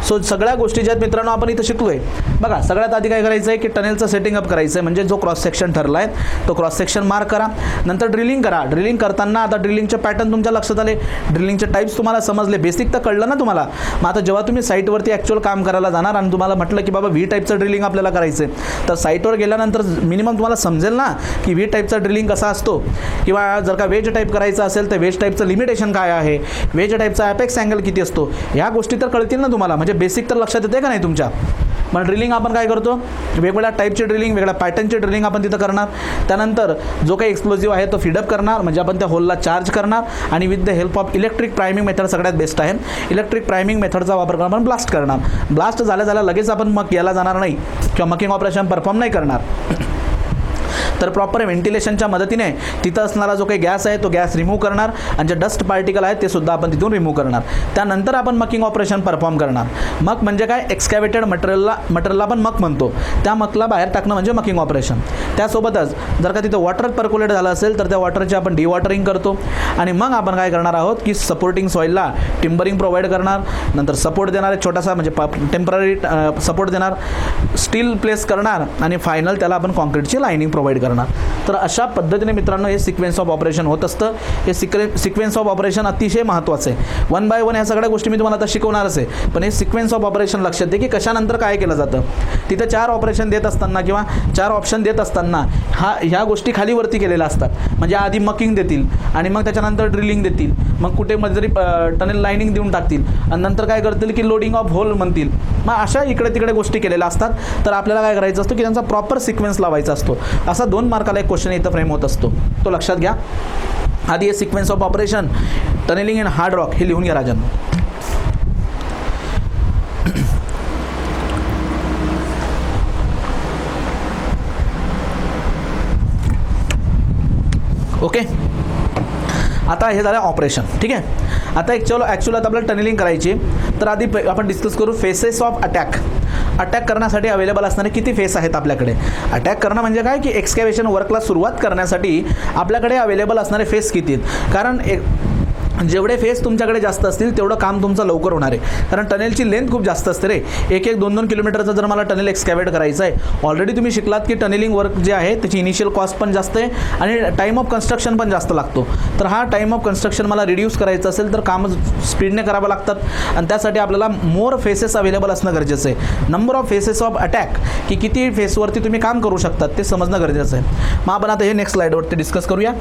सो सगळ्या गोष्टी ज्या आहेत मित्रांनो आपण इथं शिकलोय. बघा, सगळ्यात आधी काय करायचं आहे की टनेलचं सेटिंग अप करायचं आहे. म्हणजे जो क्रॉस सेक्शन ठरला आहे तो क्रॉस सेक्शन मार्क करा. नंतर ड्रिलिंग करा. ड्रिलिंग करताना आता ड्रिलिंगचे पॅटर्न तुमच्या लक्षात आले, ड्रिलिंगचे टाईप्स तुम्हाला समजले, बेसिक तर कळलं ना तुम्हाला. मग आता जेव्हा तुम्ही साईटवरती ॲक्च्युअल काम करायला जाणार आणि तुम्हाला म्हटलं की बाबा व्ही टाईपचं ड्रिलिंग आपल्याला करायचं आहे, तर साईटवर गेल्यानंतर मिनिमम तुम्हाला समजेल ना की व्ही टाईपचा ड्रिलिंग कसा असतो. किंवा जर का वेज टाईप करायचं असेल तर वेज टाईपचं लिमिटेशन काय आहे, वेज टाईपचा ॲपेक्स अँगल किती असतो, ह्या गोष्टी तर कळतील ना तुम्हाला. म्हणजे बेसिक तर लक्षात येते का नाही तुमच्या. मग ड्रिलिंग आपण काय करतो, वेगवेगळ्या टाईपची ड्रिलिंग, वेगळ्या पॅटर्नची ड्रिलिंग आपण तिथं करणार. त्यानंतर जो काही एक्सप्लोजिव्ह आहे तो फीडअप करणार, म्हणजे आपण त्या होलला चार्ज करणार आणि with the help of electric priming method सगळ्यात बेस्ट आहे. इलेक्ट्रिक प्रायमिंग मेथडचा वापर करून आपण ब्लास्ट करणार. ब्लास्ट झाल्या लगेच आपण मग याला जाणार नाही किंवा मकिंग ऑपरेशन परफॉर्म नाही करणार. तर प्रॉपर व्हेंटिलेशनच्या मदतीने तिथं असणारा जो काही गॅस आहे तो गॅस रिमूव्ह करणार आणि जे डस्ट पार्टिकल आहेत ते सुद्धा आपण तिथून रिमूव्ह करणार. त्यानंतर आपण मकिंग ऑपरेशन परफॉर्म करणार. मक म्हणजे काय, एक्सकॅव्हेटेड मटेरियलला आपण मक म्हणतो. त्या मकला बाहेर टाकणं म्हणजे मकिंग ऑपरेशन. त्यासोबतच जर का तिथं वॉटर पर्क्युलेट झालं असेल तर त्या वॉटरची आपण डिवॉटरिंग करतो. आणि मग आपण काय करणार आहोत की सपोर्टिंग सॉईलला टिम्बरिंग प्रोव्हाइड करणार. नंतर सपोर्ट देणार, एक छोटासा म्हणजे टेम्पररी सपोर्ट देणार, स्टील प्लेस करणार आणि फायनल त्याला आपण कॉन्क्रीटची लाइनिंग प्रोव्हाइड करणार. तर अशा पद्धतीने मित्रांनो हे सिक्वेन्स ऑफ ऑपरेशन होत असतं. हे सिक्वेन्स ऑफ ऑपरेशन अतिशय महत्त्वाचं आहे. 1 बाय 1 ह्या सगळ्या गोष्टी मी तुम्हाला आता शिकवणारच आहे. पण हे सिक्वेन्स ऑफ ऑपरेशन लक्षात दे की कशानंतर काय केलं जातं. तिथं 4 ऑपरेशन देत असताना किंवा 4 ऑप्शन देत असताना ह्या गोष्टी खालीवरती केलेल्या असतात. म्हणजे आधी मकिंग देतील आणि मग त्याच्यानंतर ड्रिलिंग देतील, मग कुठे मध्ये जरी टनेल लाइनिंग देऊन टाकतील आणि नंतर काय करतील की लोडिंग ऑफ होल म्हणतील. मग अशा इकडे तिकडे गोष्टी केलेल्या असतात. तर आपल्याला काय करायचं असतं की त्यांचा प्रॉपर सिक्वेन्स लावायचा असतो. असा 2 मार्काला एक क्वेश्चन इथं फ्रेम होत असतो, तो लक्षात घ्या. आधी हे sequence of operation tunnelling in hard rock हे लिहून घ्या राजांनो. ओके, आता हे झालं ऑपरेशन, ठीक आहे. आता ॲक्च्युअली आता आपल्याला टनेलिंग करायची, तर आधी आपण डिस्कस करू फेसेस ऑफ अटॅक. अटॅक करण्यासाठी अवेलेबल असणारे किती फेस आहेत आपल्याकडे. अटॅक करणं म्हणजे काय की एक्सकॅव्हेशन वर्कला सुरुवात करण्यासाठी आपल्याकडे अवेलेबल असणारे फेस किती आहेत. कारण जेवढे फेस तुमच्याकडे जास्त असतील तेवढं काम तुमचं लवकर होणार आहे. कारण टनेलची लेंथ खूप जास्त असते रे. 1-2 किलोमीटरचं जर मला टनेल एक्सकॅव्हेट करायचं आहे, ऑलरेडी तुम्ही शिकलात की टनेलिंग वर्क जे आहे त्याची इनिशियल कॉस्ट पण जास्त आहे आणि टाईम ऑफ कन्स्ट्रक्शन पण जास्त लागतो. तर हा टाईम ऑफ कन्स्ट्रक्शन मला रिड्यूस करायचं असेल तर काम स्पीडने करावं लागतात आणि त्यासाठी आपल्याला मोर फेसेस अवेलेबल असणं गरजेचं आहे. Number of faces of attack की किती फेसवरती तुम्ही काम करू शकतात ते समजणं गरजेचं आहे. मग आपण आता हे नेक्स्ट स्लाईडवरती डिस्कस करूया.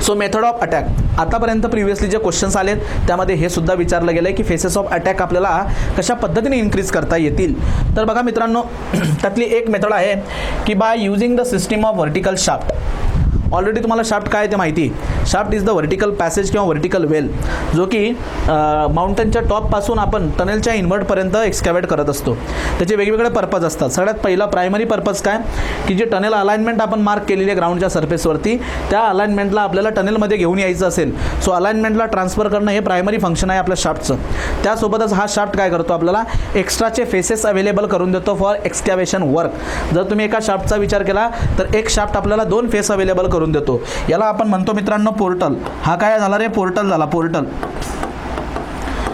So method of attack. आतापर्यंत प्रिव्हियसली जे क्वेश्चन्स आलेत त्यामध्ये हे सुद्धा विचारलं गेलं आहे की फेसेस ऑफ अटॅक आपल्याला कशा पद्धतीने इन्क्रीज करता येतील. तर बघा मित्रांनो, त्यातली एक मेथड आहे की by using the system of vertical shaft. Already तुम्हाला शाफ्ट काय ते माहिती. Shaft is the vertical passage किंवा व्हर्टिकल वेल, जो की माउंटनच्या टॉपपासून आपण टनेलच्या इन्व्हर्टपर्यंत एक्सकॅव्हेट करत असतो. त्याचे वेगवेगळे पर्पज असतात. सगळ्यात पहिला प्रायमरी पर्पज काय की जे टनेल अलाइनमेंट आपण मार्क केलेली आहे ग्राउंडच्या सरफेसवरती, त्या अलाइनमेंटला आपल्याला टनेलमध्ये घेऊन यायचं असेल, सो अलाइनमेंटला ट्रान्सफर करणं हे प्रायमरी फंक्शन आहे आपल्या शाफ्टचं. त्यासोबतच हा शाफ्ट काय करतो, आपल्याला एक्स्ट्राचे फेसेस अवेलेबल करून देतो फॉर एक्सकॅव्हेशन वर्क. जर तुम्ही एका शाफ्टचा विचार केला तर एक शाफ्ट आपल्याला 2 फेस अवेलेबल करून देतो. याला आपण म्हणतो मित्रांनो पोर्टल. हा काय झाला रे, पोर्टल झाला. पोर्टल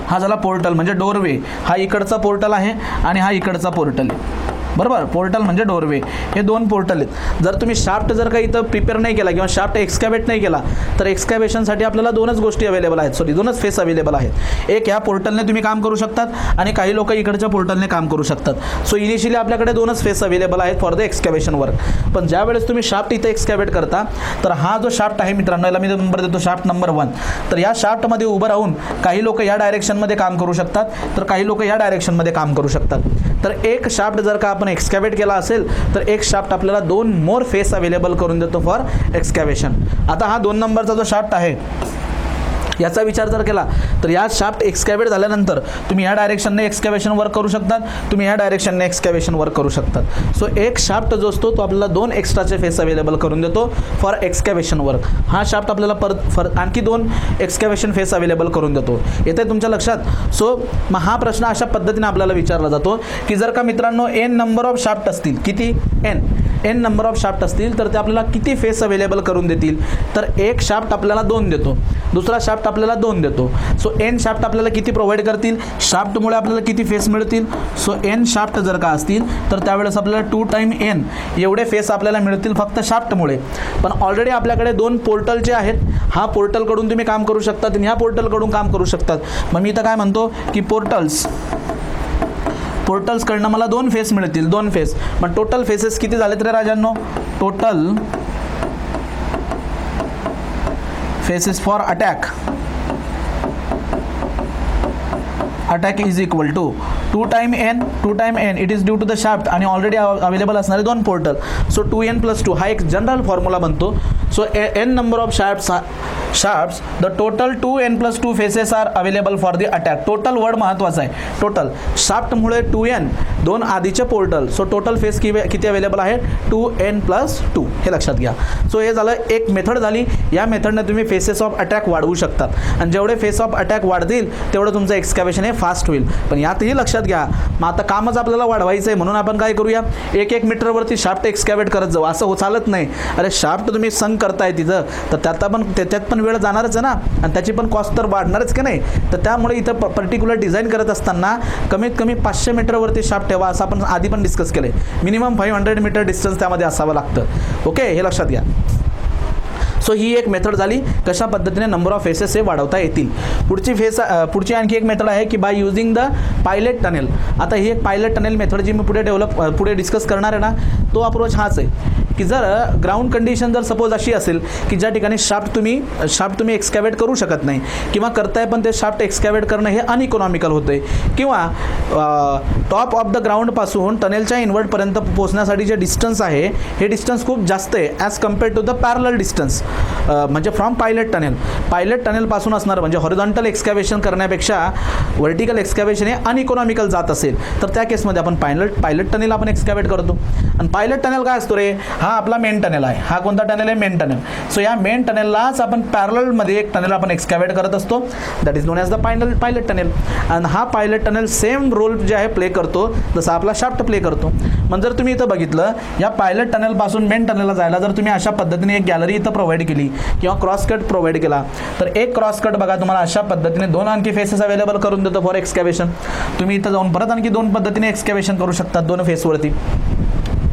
हा झाला पोर्टल म्हणजे डोरवे. हा इकडचा पोर्टल आहे आणि हा इकडचा पोर्टल आहे, बरोबर. पोर्टल म्हणजे डोरवे, हे 2 पोर्टल आहेत. जर तुम्ही शाफ्ट जर काही इथं प्रिपेअर नाही केला किंवा शाफ्ट एक्सकॅव्हेट नाही केला तर एक्सकॅव्हेशनसाठी आपल्याला 2च गोष्टी अवेलेबल आहेत, 2च फेस अवेलेबल आहेत. एक ह्या पोर्टलने तुम्ही काम करू शकतात आणि काही लोक इकडच्या पोर्टलने काम करू शकतात. सो इनिशियली आपल्याकडे 2च फेस अवेलेबल आहेत फॉर द एक्सकॅव्हेशन वर्क. पण ज्या वेळेस तुम्ही शाफ्ट इथं एक्सकॅव्हेट करता तर हा जो शाफ्ट आहे मित्रांनो, याला मी नंबर देतो शाफ्ट नंबर 1. तर या शाफ्टमध्ये उभं राहून काही लोक या डायरेक्शनमध्ये काम करू शकतात तर काही लोक या डायरेक्शनमध्ये काम करू शकतात. तर एक शाफ्ट जर का आपण एक्सकॅव्हेट केला असेल तर एक शाफ्ट आपल्याला 2 मोर फेस अवेलेबल करून देतो फॉर एक्सकॅव्हेशन. आता हा 2 नंबरचा जो शाफ्ट आहे याचा विचार जर केला तर या शाफ्ट एक्सकॅव्हेट झाल्यानंतर तुम्ही ह्या डायरेक्शनने एक्सकॅव्हेशन वर्क करू शकतात, तुम्ही ह्या डायरेक्शनने एक्सकॅव्हेशन वर्क करू शकतात. सो एक शाफ्ट जो असतो तो आपल्याला 2 एक्स्ट्राचे फेस अवेलेबल करून देतो फॉर एक्सकॅव्हेशन वर्क. हा शाफ्ट आपल्याला आणखी 2 एक्सकॅव्हेशन फेस अवेलेबल करून देतो. येते तुमच्या लक्षात. सो मग हा प्रश्न अशा पद्धतीने आपल्याला विचारला जातो की जर का मित्रांनो n नंबर ऑफ शाफ्ट असतील, किती n नंबर ऑफ शाफ्ट असतील तर ते आपल्याला किती फेस अवेलेबल करून देतील. तर एक शाफ्ट आपल्याला 2 देतो, दुसरा शाफ्ट आपल्याला 2 देतो. सो n शाफ्ट आपल्याला किती प्रोव्हाइड करतील, शाफ्टमुळे आपल्याला किती फेस मिळतील. सो n शाफ्ट जर का असतील तर त्यावेळेस आपल्याला 2 टाइम n एवढे फेस आपल्याला मिळतील फक्त शाफ्टमुळे. पण ऑलरेडी आपल्याकडे 2 पोर्टल जे आहेत, हा पोर्टलकडून तुम्ही काम करू शकतात आणि ह्या पोर्टलकडून काम करू शकतात. मग मी इथं काय म्हणतो की पोर्टल्सकडनं मला 2 फेस मिळतील, 2 फेस. मग टोटल फेसेस किती झालेत रे राजांनो, total faces for attack is equal to 2 time n it is due to the shaft आणि ऑलरेडी अवेलेबल असणारे 2 पोर्टल. सो 2n + 2 हा एक जनरल फॉर्म्युला बनतो. So n number of shafts the total 2n + 2 faces are available for the attack. Total word महत्त्वाचा आहे. टोटल शाफ्टमुळे 2n 2 आधीचे पोर्टल. सो टोटल फेस किती अवेलेबल आहे, 2n + 2. हे लक्षात घ्या. सो हे झालं एक मेथड झाली. या मेथडने तुम्ही फेसेस ऑफ अटॅक वाढवू शकतात आणि जेवढे फेस ऑफ अटॅक वाढतील तेवढं तुमचं एक्सकॅव्हेशन हे फास्ट होईल. पण यातही लक्षात घ्या, मग आता कामच आपल्याला वाढवायचं आहे म्हणून आपण काय करूया, 1-1 मीटरवरती शाफ्ट एक्सकॅव्हेट करत जाऊ, असं चालत नाही. अरे शाफ्ट तुम्ही संक करताय तिथं तर त्यात पण वेळ जाणारच आहे ना आणि त्याची पण कॉस्ट तर वाढणारच की नाही. तर त्यामुळे इथं पर्टिक्युलर डिझाईन करत असताना कमीत कमी 500 मीटरवरती शाफ्ट ठेवा, असं आपण आधी पण डिस्कस केलं आहे. मिनिमम 500 मीटर डिस्टन्स त्यामध्ये असावं लागतं. ओके, हे लक्षात घ्या. सो ही एक मेथड झाली कशा पद्धतीने नंबर ऑफ फेसेस हे वाढवता येतील. पुढची आणखी एक मेथड आहे की by using the pilot tunnel. आता ही एक पायलट टनेल मेथड जी मी पुढे डिस्कस करणार आहे ना, तो अप्रोच हाच आहे की जर ग्राउंड कंडिशन जर सपोज अशी असेल की ज्या ठिकाणी शाफ्ट तुम्ही एक्सकॅव्हेट करू शकत नाही किंवा करताय पण ते शाफ्ट एक्सकॅव्हेट करणं हे अनइकॉनॉमिकल होतं आहे किंवा टॉप ऑफ द ग्राउंडपासून टनेलच्या इन्व्हर्टपर्यंत पोहोचण्यासाठी जे डिस्टन्स आहे हे डिस्टन्स खूप जास्त आहे as compared to the parallel distance. म्हणजे फ्रॉम पायलट टनेलपासून असणार म्हणजे हॉरिझॉन्टल एक्सकॅव्हेशन करण्यापेक्षा व्हर्टिकल एक्सकॅव्हेशन हे अनइकॉनॉमिकल जात असेल तर त्या केसमध्ये आपण पायलट टनेल आपण एक्सकॅव्हेट करतो. आणि पायलट टनेल काय असतो रे, हा आपला मेन टनेल आहे. हा कोणता टनेल आहे? Main tunnel. सो या मेन टनेललाच आपण पॅरललमध्ये एक टनेल आपण एक्सकॅव्हेट करत असतो, that is non as the pilot tunnel. आणि हा पायलट टनेल सेम रोल जे आहे प्ले करतो जसा आपला शाफ्ट प्ले करतो. मग जर तुम्ही इथं बघितलं, या पायलट टनेलपासून मेन टनेलला जायला जर तुम्ही अशा पद्धतीने एक गॅलरी इथं प्रोव्हाइड केली किंवा क्रॉस कट प्रोव्हाइड केला, तर एक क्रॉस कट बघा तुम्हाला अशा पद्धतीने 2 आणखी फेसेस अवेलेबल करून देतो फॉर एक्सकॅव्हेशन. तुम्ही इथं जाऊन परत आणखी 2 पद्धतीने एक्सकॅव्हेशन करू शकता 2 फेसवरती.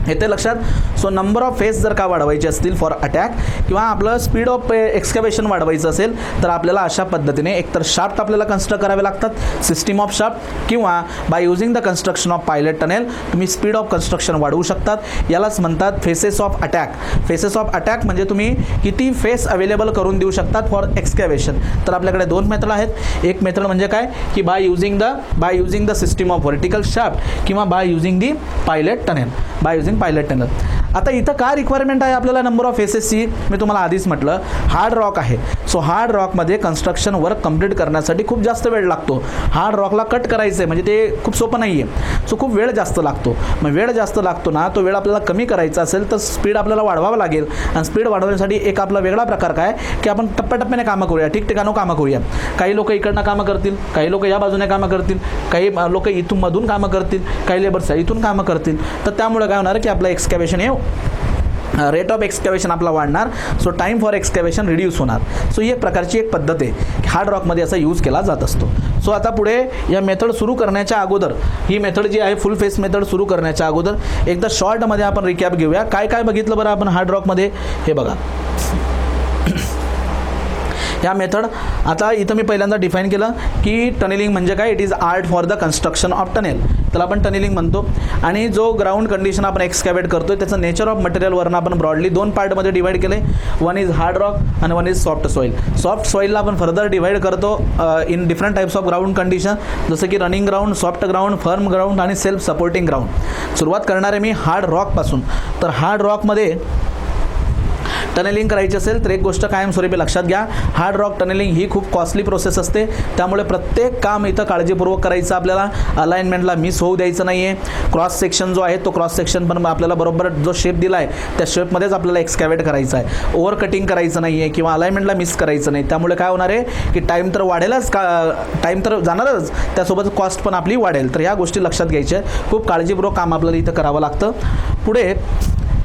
येते लक्षात. सो नंबर ऑफ फेस जर का वाढवायचे असतील फॉर अटॅक किंवा आपलं स्पीड ऑफ एक्सकॅव्हेशन वाढवायचं असेल तर आपल्याला अशा पद्धतीने एकतर शाफ्ट आपल्याला कन्स्ट्रक्ट करावे लागतात, सिस्टीम ऑफ शाफ्ट, किंवा by using the construction of pilot tunnel तुम्ही स्पीड ऑफ कन्स्ट्रक्शन वाढवू शकतात. यालाच म्हणतात faces of attack. Faces of attack म्हणजे तुम्ही किती फेस अवेलेबल करून देऊ शकतात फॉर एक्सकॅव्हेशन. तर आपल्याकडे 2 मेथड आहेत. एक मेथड म्हणजे काय की by using the system of vertical shaft किंवा by using the pilot tunnel, by using pilot tunnel. आता इथं काय रिक्वायरमेंट आहे आपल्याला नंबर ऑफ फेसेसची? मी तुम्हाला आधीच म्हटलं हार्ड रॉक आहे. सो हार्ड रॉकमध्ये कन्स्ट्रक्शन वर्क कंप्लीट करण्यासाठी खूप जास्त वेळ लागतो. हार्ड रॉकला कट करायचं आहे म्हणजे ते खूप सोपं नाही आहे. सो खूप वेळ जास्त लागतो. मग वेळ जास्त लागतो ना, तो वेळ आपल्याला कमी करायचा असेल तर स्पीड आपल्याला वाढवावं लागेल. आणि स्पीड वाढवण्यासाठी एक आपला वेगळा प्रकार काय की आपण टप्प्याटप्प्याने कामं करूया, ठिकठिकाणं कामं करूया. काही लोक इकडनं कामं करतील, काही लोक या बाजूने कामं करतील, काही लोक इथून मधून कामं करतील, काही लेबर्स इथून कामं करतील. तर त्यामुळे काय होणार की आपलं एक्सकॅव्हेशन हे रेट ऑफ एक्सकॅव्हेशन आपला वाढणार. सो टाईम फॉर एक्सकॅव्हेशन रिड्यूस होणार. सो ही एक प्रकारची एक पद्धत आहे की हार्ड रॉकमध्ये असा यूज केला जात असतो. सो आता पुढे या मेथड सुरू करण्याच्या अगोदर, ही मेथड जी आहे फुल फेस मेथड सुरू करण्याच्या अगोदर एकदा शॉर्टमध्ये आपण रिकॅप घेऊया. काय काय बघितलं बरं आपण हार्ड रॉकमध्ये? हे बघा ह्या मेथड. आता इथं मी पहिल्यांदा डिफाईन केलं की टनेलिंग म्हणजे काय. It is art for the construction of tunnel, त्याला आपण टनेलिंग म्हणतो. आणि जो ग्राउंड कंडिशन आपण एक्सकॅव्हेट करतो त्याचं नेचर ऑफ मटेरियलवरनं आपण ब्रॉडली 2 पार्टमध्ये डिवाइड केले. वन इज हार्ड रॉक आणि one is soft soil. Soft सॉईलला आपण फर्दर डिवाइड करतो in different types of ground condition, जसं की running ground, soft ground, firm ground आणि सेल्फ सपोर्टिंग ग्राउंड. सुरुवात करणार आहे मी हार्ड रॉकपासून. तर हार्ड रॉकमध्ये टनेलिंग करायची असेल तर एक गोष्ट कायमस्वरूपी लक्षात घ्या, हार्ड रॉक टनेलिंग ही खूप कॉस्टली प्रोसेस असते. त्यामुळे प्रत्येक काम इथं काळजीपूर्वक करायचं. आपल्याला अलाइनमेंटला मिस होऊ द्यायचं नाही आहे. क्रॉस सेक्शन जो आहे तो क्रॉस सेक्शन पण आपल्याला बरोबर जो शेप दिला आहे त्या शेपमध्येच आपल्याला एक्सकॅव्हेट करायचं आहे. ओव्हर कटिंग करायचं नाही आहे किंवा अलाइनमेंटला मिस करायचं नाही. त्यामुळे काय होणार आहे की टाईम तर वाढेलच, टाईम तर जाणारच, त्यासोबत कॉस्ट पण आपली वाढेल. तर ह्या गोष्टी लक्षात घ्यायच्या. खूप काळजीपूर्वक काम आपल्याला इथं करावं लागतं. पुढे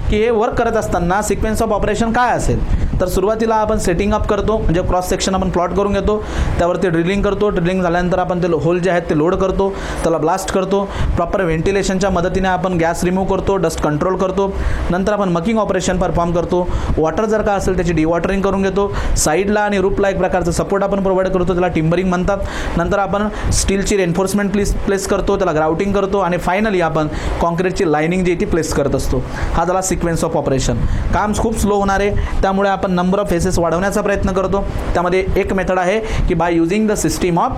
की हे वर्क करत असताना सिक्वेन्स ऑफ ऑपरेशन काय असेल तर सुरुवातीला आपण सेटिंग अप करतो, म्हणजे क्रॉस सेक्शन आपण प्लॉट करून घेतो, त्यावरती ड्रिलिंग करतो. ड्रिलिंग झाल्यानंतर आपण ते होल जे आहेत ते लोड करतो, त्याला ब्लास्ट करतो. प्रॉपर व्हेंटिलेशनच्या मदतीने आपण गॅस रिमूव्ह करतो, डस्ट कंट्रोल करतो. नंतर आपण मकिंग ऑपरेशन परफॉर्म करतो. वॉटर जर का असेल त्याची डिवॉटरिंग करून घेतो. साईडला आणि रूपला एक प्रकारचं सपोर्ट आपण प्रोव्हाइड करतो, त्याला टिम्बरिंग म्हणतात. नंतर आपण स्टीलची रेन्फोर्समेंट प्लेस करतो, त्याला ग्राउटिंग करतो आणि फायनली आपण कॉन्क्रीटची लाइनिंग जी ती प्लेस करत असतो. हा झाला सिक्वेन्स ऑफ ऑपरेशन. काम खूप स्लो होणार आहे, त्यामुळे आपण नंबर ऑफ फेसेस वाढवण्याचा प्रयत्न करतो. त्यामध्ये एक मेथड आहे की by using the system of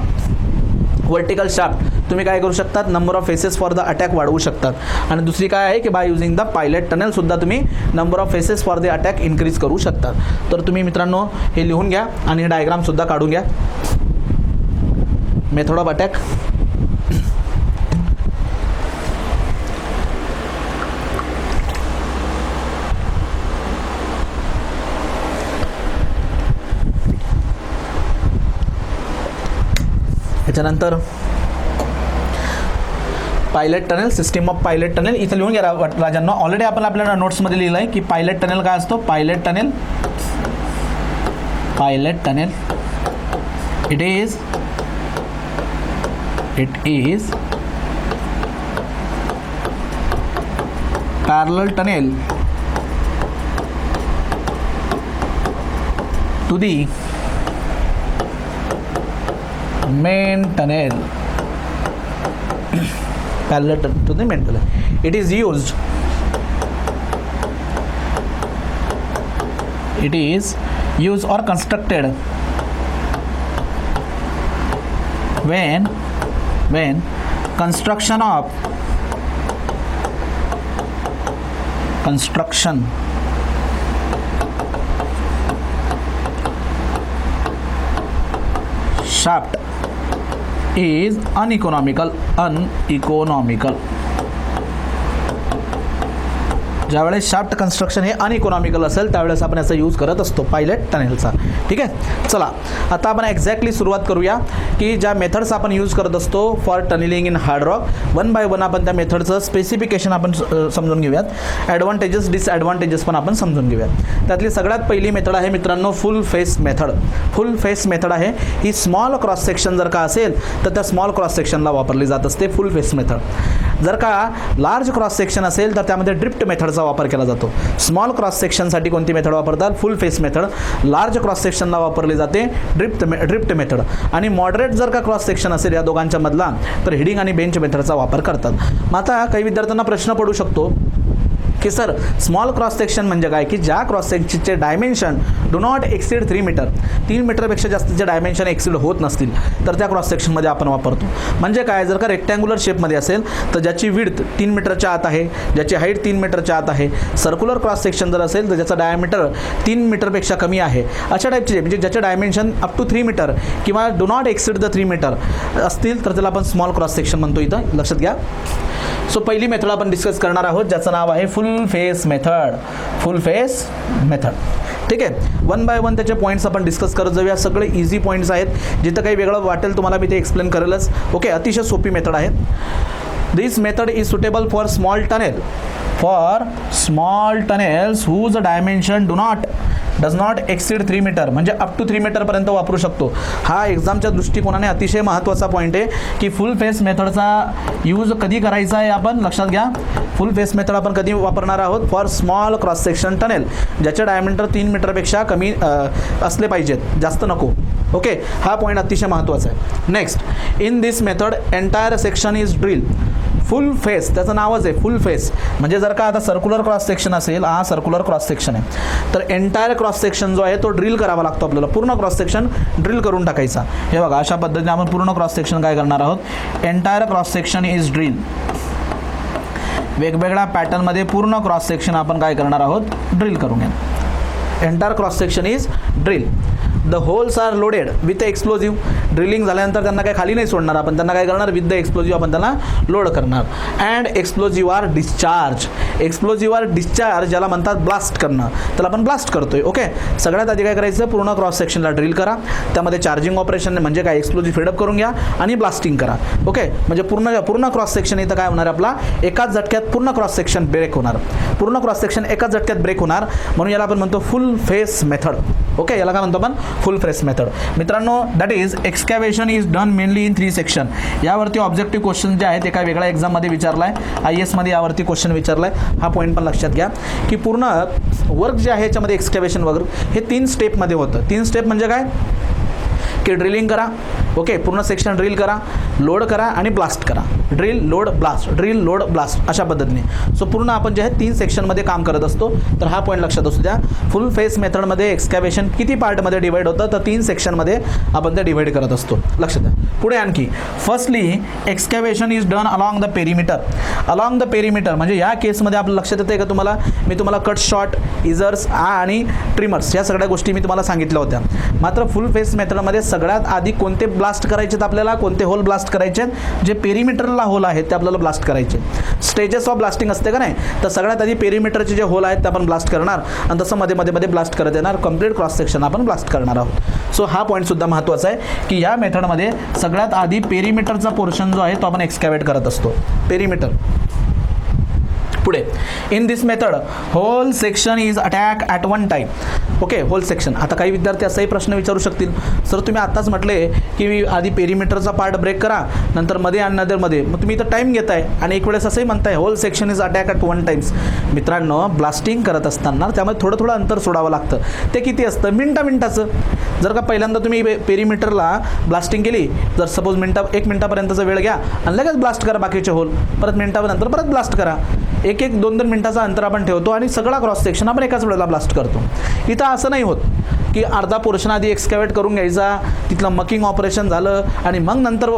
vertical shaft तुम्ही काय करू शकतात, number of faces for the attack वाढवू शकतात. आणि दुसरी काय आहे की by using the pilot tunnel सुद्धा तुम्ही number of faces for the attack increase करू शकतात. तर तुम्ही मित्रांनो हे लिहून घ्या आणि हे डायग्राम सुद्धा काढून घ्या. Method of attack. त्याच्यानंतर pilot tunnel, system of pilot tunnel इथं लिहून घ्या राजांना. ऑलरेडी आपण आपल्या नोट्समध्ये लिहिलं आहे की पायलट टनेल काय असतो. Pilot tunnel it is parallel tunnel to the main tunnel. Parallel to the main tunnel. It is used or constructed when construction shaft is uneconomical. ज्यावेळेस शाफ्ट कन्स्ट्रक्शन हे अनइकॉनॉमिकल असेल त्यावेळेस आपण याचा यूज करत असतो पायलट टनेलचा. ठीक आहे, चला आता आपण एक्झॅक्टली सुरुवात करूया की ज्या मेथड्स आपण यूज करत असतो for tunnelling in hard rock. One by one आपण त्या मेथडचं स्पेसिफिकेशन आपण समजून घेऊयात. ॲडव्हान्टेजेस डिसॲडव्हान्टेजेस पण आपण समजून घेऊयात. त्यातली सगळ्यात पहिली मेथड आहे मित्रांनो फुल फेस मेथड. फुल फेस मेथड आहे ही स्मॉल क्रॉस सेक्शन जर का असेल तर त्या स्मॉल क्रॉस सेक्शनला वापरली जात असते फुल फेस मेथड. जर का लार्ज क्रॉस सेक्शन असेल तर त्यामध्ये ड्रिफ्ट मेथडचा वापर केला जातो. स्मॉल क्रॉस सेक्शनसाठी कोणती मेथड वापरतात? Full face method. Large cross सेक्शनला वापरली जाते ड्रिफ्ट मेथड. आणि मॉडरेट जर का क्रॉस सेक्शन असेल या दोघांच्या मधला तर हिडिंग आणि बेंच मेथडचा वापर करतात. मग आता काही विद्यार्थ्यांना प्रश्न पडू शकतो की सर स्मॉल क्रॉस सेक्शन म्हणजे काय, की ज्या क्रॉस सेक्शनचे dimension do not exceed 3 metre, 3 मीटरपेक्षा जास्तीचे डायमेन्शन एक्सीड होत नसतील तर त्या क्रॉस सेक्शनमध्ये आपण वापरतो. म्हणजे काय, जर का रेक्टँग्युलर शेपमध्ये असेल तर ज्याची विड्थ 3 मीटरच्या आत आहे, ज्याची हाईट 3 मीटरच्या आत आहे. सर्क्युलर क्रॉस सेक्शन जर असेल तर ज्याचा डायमीटर 3 मीटरपेक्षा कमी आहे, अशा टाईपचे म्हणजे ज्याचे डायमेन्शन अप टू 3 मीटर किंवा do not exceed the 3 metre असतील तर त्याला आपण स्मॉल क्रॉस सेक्शन म्हणतो. इथं लक्षात घ्या. सो पहिली मेथड आपण डिस्कस करणार आहोत ज्याचं नाव आहे फुल फेस मेथड. फुल फेस मेथड. ठीक आहे, वन बाय वन त्याचे पॉईंट्स आपण डिस्कस करत जाऊया. सगळे इझी पॉईंट्स आहेत. जिथं काही वेगळं वाटेल तुम्हाला मी ते एक्सप्लेन करेलच. ओके, अतिशय सोपी मेथड आहे. This method is suitable for small tunnel. For small tunnels whose dimension does not exceed 3 metre, म्हणजे अप टू 3 मीटरपर्यंत वापरू शकतो. हा एक्झामच्या दृष्टिकोनाने अतिशय महत्त्वाचा पॉईंट आहे की फुल फेस मेथडचा यूज कधी करायचा आहे आपण लक्षात घ्या. फुल फेस मेथड आपण कधी वापरणार आहोत? For small cross section tunnel, ज्याचे डायमीटर 3 मीटरपेक्षा कमी असले पाहिजेत, जास्त नको. ओके, हा पॉईंट अतिशय महत्त्वाचा आहे. Next, in this method entire section is drill. Full face त्याचं नावच आहे फुल फेस. म्हणजे जर का आता सर्क्युलर क्रॉस सेक्शन असेल, हा सर्क्युलर क्रॉस सेक्शन आहे, तर एंटायर क्रॉस सेक्शन जो आहे तो ड्रिल करावा लागतो आपल्याला. पूर्ण क्रॉस सेक्शन ड्रिल करून टाकायचा. हे बघा, अशा पद्धतीने आपण पूर्ण क्रॉस सेक्शन काय करणार आहोत? Entire cross section is drill. वेगवेगळ्या पॅटर्नमध्ये पूर्ण क्रॉस सेक्शन आपण काय करणार आहोत? ड्रिल करून घ्या. Entire cross section is drill. The holes are loaded with explosive. Drilling झाल्यानंतर त्यांना काय खाली नाही सोडणार आपण, त्यांना काय करणार? विथ द एक्सप्लोजिव्ह आपण त्यांना लोड करणार. And explosive are discharge. Explosive are discharge ज्याला म्हणतात ब्लास्ट करणं, त्याला आपण ब्लास्ट करतोय. ओके, सगळ्यात आधी काय करायचं? पूर्ण क्रॉस सेक्शनला ड्रिल करा. त्यामध्ये चार्जिंग ऑपरेशन म्हणजे काय? एक्सप्लोजिव्ह फीडअप करून घ्या आणि ब्लास्टिंग करा. ओके, म्हणजे पूर्ण क्रॉस सेक्शन इथं काय होणार? आपला एकाच झटक्यात पूर्ण क्रॉस सेक्शन ब्रेक होणार. पूर्ण क्रॉस सेक्शन एकाच झटक्यात ब्रेक होणार, म्हणून याला आपण म्हणतो फुल फेस मेथड. ओके, याला काय म्हणतो आपण? Full face method. मित्रांनो, that is excavation is done mainly in 3 section. यावरती ऑब्जेक्टिव्ह क्वेश्चन जे आहेत एका वेगळ्या एक्झाममध्ये विचारला आहे, IAS मध्ये यावरती क्वेश्चन विचारला आहे. हा पॉईंट पण लक्षात घ्या की पूर्ण वर्क जे आहे याच्यामध्ये एक्सकॅव्हेशन वगैरे हे 3 स्टेपमध्ये होतं. 3 स्टेप म्हणजे काय? की ड्रिलिंग करा. ओके, पूर्ण सेक्शन ड्रिल करा, लोड करा आणि ब्लास्ट करा. Drill load blast, drill load blast, अशा पद्धतीने. सो पूर्ण आपण जे आहे 3 सेक्शनमध्ये काम करत असतो. तर हा पॉईंट लक्षात असू द्या. फुल फेस मेथडमध्ये एक्सकॅव्हेशन किती पार्टमध्ये डिवाइड होतं? तर 3 सेक्शनमध्ये आपण ते डिवाइड करत असतो. लक्षात द्या. पुढे आणखी, firstly excavation is done along the perimeter. Along the perimeter म्हणजे या केसमध्ये आपलं लक्षात येतं का तुम्हाला? मी तुम्हाला कट शॉट, इजर्स आणि ट्रिमर्स या सगळ्या गोष्टी मी तुम्हाला सांगितल्या होत्या. मात्र फुल फेस मेथडमध्ये सगळ्यात आधी कोणते ब्लास्ट करायचे आपल्याला? कोणते होल ब्लास्ट करायचे? जे पेरिमीटरला होल आहेत ते आपल्याला ब्लास्ट करायचे. स्टेजेस ऑफ ब्लास्टिंग असते का नाही? तर सगळ्यात आधी पेरिमीटरचे जे होल आहेत ते आपण ब्लास्ट करणार आणि तसं मध्ये मध्ये मध्ये ब्लास्ट करत येणार. कंप्लीट क्रॉस सेक्शन आपण ब्लास्ट करणार आहोत. सो हा पॉईंट सुद्धा महत्त्वाचा आहे की या मेथडमध्ये सगळ्यात आधी पेरिमीटरचा पोर्शन जो आहे तो आपण एक्सकॅव्हेट करत असतो. पेरिमीटर. पुढे, in this method whole section is attack at one time. Okay, whole section. आता काही विद्यार्थी असाही प्रश्न विचारू शकतील, सर तुम्ही आत्ताच म्हटले की आधी पेरिमीटरचा पार्ट ब्रेक करा, नंतर मध्ये आणि नंतरमध्ये, मग तुम्ही इथं टाईम घेताय आणि एक वेळेस असंही म्हणताय whole section is attack at one times. मित्रांनो, ब्लास्टिंग करत असताना त्यामध्ये थोडं थोडं अंतर सोडावं लागतं. ते किती असतं? मिनटाचं. जर का पहिल्यांदा तुम्ही पेरिमीटरला ब्लास्टिंग केली, जर सपोज 1 मिनटापर्यंतचा वेळ घ्या आणि लगेच ब्लास्ट करा बाकीचे होल, परत मिनटानंतर परत ब्लास्ट करा. 1-2 मिनटाचा अंतर आपण ठेवतो आणि सगळा क्रॉस सेक्शन आपण एकाच वेळेला ब्लास्ट करतो. इथं असं नाही होत की अर्धा पोर्शन आधी एक्सकॅव्हेट करून घ्यायचा, तिथलं मकिंग ऑपरेशन झालं आणि मग नंतर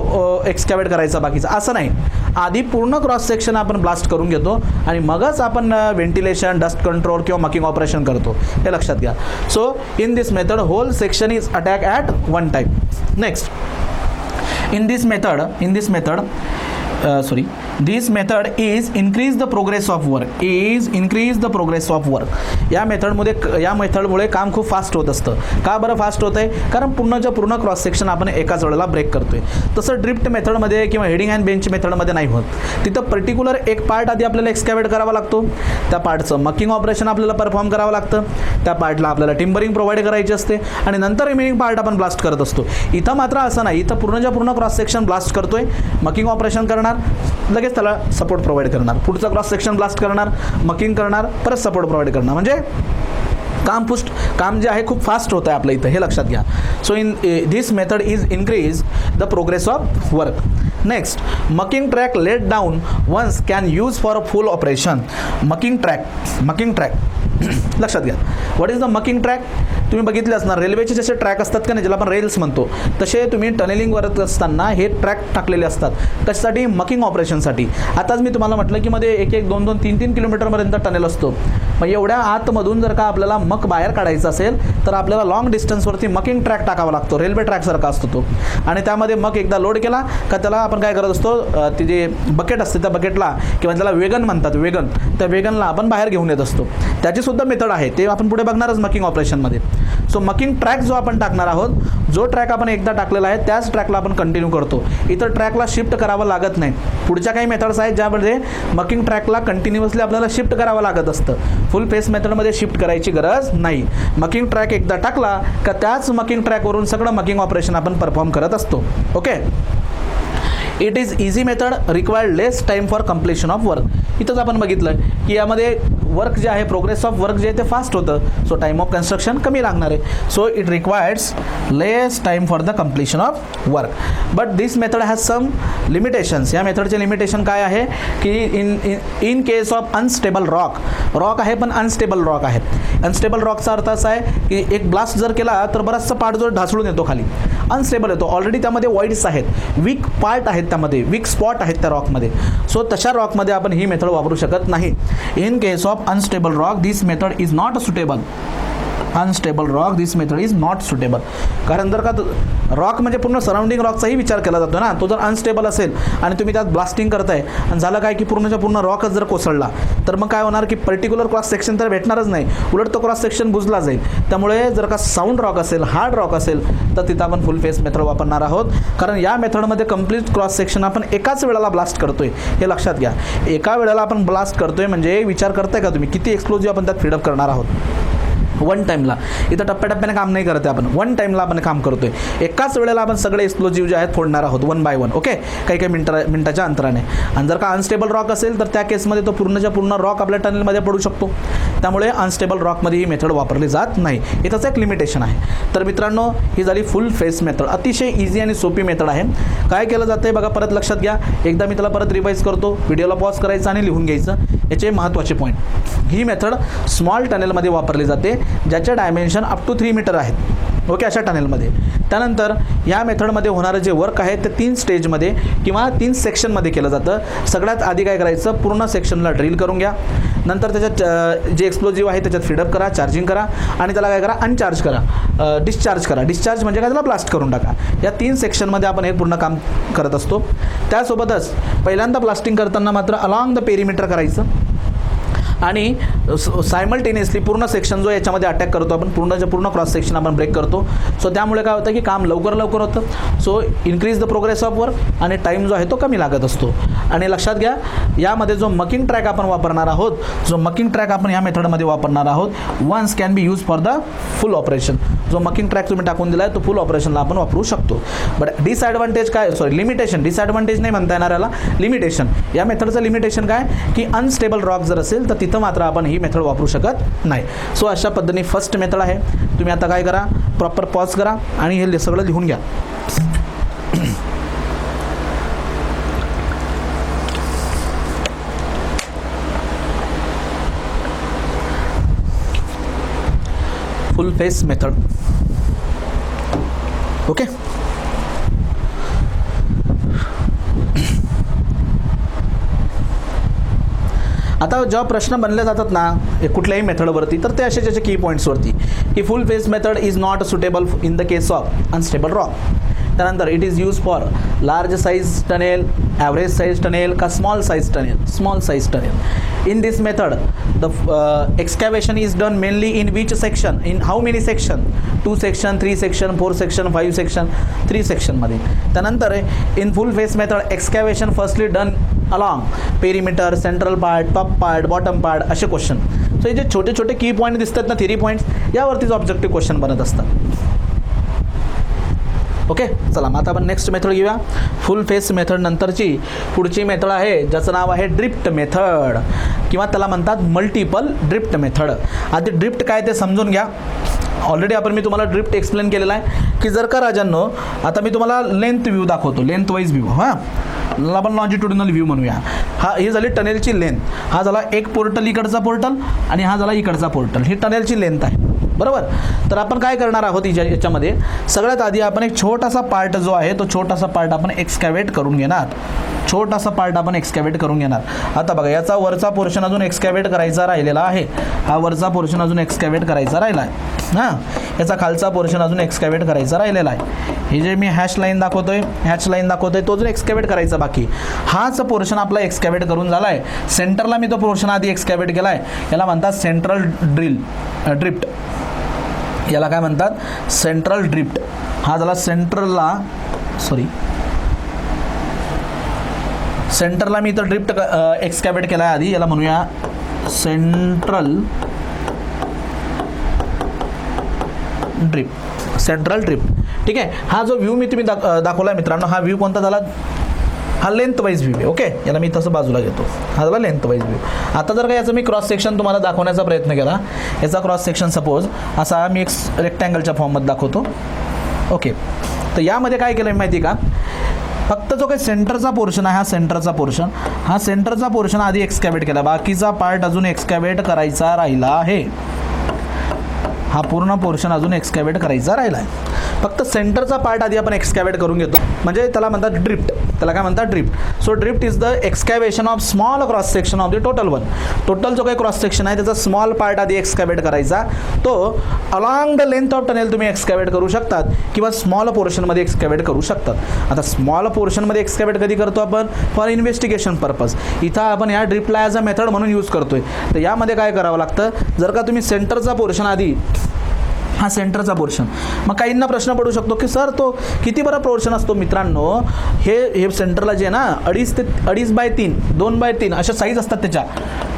एक्सकॅव्हेट करायचा बाकीचा, असं नाही. आधी पूर्ण क्रॉस सेक्शन आपण ब्लास्ट करून घेतो आणि मगच आपण व्हेंटिलेशन, डस्ट कंट्रोल किंवा मकिंग ऑपरेशन करतो. हे लक्षात घ्या. So in this method whole section is attack at one time. Next, in this method this method is increase the progress of work, is increase the progress of work. या मेथडमुळे काम खूप फास्ट होत असतं. का बरं फास्ट होत आहे? कारण पूर्णच्या पूर्ण क्रॉस सेक्शन आपण एकाच वेळेला ब्रेक करतोय. तसं ड्रिफ्ट मेथडमध्ये किंवा हेडिंग अँड बेंच मेथडमध्ये नाही होत. तिथं पर्टिक्युलर एक पार्ट आधी आपल्याला एक्सकॅव्हेट करावा लागतो, त्या पार्टचं मकिंग ऑपरेशन आपल्याला परफॉर्म करावं लागतं, त्या पार्टला आपल्याला टिम्बरिंग प्रोव्हाइड करायची असते आणि नंतर रिमेनिंग पार्ट आपण ब्लास्ट करत असतो. इथं मात्र असं नाही, इथं पूर्णच्या पूर्ण क्रॉस सेक्शन ब्लास्ट करतोय, मकिंग ऑपरेशन करणार, लगेच त्याला सपोर्ट प्रोव्हाइड करणार, पुढचा क्रॉस सेक्शन ब्लास्ट करणार, मकिंग करणार, परत सपोर्ट प्रोव्हाइड करणार. म्हणजे काम जे आहे खूप फास्ट होतं आहे आपल्या इथं, हे लक्षात घ्या. So in this method is increase the progress of work. Next, mucking track laid down once can use for a full operation. Mucking track लक्षात घ्या. What is the mucking track? तुम्ही बघितले असणार, रेल्वेचे जसे ट्रॅक असतात का नाही, ज्याला आपण रेल्स म्हणतो, तसे तुम्ही टनेलिंग करत असताना हे ट्रॅक टाकलेले असतात. कशासाठी? मकिंग ऑपरेशनसाठी. आताच मी तुम्हाला म्हटलं की मध्ये 1-1, 2-2, 3-3 किलोमीटरपर्यंत टनेल असतो. मग एवढ्या आतमधून जर का आपल्याला मक बाहेर काढायचं असेल तर आपल्याला लॉंग डिस्टन्सवरती मकिंग ट्रॅक टाकावा लागतो. रेल्वे ट्रॅकसारखा असतो तो. आणि त्यामध्ये मक एकदा लोड केला का त्याला आपण काय करत असतो, ती जे बकेट असते त्या बकेटला किंवा त्याला वेगन म्हणतात, वेगन, त्या वेगनला आपण बाहेर घेऊन येत असतो. त्याची सुद्धा मेथड आहे, ते आपण पुढे बघणारच मकिंग ऑपरेशनमध्ये. सो मकिंग ट्रॅक जो आपण टाकणार आहोत, जो ट्रॅक आपण एकदा टाकलेला आहे त्याच ट्रॅकला आपण कंटिन्यू करतो. इतर ट्रॅकला शिफ्ट करावं लागत नाही. पुढच्या काही मेथड्स आहेत ज्यामध्ये मकिंग ट्रॅकला कंटिन्युअसली आपल्याला शिफ्ट करावं लागत असतं. फुल फेस मेथडमध्ये शिफ्ट करायची गरज नाही. मकिंग ट्रॅक एकदा टाकला का त्याच मकिंग ट्रॅकवरून सगळं मकिंग ऑपरेशन आपण परफॉर्म करत असतो. Okay. It is easy method, required less time for completion of work. इथंच आपण बघितलं की यामध्ये वर्क जे आहे, प्रोग्रेस ऑफ वर्क जे आहे ते फास्ट होतं. सो टाईम ऑफ कन्स्ट्रक्शन कमी लागणार आहे. So it requires less time for the completion of work. But this method has some limitations. या मेथडचे लिमिटेशन काय आहे की in case of unstable rock आहे पण अनस्टेबल रॉक आहे. अनस्टेबल रॉकचा अर्थ असा आहे की एक ब्लास्ट जर केला तर बराचसा पार्ट जो ढासळून येतो खाली, अनस्टेबल येतो. ऑलरेडी त्यामध्ये वॉइड्स आहेत, वीक पार्ट आहेत, त्यामध्ये वीक स्पॉट आहेत त्या रॉकमध्ये. सो तशा रॉकमध्ये आपण ही मेथड वापरू शकत नाही. In case of unstable rock this method is not suitable. Unstable rock this method is not suitable. कारण जर का रॉक म्हणजे पूर्ण सराउंडिंग रॉकचाही विचार केला जातो ना, तो जर अनस्टेबल असेल आणि तुम्ही त्यात ब्लास्टिंग करताय आणि झालं काय की पूर्णच्या पूर्ण रॉकच जर कोसळला तर मग काय होणार की पर्टिक्युलर क्रॉस सेक्शन तर भेटणारच नाही, उलट तो क्रॉस सेक्शन बुजला जाईल. त्यामुळे जर का साऊंड रॉक असेल, हार्ड रॉक असेल तर तिथं आपण फुल फेस मेथड वापरणार आहोत. कारण या मेथडमध्ये कंप्लीट क्रॉस सेक्शन आपण एकाच वेळेला ब्लास्ट करतोय, हे लक्षात घ्या. एका वेळेला आपण ब्लास्ट करतोय म्हणजे विचार करताय का तुम्ही किती एक्सप्लोजिव्ह आपण त्यात फीडअप करणार आहोत. वन टाईमला, इथं टप्प्याटप्प्याने काम नाही करत आहे आपण, वन टाईमला आपण काम करतोय. एकाच वेळेला आपण सगळे एक्सप्लोजिव्ह जे आहेत फोडणार आहोत 1 by 1. ओके, काही मिनिटाच्या अंतराने. आणि जर का अनस्टेबल रॉक असेल तर त्या केसमध्ये तो पूर्णच्या पूर्ण रॉक आपल्या टनेलमध्ये पडू शकतो. त्यामुळे अनस्टेबल रॉकमध्ये ही मेथड वापरली जात नाही. इथंच एक लिमिटेशन आहे. तर मित्रांनो, ही झाली फुल फेस मेथड. अतिशय इझी आणि सोपी मेथड आहे. काय केलं जातं बघा, परत लक्षात घ्या. एकदा मी त्याला परत रिवाईज करतो. व्हिडिओला पॉज करायचं आणि लिहून घ्यायचं याचे महत्त्वाचे पॉईंट. ही मेथड स्मॉल टनेलमध्ये वापरली जाते ज्याचे डायमेन्शन अप टू 3 मीटर आहेत. ओके, अशा टनेलमध्ये. त्यानंतर या मेथडमध्ये होणारं जे वर्क आहे ते 3 स्टेजमध्ये किंवा 3 सेक्शनमध्ये केलं जातं. सगळ्यात आधी काय करायचं, पूर्ण सेक्शनला ड्रिल करून घ्या. नंतर त्याच्यात जे एक्सप्लोजिव्ह आहे त्याच्यात फीडअप करा, चार्जिंग करा आणि त्याला काय करा, अनचार्ज करा, डिस्चार्ज करा. डिस्चार्ज म्हणजे काय, त्याला ब्लास्ट करून टाका. या 3 सेक्शनमध्ये आपण हे पूर्ण काम करत असतो. त्यासोबतच पहिल्यांदा ब्लास्टिंग करताना मात्र अलॉंग द पेरिमीटर करायचं आणि सायमल्टेनियसली पूर्ण सेक्शन जो याच्यामध्ये अटॅक करतो आपण, पूर्णच्या पूर्ण क्रॉस सेक्शन आपण ब्रेक करतो. सो त्यामुळे काय होतं की काम लवकर होतं. So increase the progress of work आणि टाईम जो आहे तो कमी लागत असतो. आणि लक्षात घ्या, यामध्ये जो मकिंग ट्रॅक आपण वापरणार आहोत, जो मकिंग ट्रॅक आपण या मेथडमध्ये वापरणार आहोत, once can be use for the full operation. जो मकिंग ट्रॅक तुम्ही टाकून दिला आहे तो फुल ऑपरेशनला आपण वापरू शकतो. बट डिसएडव्हान्टेज काय, लिमिटेशन, डिसएडव्हान्टेज नाही म्हणता येणार याला, लिमिटेशन. या मेथडचं लिमिटेशन काय की अनस्टेबल रॉक जर असेल तर तिथं मात्र आपण ही मेथड वापरू शकत नाही. सो अशा पद्धतीने फर्स्ट मेथड आहे. तुम्ही आता काय करा, प्रॉपर पॉज करा आणि हे सगळं लिहून घ्या. फुल फेस मेथड. ओके, आता जेव्हा प्रश्न बनले जातात ना कुठल्याही मेथडवरती, तर ते असे त्याचे की पॉईंट्सवरती की full face method is not suitable in the case of unstable rock. त्यानंतर it is use for large size tunnel, average size tunnel का small size tunnel, small size tunnel. In this method the excavation is done mainly in which section, in how many section, 2 section, 3 section, 4 section, 5 section, 3 सेक्शनमध्ये. त्यानंतर in full face method excavation firstly done along perimeter, central part, top part, bottom part असे क्वेश्चन. सो हे जे छोटे छोटे की पॉईंट दिसतात ना, थेरी पॉईंट्स, यावरतीच ऑब्जेक्टिव्ह क्वेश्चन बनत असतात. ओके, चला मग आता आपण नेक्स्ट मेथड घेऊया. फुल फेस मेथड नंतरची पुढची मेथड आहे ज्याचं नाव आहे ड्रिफ्ट मेथड किंवा त्याला म्हणतात मल्टिपल ड्रिफ्ट मेथड. आधी ड्रिफ्ट काय ते समजून घ्या. ऑलरेडी मी तुम्हाला ड्रिफ्ट एक्सप्लेन केलेला आहे की जर का राजांनो, आता मी तुम्हाला लेंथ व्ह्यू दाखवतो, लेंथ वाईज व्ह्यू. हां, आपण लॉन्जिट्युडिनल व्ह्यू म्हणूया. ही झाली टनेलची लेंथ. हा झाला एक पोर्टल, इकडचा पोर्टल, आणि हा झाला इकडचा पोर्टल. ही टनेलची लेंथ आहे, बरोबर. तर आपण काय करणार आहोत याच्यामध्ये, सगळ्यात आधी आपण एक छोटासा पार्ट जो आहे तो छोटासा पार्ट आपण एक्सकॅव्हेट करून घेणार. छोटासा पार्ट आपण एक्सकॅव्हेट करून घेणार. आता बघा, याचा वरचा पोर्शन अजून एक्सकॅव्हेट करायचा राहिलेला आहे. हा वरचा पोर्शन अजून एक्सकॅव्हेट करायचा राहिला आहे. हां, याचा खालचा पोर्शन अजून एक्सकॅव्हेट करायचा राहिलेला आहे. हे जे मी हॅश लाईन दाखवतोय तो अजून एक्सकॅव्हेट करायचा बाकी. हाच पोर्शन आपला एक्सकॅव्हेट करून झाला आहे. सेंटरला मी तो पोर्शन आधी एक्सकॅव्हेट केला आहे. याला म्हणतात सेंट्रल ड्रिफ्ट. याला काय म्हणतात, सेंट्रल ड्रिफ्ट. हा झाला सेंटरला मी इथं ड्रिफ्ट एक्सकॅव्हेट केला आहे आधी. याला म्हणूया सेंट्रल ड्रिफ्ट. ठीक आहे. हा जो व्ह्यू मी तुम्ही दाखवला आहे मित्रांनो, हा व्ह्यू कोणता झाला, हा लेंथ वाईज व्ह्यू आहे. ओके, याला मी तसं बाजूला घेतो. हा झाला लेंथ वाईज व्ह्यू. आता जर का याचं मी क्रॉस सेक्शन तुम्हाला दाखवण्याचा प्रयत्न केला, याचा क्रॉस सेक्शन सपोज असा मी एक रेक्टँगलच्या फॉर्ममध्ये दाखवतो. ओके, तर यामध्ये काय केलं माहिती का, फक्त जो काही सेंटरचा पोर्शन आहे, हा सेंटरचा पोर्शन आधी एक्सकॅव्हेट केला. बाकीचा पार्ट अजून एक्सकॅव्हेट करायचा राहिला आहे. हा पूर्ण पोर्शन अजून एक्सकॅव्हेट करायचा राहिला आहे. फक्त सेंटरचा पार्ट आधी आपण एक्सकॅव्हेट करून घेतो, म्हणजे त्याला म्हणतात ड्रिफ्ट. त्याला काय म्हणतात, drift. So drift is the excavation of small cross section of the total one. Total जो काही क्रॉस सेक्शन आहे त्याचा स्मॉल पार्ट आधी एक्सकॅव्हेट करायचा. तो along the length of tunnel तुम्ही एक्सकॅव्हेट करू शकतात किंवा स्मॉल पोर्शनमध्ये एक्सकॅव्हेट करू शकतात. आता स्मॉल पोर्शनमध्ये एक्सकॅव्हेट कधी करतो आपण, फॉर इन्व्हेस्टिगेशन पर्पज. इथं आपण या ड्रिफ्टला ॲज अ मेथड म्हणून यूज करतोय. तर यामध्ये काय करावं लागतं, जर का तुम्ही सेंटरचा पोर्शन आधी, हा सेंटरचा पोर्शन, मग काहींना प्रश्न पडू शकतो की सर तो किती बरा पोर्शन असतो. मित्रांनो, हे सेंटरला जे आहे ना, 2.5 बाय 3, 2 बाय 3 अशा साईज असतात त्याच्या.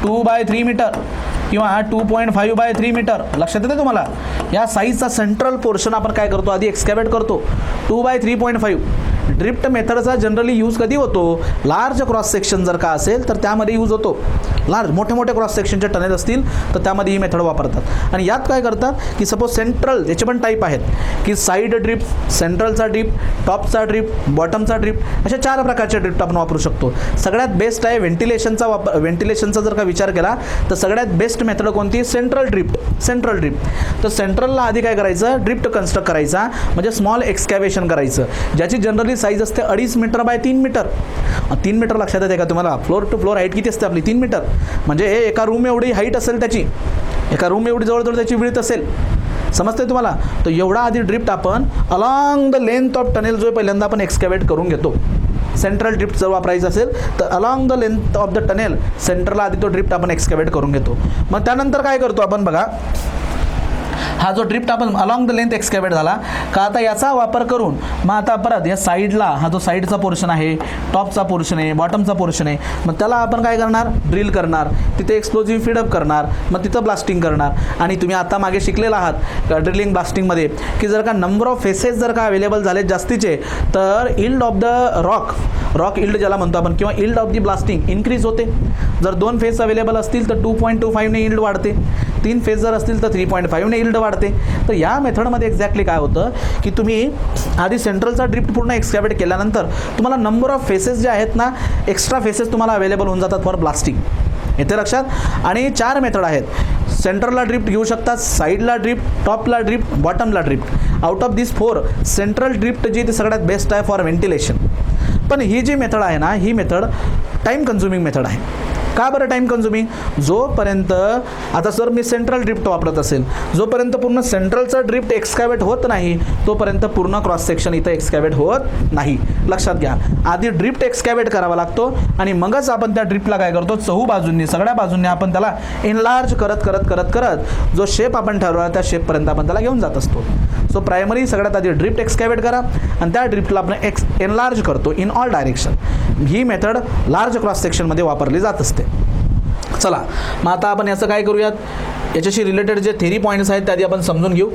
2 बाय 3 मीटर किंवा 2.5 बाय 3 मीटर. लक्षात येते तुम्हाला, या साईजचा सेंट्रल पोर्शन आपण काय करतो, आधी एक्सकॅव्हेट करतो. 2 बाय 3.5. ड्रिफ्ट मेथडचा जनरली यूज कधी होतो, लार्ज क्रॉस सेक्शन जर का असेल तर त्यामध्ये यूज होतो. लार्ज मोठे क्रॉस सेक्शनचे टनेल असतील तर त्यामध्ये ही मेथड वापरतात. आणि यात काय करतात की सपोज सेंट्रल, याचे पण टाईप आहेत की साईड ड्रिफ्ट, सेंट्रलचा ड्रिफ्ट, टॉपचा ड्रिफ्ट, बॉटमचा ड्रिफ्ट, अशा 4 प्रकारचे ड्रिफ्ट आपण वापरू शकतो. सगळ्यात बेस्ट आहे व्हेंटिलेशनचा जर का विचार केला तर सगळ्यात बेस्ट मेथड कोणती, सेंट्रल ड्रिफ्ट. तर सेंट्रलला आधी काय करायचं, ड्रिफ्ट कन्स्ट्रक्ट करायचा, म्हणजे स्मॉल एक्सकॅव्हेशन करायचं, ज्याची जनरली साईज असते 2.5 मीटर बाय 3 मीटर. 3 मीटर लक्षात येते का तुम्हाला, फ्लोर टू फ्लोर हाईट किती असते आपली, 3 मीटर. म्हणजे एका रूम एवढी हाईट असेल त्याची, एका रूम एवढी जवळजवळ त्याची विड्थ असेल. समजते तुम्हाला. तर एवढा आधी ड्रिफ्ट आपण along the length of tunnel जो पहिल्यांदा आपण एक्सकॅव्हेट करून घेतो. सेंट्रल ड्रिफ्ट जर वापरायचं असेल तर along the length of the tunnel सेंटरला आधी तो ड्रिफ्ट आपण एक्सकॅव्हेट करून घेतो. मग त्यानंतर काय करतो आपण बघा, हा जो ड्रिफ्ट आपण अलॉंग द लेंथ एक्सकॅव्हेट झाला का, आता याचा वापर करून मग आता परत या साईडला, हा जो साईडचा पोर्शन आहे, टॉपचा पोर्शन आहे, बॉटमचा पोर्शन आहे, मग त्याला आपण काय करणार, ड्रिल करणार, तिथे एक्सप्लोजिव्ह फीडअप करणार, मग तिथं ब्लास्टिंग करणार. आणि तुम्ही आता मागे शिकलेला आहात ड्रिलिंग ब्लास्टिंगमध्ये की जर का नंबर ऑफ फेसेस जर का अवेलेबल झाले जास्तीचे तर yield of the rock yield ज्याला म्हणतो आपण, किंवा yield of the blasting increase होते. जर 2 फेस अवेलेबल असतील तर 2.25ने इल्ड वाढते. 3 फेस जर असतील तर 3.5ने इल्ड वाढते. तर या मेथडमध्ये एक्झॅक्टली काय होतं की तुम्ही आधी सेंट्रलचा ड्रिफ्ट पूर्ण एक्सकॅव्हेट केल्यानंतर तुम्हाला नंबर ऑफ फेसेस जे आहेत ना, एक्स्ट्रा फेसेस तुम्हाला अवेलेबल होऊन जातात फॉर ब्लास्टिंग. येते लक्षात. आणि 4 मेथड आहेत. सेंटरला ड्रिफ्ट घेऊ शकतात, साईडला ड्रिफ्ट, टॉपला ड्रिफ्ट, बॉटमला drift. Out of this 4 central drift जी ती सगळ्यात बेस्ट आहे फॉर व्हेंटिलेशन. पण ही जी मेथड आहे ना, ही मेथड टाईम कन्झ्युमिंग मेथड आहे. का बरं टाईम कन्झ्युमिंग? जोपर्यंत आता सर मी सेंट्रल ड्रिफ्ट वापरत असेल, जोपर्यंत पूर्ण सेंट्रलचा ड्रिफ्ट एक्सकॅव्हेट होत नाही तोपर्यंत पूर्ण क्रॉस सेक्शन इथं एक्सकॅव्हेट होत नाही. लक्षात घ्या, आधी ड्रिफ्ट एक्सकॅव्हेट करावा लागतो आणि मगच आपण त्या ड्रिफ्टला काय करतो, चहूबाजूंनी सगळ्या बाजूंनी आपण त्याला एनलार्ज करत करत करत करत जो शेप आपण ठरवला त्या शेपपर्यंत आपण त्याला घेऊन जात असतो. सो प्रायमरी सगळ्यात आधी ड्रिफ्ट एक्सकॅव्हेट करा आणि त्या ड्रिफ्टला आपण एनलार्ज करतो in all direction. He method large cross सेक्शनमध्ये वापरली जात असते. चला मग आता आपण याचं काय करूयात, याच्याशी रिलेटेड जे थेरी पॉईंट्स आहेत त्या आधी आपण समजून घेऊ.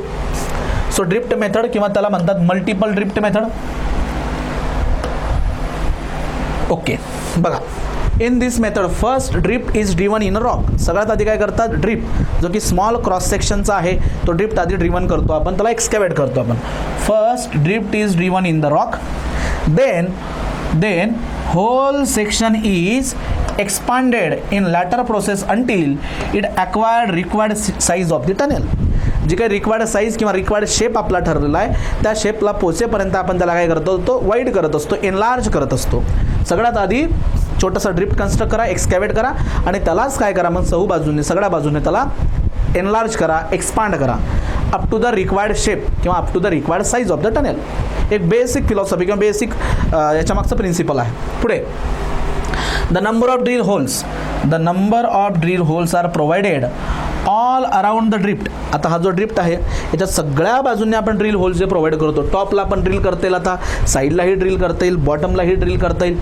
सो ड्रिफ्ट मेथड किंवा त्याला म्हणतात मल्टिपल ड्रिफ्ट मेथड. ओके बघा, in this method first drift is driven in a rock. सगळ्यात आधी काय करतात, ड्रिफ्ट जो की स्मॉल क्रॉस सेक्शनचा आहे तो ड्रिफ्ट आधी ड्रिवन करतो आपण, त्याला एक्सकॅव्हेट करतो आपण. First drift is driven in the rock, then whole section is expanded in latter process until it acquired required size of the tunnel. जी काही रिक्वायर्ड साईज किंवा रिक्वायर्ड शेप आपला ठरलेला आहे त्या शेपला पोचेपर्यंत आपण त्याला काय करतो, तो वाईड करत असतो, एनलार्ज करत असतो. सगळ्यात आधी छोटासा ड्रिफ्ट कन्स्ट्रक्ट करा, एक्सकॅव्हेट करा आणि त्यालाच काय करा, मग चहू बाजूने सगळ्या बाजूने त्याला एनलार्ज करा, एक्सपांड करा up to the required shape किंवा up to the required size of the tunnel. एक बेसिक फिलॉसॉफी किंवा बेसिक याच्यामागचं प्रिन्सिपल आहे. पुढे the number of drill holes are provided all around the drift. आता हा जो ड्रिफ्ट आहे याच्यात सगळ्या बाजूंनी आपण ड्रिल होल्स जे प्रोव्हाइड करतो, टॉपला आपण ड्रिल करता येईल, आता साईडलाही ड्रिल करता येईल, बॉटमलाही ड्रिल करता येईल.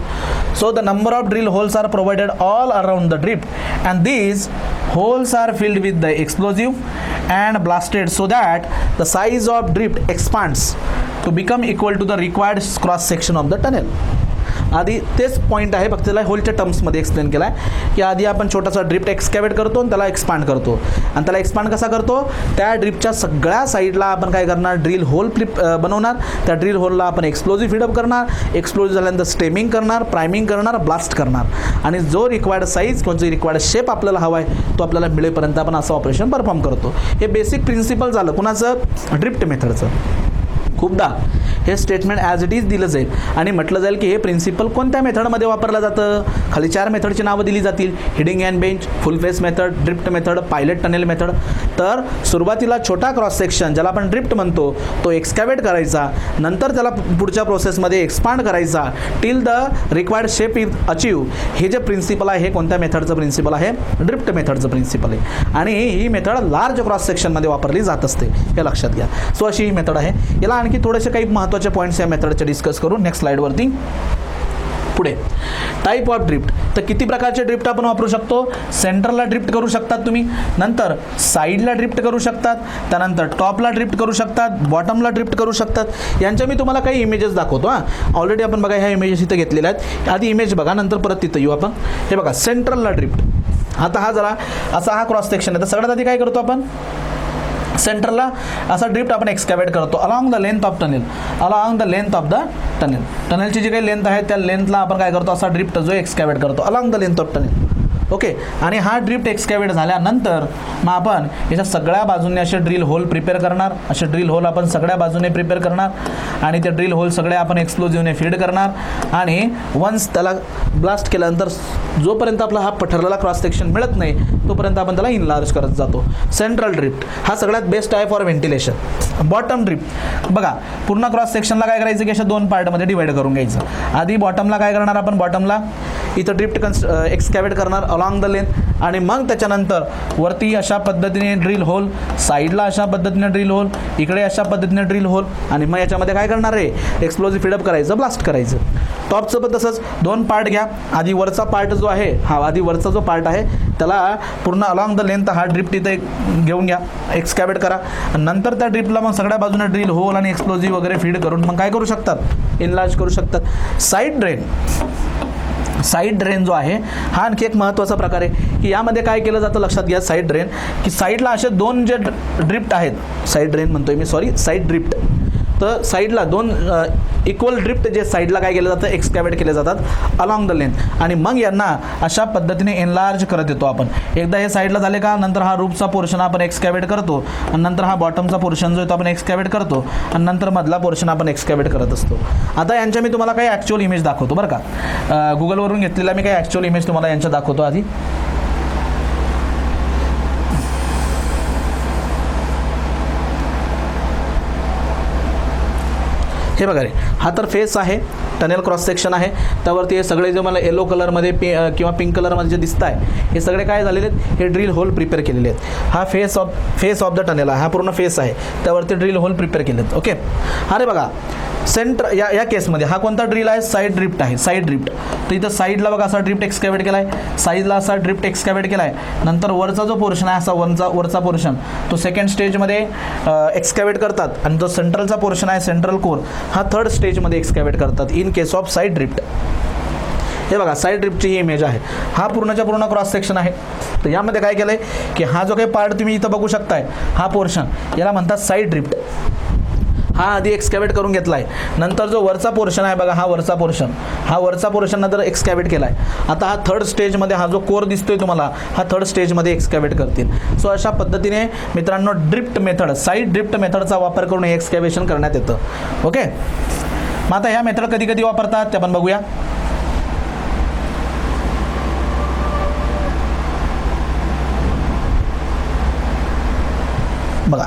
So the number of drill holes are provided all around the drift and these holes are filled with the explosive and blasted so that the size of drift expands to become equal to the required cross section of the tunnel. आधी तेच पॉईंट आहे, फक्त त्याला होलच्या टर्म्समध्ये एक्सप्लेन केला आहे की आधी आपण छोटासा ड्रिफ्ट एक्सकॅव्हेट करतो आणि त्याला एक्सपांड करतो. आणि त्याला एक्सपांड कसा करतो, त्या ड्रिफ्टच्या सगळ्या साईडला आपण काय करणार, ड्रिल होल बनवणार. त्या ड्रिल होलला आपण एक्सप्लोजिव्ह फीडअप करणार, एक्सप्लोजिव्ह झाल्यानंतर स्टेमिंग करणार, प्रायमिंग करणार, ब्लास्ट करणार आणि जो रिक्वायर्ड साईज किंवा जो रिक्वायर्ड शेप आपल्याला हवा आहे तो आपल्याला मिळेपर्यंत आपण असं ऑपरेशन परफॉर्म करतो. हे बेसिक प्रिन्सिपल झालं कुणाचं, ड्रिफ्ट मेथडचं. खूपदा हे स्टेटमेंट ॲज इट इज दिलं जाईल आणि म्हटलं जाईल की हे प्रिन्सिपल कोणत्या मेथडमध्ये वापरलं जातं. खाली 4 मेथडची नावं दिली जातील, heading and bench, full face method, drift method, pilot tunnel method. तर सुरुवातीला छोटा क्रॉस सेक्शन ज्याला आपण ड्रिफ्ट म्हणतो तो एक्सकॅव्हेट करायचा, नंतर त्याला पुढच्या प्रोसेसमध्ये एक्सपांड करायचा till the required shape is achieve. हे जे प्रिन्सिपल आहे हे कोणत्या मेथडचं प्रिन्सिपल आहे, ड्रिफ्ट मेथडचं प्रिन्सिपल आहे आणि ही मेथड लार्ज क्रॉस सेक्शनमध्ये वापरली जात असते, हे लक्षात घ्या. सो अशी ही मेथड आहे. याला आणखी थोडेसे काही महत्त्वाचे पॉईंट्स या मेथडचे डिस्कस करू नेक्स्ट स्लाइडवरती. पुढे टाईप ऑफ ड्रिफ्ट. तर किती प्रकारचे ड्रिफ्ट आपण वापरू शकतो, सेंटरला ड्रिफ्ट करू शकतात तुम्ही, नंतर साईडला ड्रिफ्ट करू शकतात, त्यानंतर टॉपला ड्रिफ्ट करू शकतात, बॉटमला ड्रिफ्ट करू शकतात. यांच्या मी तुम्हाला काही इमेजेस दाखवतो. ऑलरेडी आपण बघा ह्या इमेजेस इथं घेतलेल्या आहेत. आधी इमेज बघा, नंतर परत तिथं येऊ आपण. हे बघा सेंट्रलला ड्रिफ्ट. आता हा जरा असा हा क्रॉस सेक्शन आहे. तर सगळ्यात आधी काय करतो आपण, सेंटरला असा ड्रिफ्ट आपण एक्सकॅव्हेट करतो along the length of tunnel, along the length of the tunnel. टनेलची जी काही लेंथ आहे त्या लेंथला आपण काय करतो, असा ड्रिफ्ट जो एक्सकॅव्हेट करतो along the length of tunnel. Okay, आणि हा ड्रिफ्ट एक्सकॅव्हेट झाल्यानंतर मग आपण याच्या सगळ्या बाजूने असे ड्रिल होल प्रिपेअर करणार. असे ड्रिल होल आपण सगळ्या बाजूने प्रिपेअर करणार आणि ते ड्रिल होल सगळे आपण एक्सप्लोजिव्हने फीड करणार आणि वन्स त्याला ब्लास्ट केल्यानंतर जोपर्यंत आपला हा ठरलेला क्रॉस सेक्शन मिळत नाही तोपर्यंत आपण त्याला इनलार्ज करत जातो. सेंट्रल ड्रिफ्ट हा सगळ्यात बेस्ट आहे फॉर व्हेंटिलेशन. बॉटम ड्रिफ्ट बघा, पूर्ण क्रॉस सेक्शनला काय करायचं की अशा 2 पार्टमध्ये डिवाइड करून घ्यायचं. आधी बॉटमला काय करणार आपण, बॉटमला इथं ड्रिफ्ट एक्सकॅव्हेट करणार अलॉंग द लेंथ आणि मग त्याच्यानंतर वरती अशा पद्धतीने ड्रिल होल, साईडला अशा पद्धतीने ड्रिल होल, इकडे अशा पद्धतीने ड्रिल होल आणि मग याच्यामध्ये काय करणार आहे, एक्सप्लोजिव्ह फीडअप करायचं, ब्लास्ट करायचं. टॉपचं पण तसंच 2 पार्ट घ्या. आधी वरचा पार्ट जो आहे हा आधी वरचा जो पार्ट आहे त्याला पूर्ण अलॉंग द लेंथ हा ड्रिफ्ट इथे घेऊन घ्या, एक्सकॅव्हेट करा. नंतर त्या ड्रिफ्टला मग सगळ्या बाजूने ड्रिल होल आणि एक्सप्लोजिव्ह वगैरे फीड करून मग काय करू शकतात, इनलार्ज करू शकतात. साईड ड्रेन जो आहे हा आणखी एक महत्त्वाचा प्रकार आहे की यामध्ये काय केलं जातं लक्षात घ्या. साईड ड्रेन की साईडला असे 2 जे ड्रिफ्ट आहेत, साईड ड्रेन म्हणतोय मी, सॉरी साईड ड्रिफ्ट. तर साईडला दोन इक्वल ड्रिफ्ट जे साईडला काय केलं जातं, एक्सकॅव्हेट केले जातात अलॉंग द लेंथ, आणि मग यांना अशा पद्धतीने एनलार्ज करत येतो आपण. एकदा हे साईडला झाले का नंतर हा रूफचा पोर्शन आपण एक्सकॅव्हेट करतो, आणि नंतर हा बॉटमचा पोर्शन जो आहे तो आपण एक्सकॅव्हेट करतो, आणि नंतर मधला पोर्शन आपण एक्सकॅव्हेट करत असतो. आता यांच्या मी तुम्हाला काही ॲक्च्युअल इमेज दाखवतो बरं का. गुगलवरून घेतलेला मी काही ॲक्च्युअल इमेज तुम्हाला यांच्या दाखवतो आधी. हे बघा रे, हा तर फेस आहे, टनेल क्रॉस सेक्शन आहे, त्यावरती हे सगळे जे मला येलो कलरमध्ये किंवा पिंक कलरमध्ये जे दिसत आहे हे सगळे काय झालेले आहेत, हे ड्रिल होल प्रिपेअर केलेले आहेत. हा फेस ऑफ द टनेल आहे, हा पूर्ण फेस आहे, त्यावरती ड्रिल होल प्रिपेअर केले आहेत. ओके, हा रे बघा सेंटर या केसमध्ये हा कोणता ड्रिल आहे, साईड ड्रिफ्ट आहे, साईड ड्रिफ्ट. तर इथं साईडला बघा असा ड्रिफ्ट एक्सकॅव्हेट केला आहे, साईडला असा ड्रिफ्ट एक्सकॅव्हेट केला आहे. नंतर वरचा जो पोर्शन आहे असा वरचा पोर्शन तो सेकंड स्टेजमध्ये एक्सकॅव्हेट करतात, आणि जो सेंट्रलचा पोर्शन आहे सेंट्रल कोर हा थर्ड स्टेजमध्ये एक्सकॅव्हेट करतात in case of side drift. हे बघा साईड ड्रिफ्टची ही इमेज आहे, हा पूर्णच्या पूर्ण क्रॉस सेक्शन आहे. तर यामध्ये काय केलं आहे की हा जो काही पार्ट तुम्ही इथं बघू शकताय, हा पोर्शन याला म्हणतात साईड ड्रिफ्ट. हा आधी एक्सकॅव्हेट करून घेतला आहे, नंतर जो वरचा पोर्शन आहे बघा, हा वरचा पोर्शन नंतर एक्सकॅव्हेट केला आहे. आता हा थर्ड स्टेजमध्ये हा जो कोर दिसतोय तुम्हाला, हा थर्ड स्टेजमध्ये एक्सकॅव्हेट करतील. सो अशा पद्धतीने मित्रांनो ड्रिफ्ट मेथड, साईड ड्रिफ्ट मेथडचा वापर करून हे एक्सकॅव्हेशन करण्यात येतं. ओके, मग आता ह्या मेथड कधी कधी वापरतात ते आपण बघूया. बघा,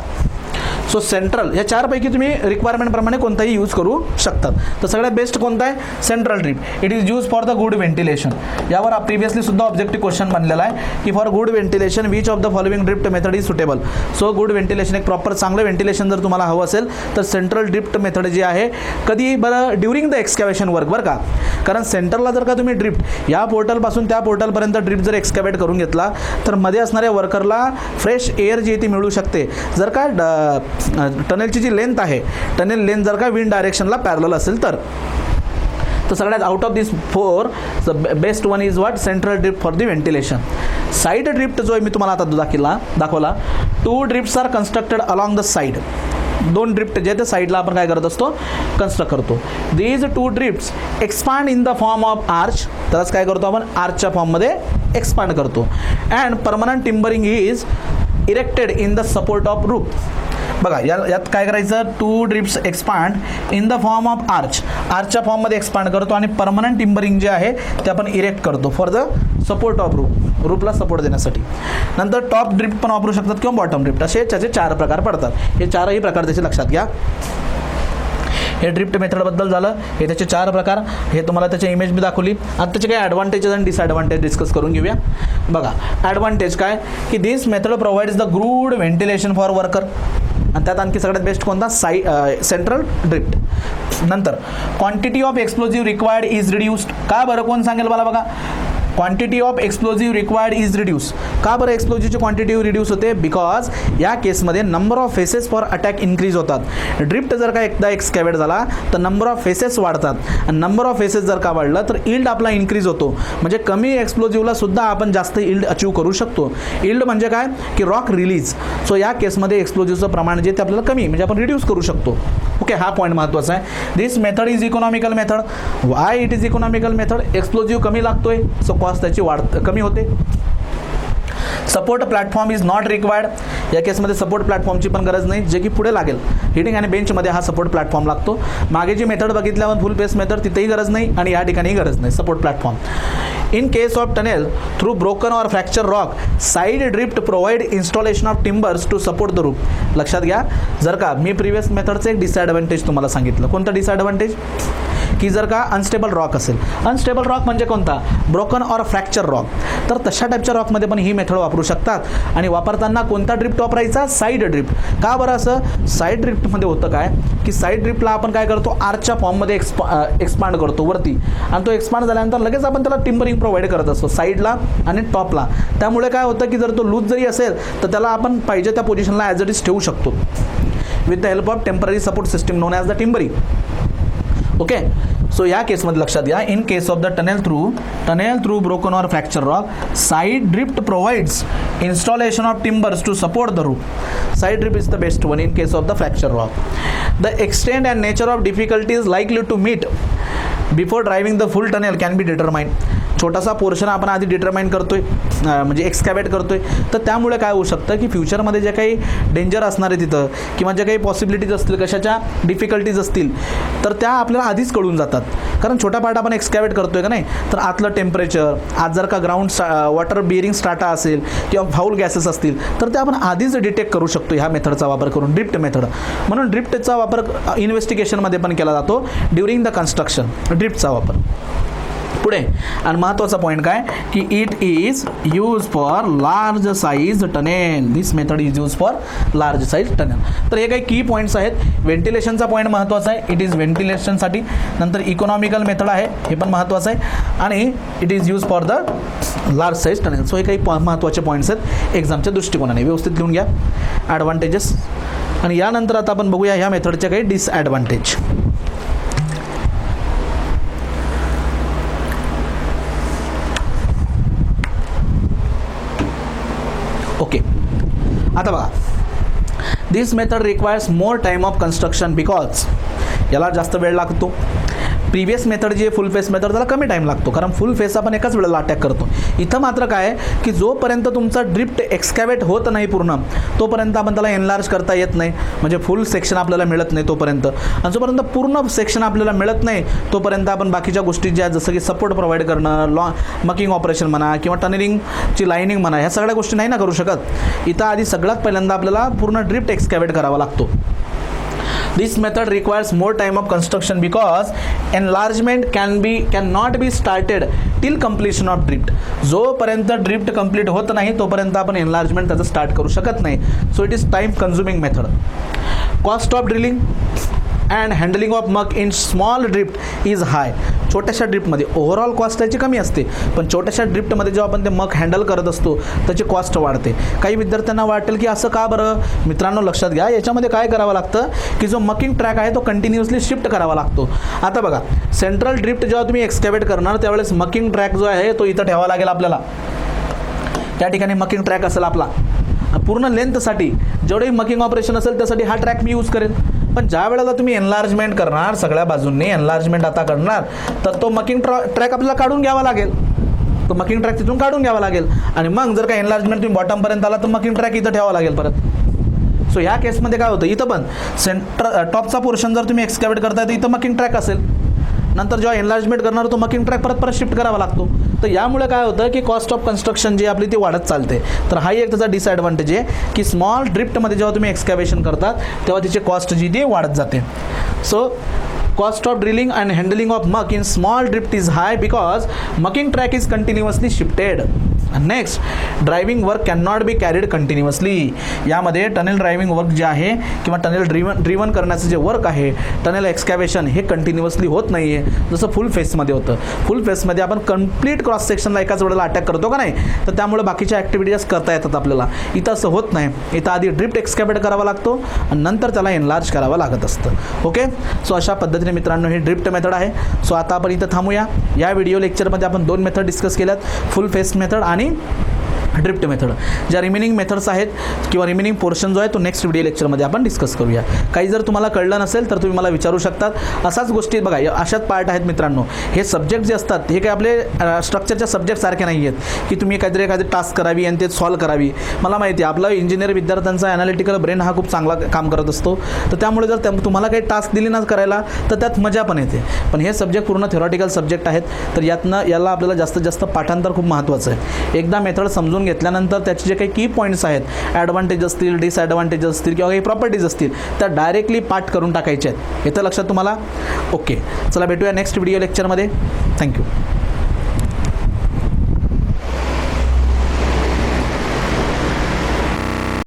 सो सेंट्रल या चारपैकी तुम्ही रिक्वायरमेंटप्रमाणे कोणताही यूज करू शकतात. तर सगळ्यात बेस्ट कोणता आहे, central drift. It is use for the good ventilation. यावर प्रिव्हियसली सुद्धा ऑब्जेक्टिव्ह क्वेश्चन बनलेला आहे की for good ventilation which of the following drift method is suitable. So good ventilation, एक प्रॉपर चांगलं व्हेंटिलेशन जर तुम्हाला हवं असेल तर सेंट्रल ड्रिफ्ट मेथड जी आहे, कधी बरं ड्युरिंग द एक्सकॅव्हेशन वर्क बरं का. कारण सेंटरला जर का तुम्ही ड्रिफ्ट या पोर्टलपासून त्या पोर्टलपर्यंत ड्रिफ्ट जर एक्सकॅव्हेट करून घेतला तर मध्ये असणाऱ्या वर्करला फ्रेश एअर जी ती मिळू शकते. जर का टनेलची जी लेंथ आहे, टनेल लेंथ जर का विंड डायरेक्शनला पॅरलल असेल तर सगळ्यात out of this four best one is what, central drift for the ventilation. Side drift जो मी तुम्हाला आता दाखवला, 2 drifts are constructed along the side. 2 drift जे ते साईडला आपण काय करत असतो, कन्स्ट्रक्ट करतो. These 2 drifts expand in the form of arch. तरच काय करतो आपण, आर्चच्या फॉर्ममध्ये एक्सपांड करतो. And permanent timbering is erected in the support of roof. बघा यात काय करायचं, 2 drifts expand in the form of आर्चच्या फॉर्ममध्ये एक्सपांड करतो, आणि परमनंट टिम्बरिंग जे आहे ते आपण इरेक्ट करतो फॉर द सपोर्ट ऑफ रूफला सपोर्ट देण्यासाठी. नंतर टॉप ड्रिफ्ट पण वापरू शकतात किंवा बॉटम ड्रिफ्ट, असे त्याचे 4 प्रकार पडतात. हे 4ही प्रकार त्याचे लक्षात घ्या. हे ड्रिफ्ट मेथडबद्दल झालं, हे त्याचे 4 प्रकार, हे तुम्हाला त्याची इमेज मी दाखवली. आता त्याचे काही ॲडव्हान्टेजेस आणि डिसॲडव्हान्टेज डिस्कस करून घेऊया. बघा ॲडव्हान्टेज काय की this method provides the good ventilation for worker, आणि त्यात आणखी सगळ्यात बेस्ट कोणता, सेंट्रल ड्रिफ्ट. नंतर quantity of explosive required is reduced. का बरं, कोण सांगेल मला बघा, quantity of explosive required is reduce. का बरं एक्सप्लोजिव्हची क्वांटिटी रिड्यूस होते, बिकॉज या केसमध्ये number of faces for attack increase होतात. ड्रिफ्ट जर का एकदा एक्सकॅव्हेट झाला तर नंबर ऑफ फेसेस वाढतात, आणि नंबर ऑफ फेसेस जर का वाढलं तर इल्ड आपला इन्क्रीज होतो. म्हणजे कमी एक्सप्लोजिव्हला सुद्धा आपण जास्त इल्ड अचीव करू शकतो. इल्ड म्हणजे काय की रॉक रिलीज. सो या केसमध्ये एक्सप्लोजिव्हचं प्रमाण जे ते आपल्याला कमी म्हणजे आपण रिड्यूस करू शकतो. ओके, हा पॉईंट महत्त्वाचा आहे. This method is economical method. Why it is economical method, explosive कमी लागतोय, सो कॉस्ट त्याची कमी होते. Support platform is not required. या केसमध्ये सपोर्ट प्लॅटफॉर्मची पण गरज नाही, जे की पुढे लागेल. हिटिंग आणि बेंचमध्ये हा सपोर्ट प्लॅटफॉर्म लागतो. मागे जी मेथड बघितल्यावर फुल पेस मेथड, तिथेही गरज नाही, आणि या ठिकाणीही गरज नाही support platform. In case of tunnel through broken or fracture rock, side drift provide installation of timbers to support the roof. लक्षात घ्या, जर का मी प्रिव्हियस मेथडचं एक डिसॲडव्हान्टेज तुम्हाला सांगितलं. कोणतं डिसॲडव्हान्टेज, की जर का अनस्टेबल रॉक असेल. अनस्टेबल रॉक म्हणजे कोणता, ब्रोकन ऑर फ्रॅक्चर रॉक. तर तशा टाईपच्या रॉकमध्ये पण ही मेथड वापरू शकतात. आणि वापरताना कोणता ड्रिफ्ट वापरायचा, साईड ड्रिफ्ट. का बरं असं, साईड ड्रिफ्टमध्ये होतं काय की साईड ड्रिफ्टला आपण काय करतो, आर्चच्या फॉर्ममध्ये एक्सपांड करतो वरती, आणि तो एक्सपांड झाल्यानंतर लगेच आपण त्याला टिम्बरिंग प्रोव्हाइड करत असतो साईडला आणि टॉपला. त्यामुळे काय होतं की जर तो लूज जरी असेल तर त्याला आपण पाहिजे त्या पोझिशनला ॲज इट इज ठेवू शकतो with the help of temporary support system known as the timbering. Okay, so या केसमध्ये लक्षात घ्या, in case of the tunnel through broken or fracture rock, side drift provides installation of timbers to support the roof. Side drift is the best one in case of the fracture rock. The extent and nature of difficulties likely to meet before driving the full tunnel can be determined. छोटासा पोर्शन आपण आधी डिटरमाइन करतोय, म्हणजे एक्सकॅवेट करतोय, तर त्यामुळे काय होऊ शकतं की फ्युचरमध्ये जे काही डेंजर असणार आहे तिथं किंवा जे काही पॉसिबिलिटीज असतील, कशाच्या डिफिकल्टीज असतील, तर त्या आपल्याला आधीच कळून जातात. कारण छोटा पार्ट आपण एक्सकॅवेट करतोय का नाही, तर आतलं टेम्परेचर, आज जर का ग्राउंड वॉटर बिअरिंग स्ट्राटा असेल किंवा फाऊल गॅसेस असतील, तर ते आपण आधीच डिटेक्ट करू शकतो ह्या मेथडचा वापर करून, ड्रिफ्ट मेथड. म्हणून ड्रिफ्टचा वापर इन्व्हेस्टिगेशनमध्ये पण केला जातो ड्युरिंग द कन्स्ट्रक्शन, ड्रिफ्टचा वापर. पुढे आणि महत्त्वाचा पॉईंट काय की it is use for large size tunnel. This method is use for large size tunnel. तर हे काही की पॉईंट्स आहेत. व्हेंटिलेशनचा पॉईंट महत्त्वाचा आहे, इट इज व्हेंटिलेशनसाठी. नंतर इकॉनॉमिकल मेथड आहे, हे पण महत्त्वाचं आहे. आणि it is use for the large size tunnel. So हे काही महत्त्वाचे पॉईंट्स आहेत एक्झामच्या दृष्टिकोनाने, व्यवस्थित लिहून घ्या. ॲडव्हान्टेजेस आणि यानंतर आता आपण बघूया ह्या मेथडच्या काही डिसॲडव्हान्टेज. ओके, आता बघा, this method requires more time of construction because याला जास्त वेळ लागतो. प्रिव्हियस मेथड जी आहे फुल फेस मेथड, त्याला कमी टाईम लागतो, कारण फुल फेस आपण एकाच वेळेला अटॅक करतो. इथं मात्र काय आहे की जोपर्यंत तुमचा ड्रिफ्ट एक्सकॅवेट होत नाही पूर्ण, तोपर्यंत आपण त्याला एनलार्ज करता येत नाही, म्हणजे फुल सेक्शन आपल्याला मिळत नाही तोपर्यंत. आणि जोपर्यंत पूर्ण सेक्शन आपल्याला मिळत नाही तोपर्यंत आपण बाकीच्या गोष्टी ज्या जसं की सपोर्ट प्रोव्हाइड करणं, मकिंग ऑपरेशन म्हणा किंवा टनेलिंगची लाईनिंग म्हणा, ह्या सगळ्या गोष्टी नाही ना करू शकत. इथं आधी सगळ्यात पहिल्यांदा आपल्याला पूर्ण ड्रिफ्ट एक्सकॅवेट करावा लागतो. This method requires more time of construction because enlargement cannot be started till completion of drift. जोपर्यंत ड्रिफ्ट कंप्लीट होत नाही तोपर्यंत आपण एनलार्जमेंट त्याचं स्टार्ट करू शकत नाही. So it is time consuming method. Cost of drilling and handling of muck in small drift is high. छोट्याशा ड्रिफ्टमध्ये ओव्हरऑल कॉस्ट त्याची कमी असते, पण छोट्याशा ड्रिफ्टमध्ये जेव्हा आपण ते मक हँडल करत असतो त्याची कॉस्ट वाढते. काही विद्यार्थ्यांना वाटेल की असं का बरं? मित्रांनो लक्षात घ्या, याच्यामध्ये काय करावं लागतं की जो मकिंग ट्रॅक आहे तो कंटिन्युअसली शिफ्ट करावा लागतो. आता बघा, सेंट्रल ड्रिफ्ट जेव्हा तुम्ही एक्सकॅवेट करणार त्यावेळेस मकिंग ट्रॅक जो आहे तो इथं ठेवावा लागेल आपल्याला. त्या ठिकाणी मकिंग ट्रॅक असेल आपला पूर्ण लेंथसाठी, जेवढे मकिंग ऑपरेशन असेल त्यासाठी हा ट्रॅक मी यूज करेन. पण ज्या वेळेला तुम्ही एनलार्जमेंट करणार, सगळ्या बाजूंनी एनलार्जमेंट आता करणार, तर तो मकिंग ट्रॅक आपल्याला काढून घ्यावा लागेल. तो मकिंग ट्रॅक तिथून काढून घ्यावा लागेल. आणि मग जर का एनलार्जमेंट तुम्ही बॉटमपर्यंत आला तर मकिंग ट्रॅक इथं ठेवावा लागेल परत. सो ह्या केसमध्ये काय होतं, इथं पण टॉपचा पोर्शन जर तुम्ही एक्सकॅवेट करताय तर इथं मकिंग ट्रॅक असेल. नंतर जेव्हा एनलार्जमेंट करणार तो मकिंग ट्रॅक परत शिफ्ट करावा लागतो. तर यामुळे काय होतं की कॉस्ट ऑफ कन्स्ट्रक्शन जी आपली ती वाढत चालते. तर हाही एक त्याचा डिसॲडव्हान्टेज आहे की स्मॉल ड्रिफ्टमध्ये जेव्हा तुम्ही एक्सकॅवेशन करतात तेव्हा तिची कॉस्ट जी ती वाढत जाते. So cost of drilling and handling of muck in small drift is high because mucking track is continuously shifted. Next, driving work cannot be carried continuously. यामध्ये टनेल ड्रायव्हिंग वर्क जे आहे किंवा टनेल ड्रिवन करण्याचं जे वर्क आहे, टनेल एक्सकॅवेशन, हे कंटिन्युअसली होत नाही आहे जसं फुल फेसमध्ये होतं. फुल फेसमध्ये आपण कंप्लीट क्रॉस सेक्शनला एकाच वेळेला अटॅक करतो का नाही, तर त्यामुळे बाकीच्या ॲक्टिव्हिटीज करता येतात आपल्याला. इथं असं होत नाही. इथं आधी ड्रिफ्ट एक्सकॅवेट करावा लागतो आणि नंतर त्याला एनलार्ज करावं लागत असतं. ओके, सो अशा पद्धतीने मित्रांनो ही ड्रिफ्ट मेथड आहे. सो आता आपण इथं थांबूया. या व्हिडिओ लेक्चरमध्ये आपण 2 मेथड डिस्कस केल्यात, फुल फेस मेथड आणि ड्रिफ्ट मेथड. ज्या रिमेनिंग मेथड्स आहेत किंवा रिमेनिंग पोर्शन जो आहे तो नेक्स्ट व्हिडिओ लेक्चरमध्ये आपण डिस्कस करूया. काही जर तुम्हाला कळलं नसेल तर तुम्ही मला विचारू शकतात. असाच गोष्टी बघा, अशाच पार्ट आहेत मित्रांनो. हे सब्जेक्ट जे असतात हे काय आपले स्ट्रक्चरच्या सब्जेक्टसारखे नाही आहेत की तुम्ही काहीतरी एखादी टास्क करावी आणि ते सॉल्व करावी. मला माहिती आहे आपला इंजिनियर विद्यार्थ्यांचा ॲनालिटिकल ब्रेन हा खूप चांगला काम करत असतो. तर त्यामुळे जर तुम्हाला काही टास्क दिली ना करायला तर त्यात मजा पण येते. पण हे सब्जेक्ट पूर्ण थेरॉटिकल सब्जेक्ट आहेत. तर याला आपल्याला जास्तीत जास्त पाठांतर खूप महत्त्वाचं आहे. एकदा मेथड समजून घेतल्यानंतर त्याचे जे काही की पॉईंट्स आहेत, ॲडव्हान्टेज असतील, डिसॲडव्हान्टेज असतील किंवा काही प्रॉपर्टीज असतील, त्या डायरेक्टली पाठ करून टाकायचे आहेत. येतं लक्षात तुम्हाला? ओके, चला भेटूया नेक्स्ट व्हिडिओ लेक्चरमध्ये. थँक्यू.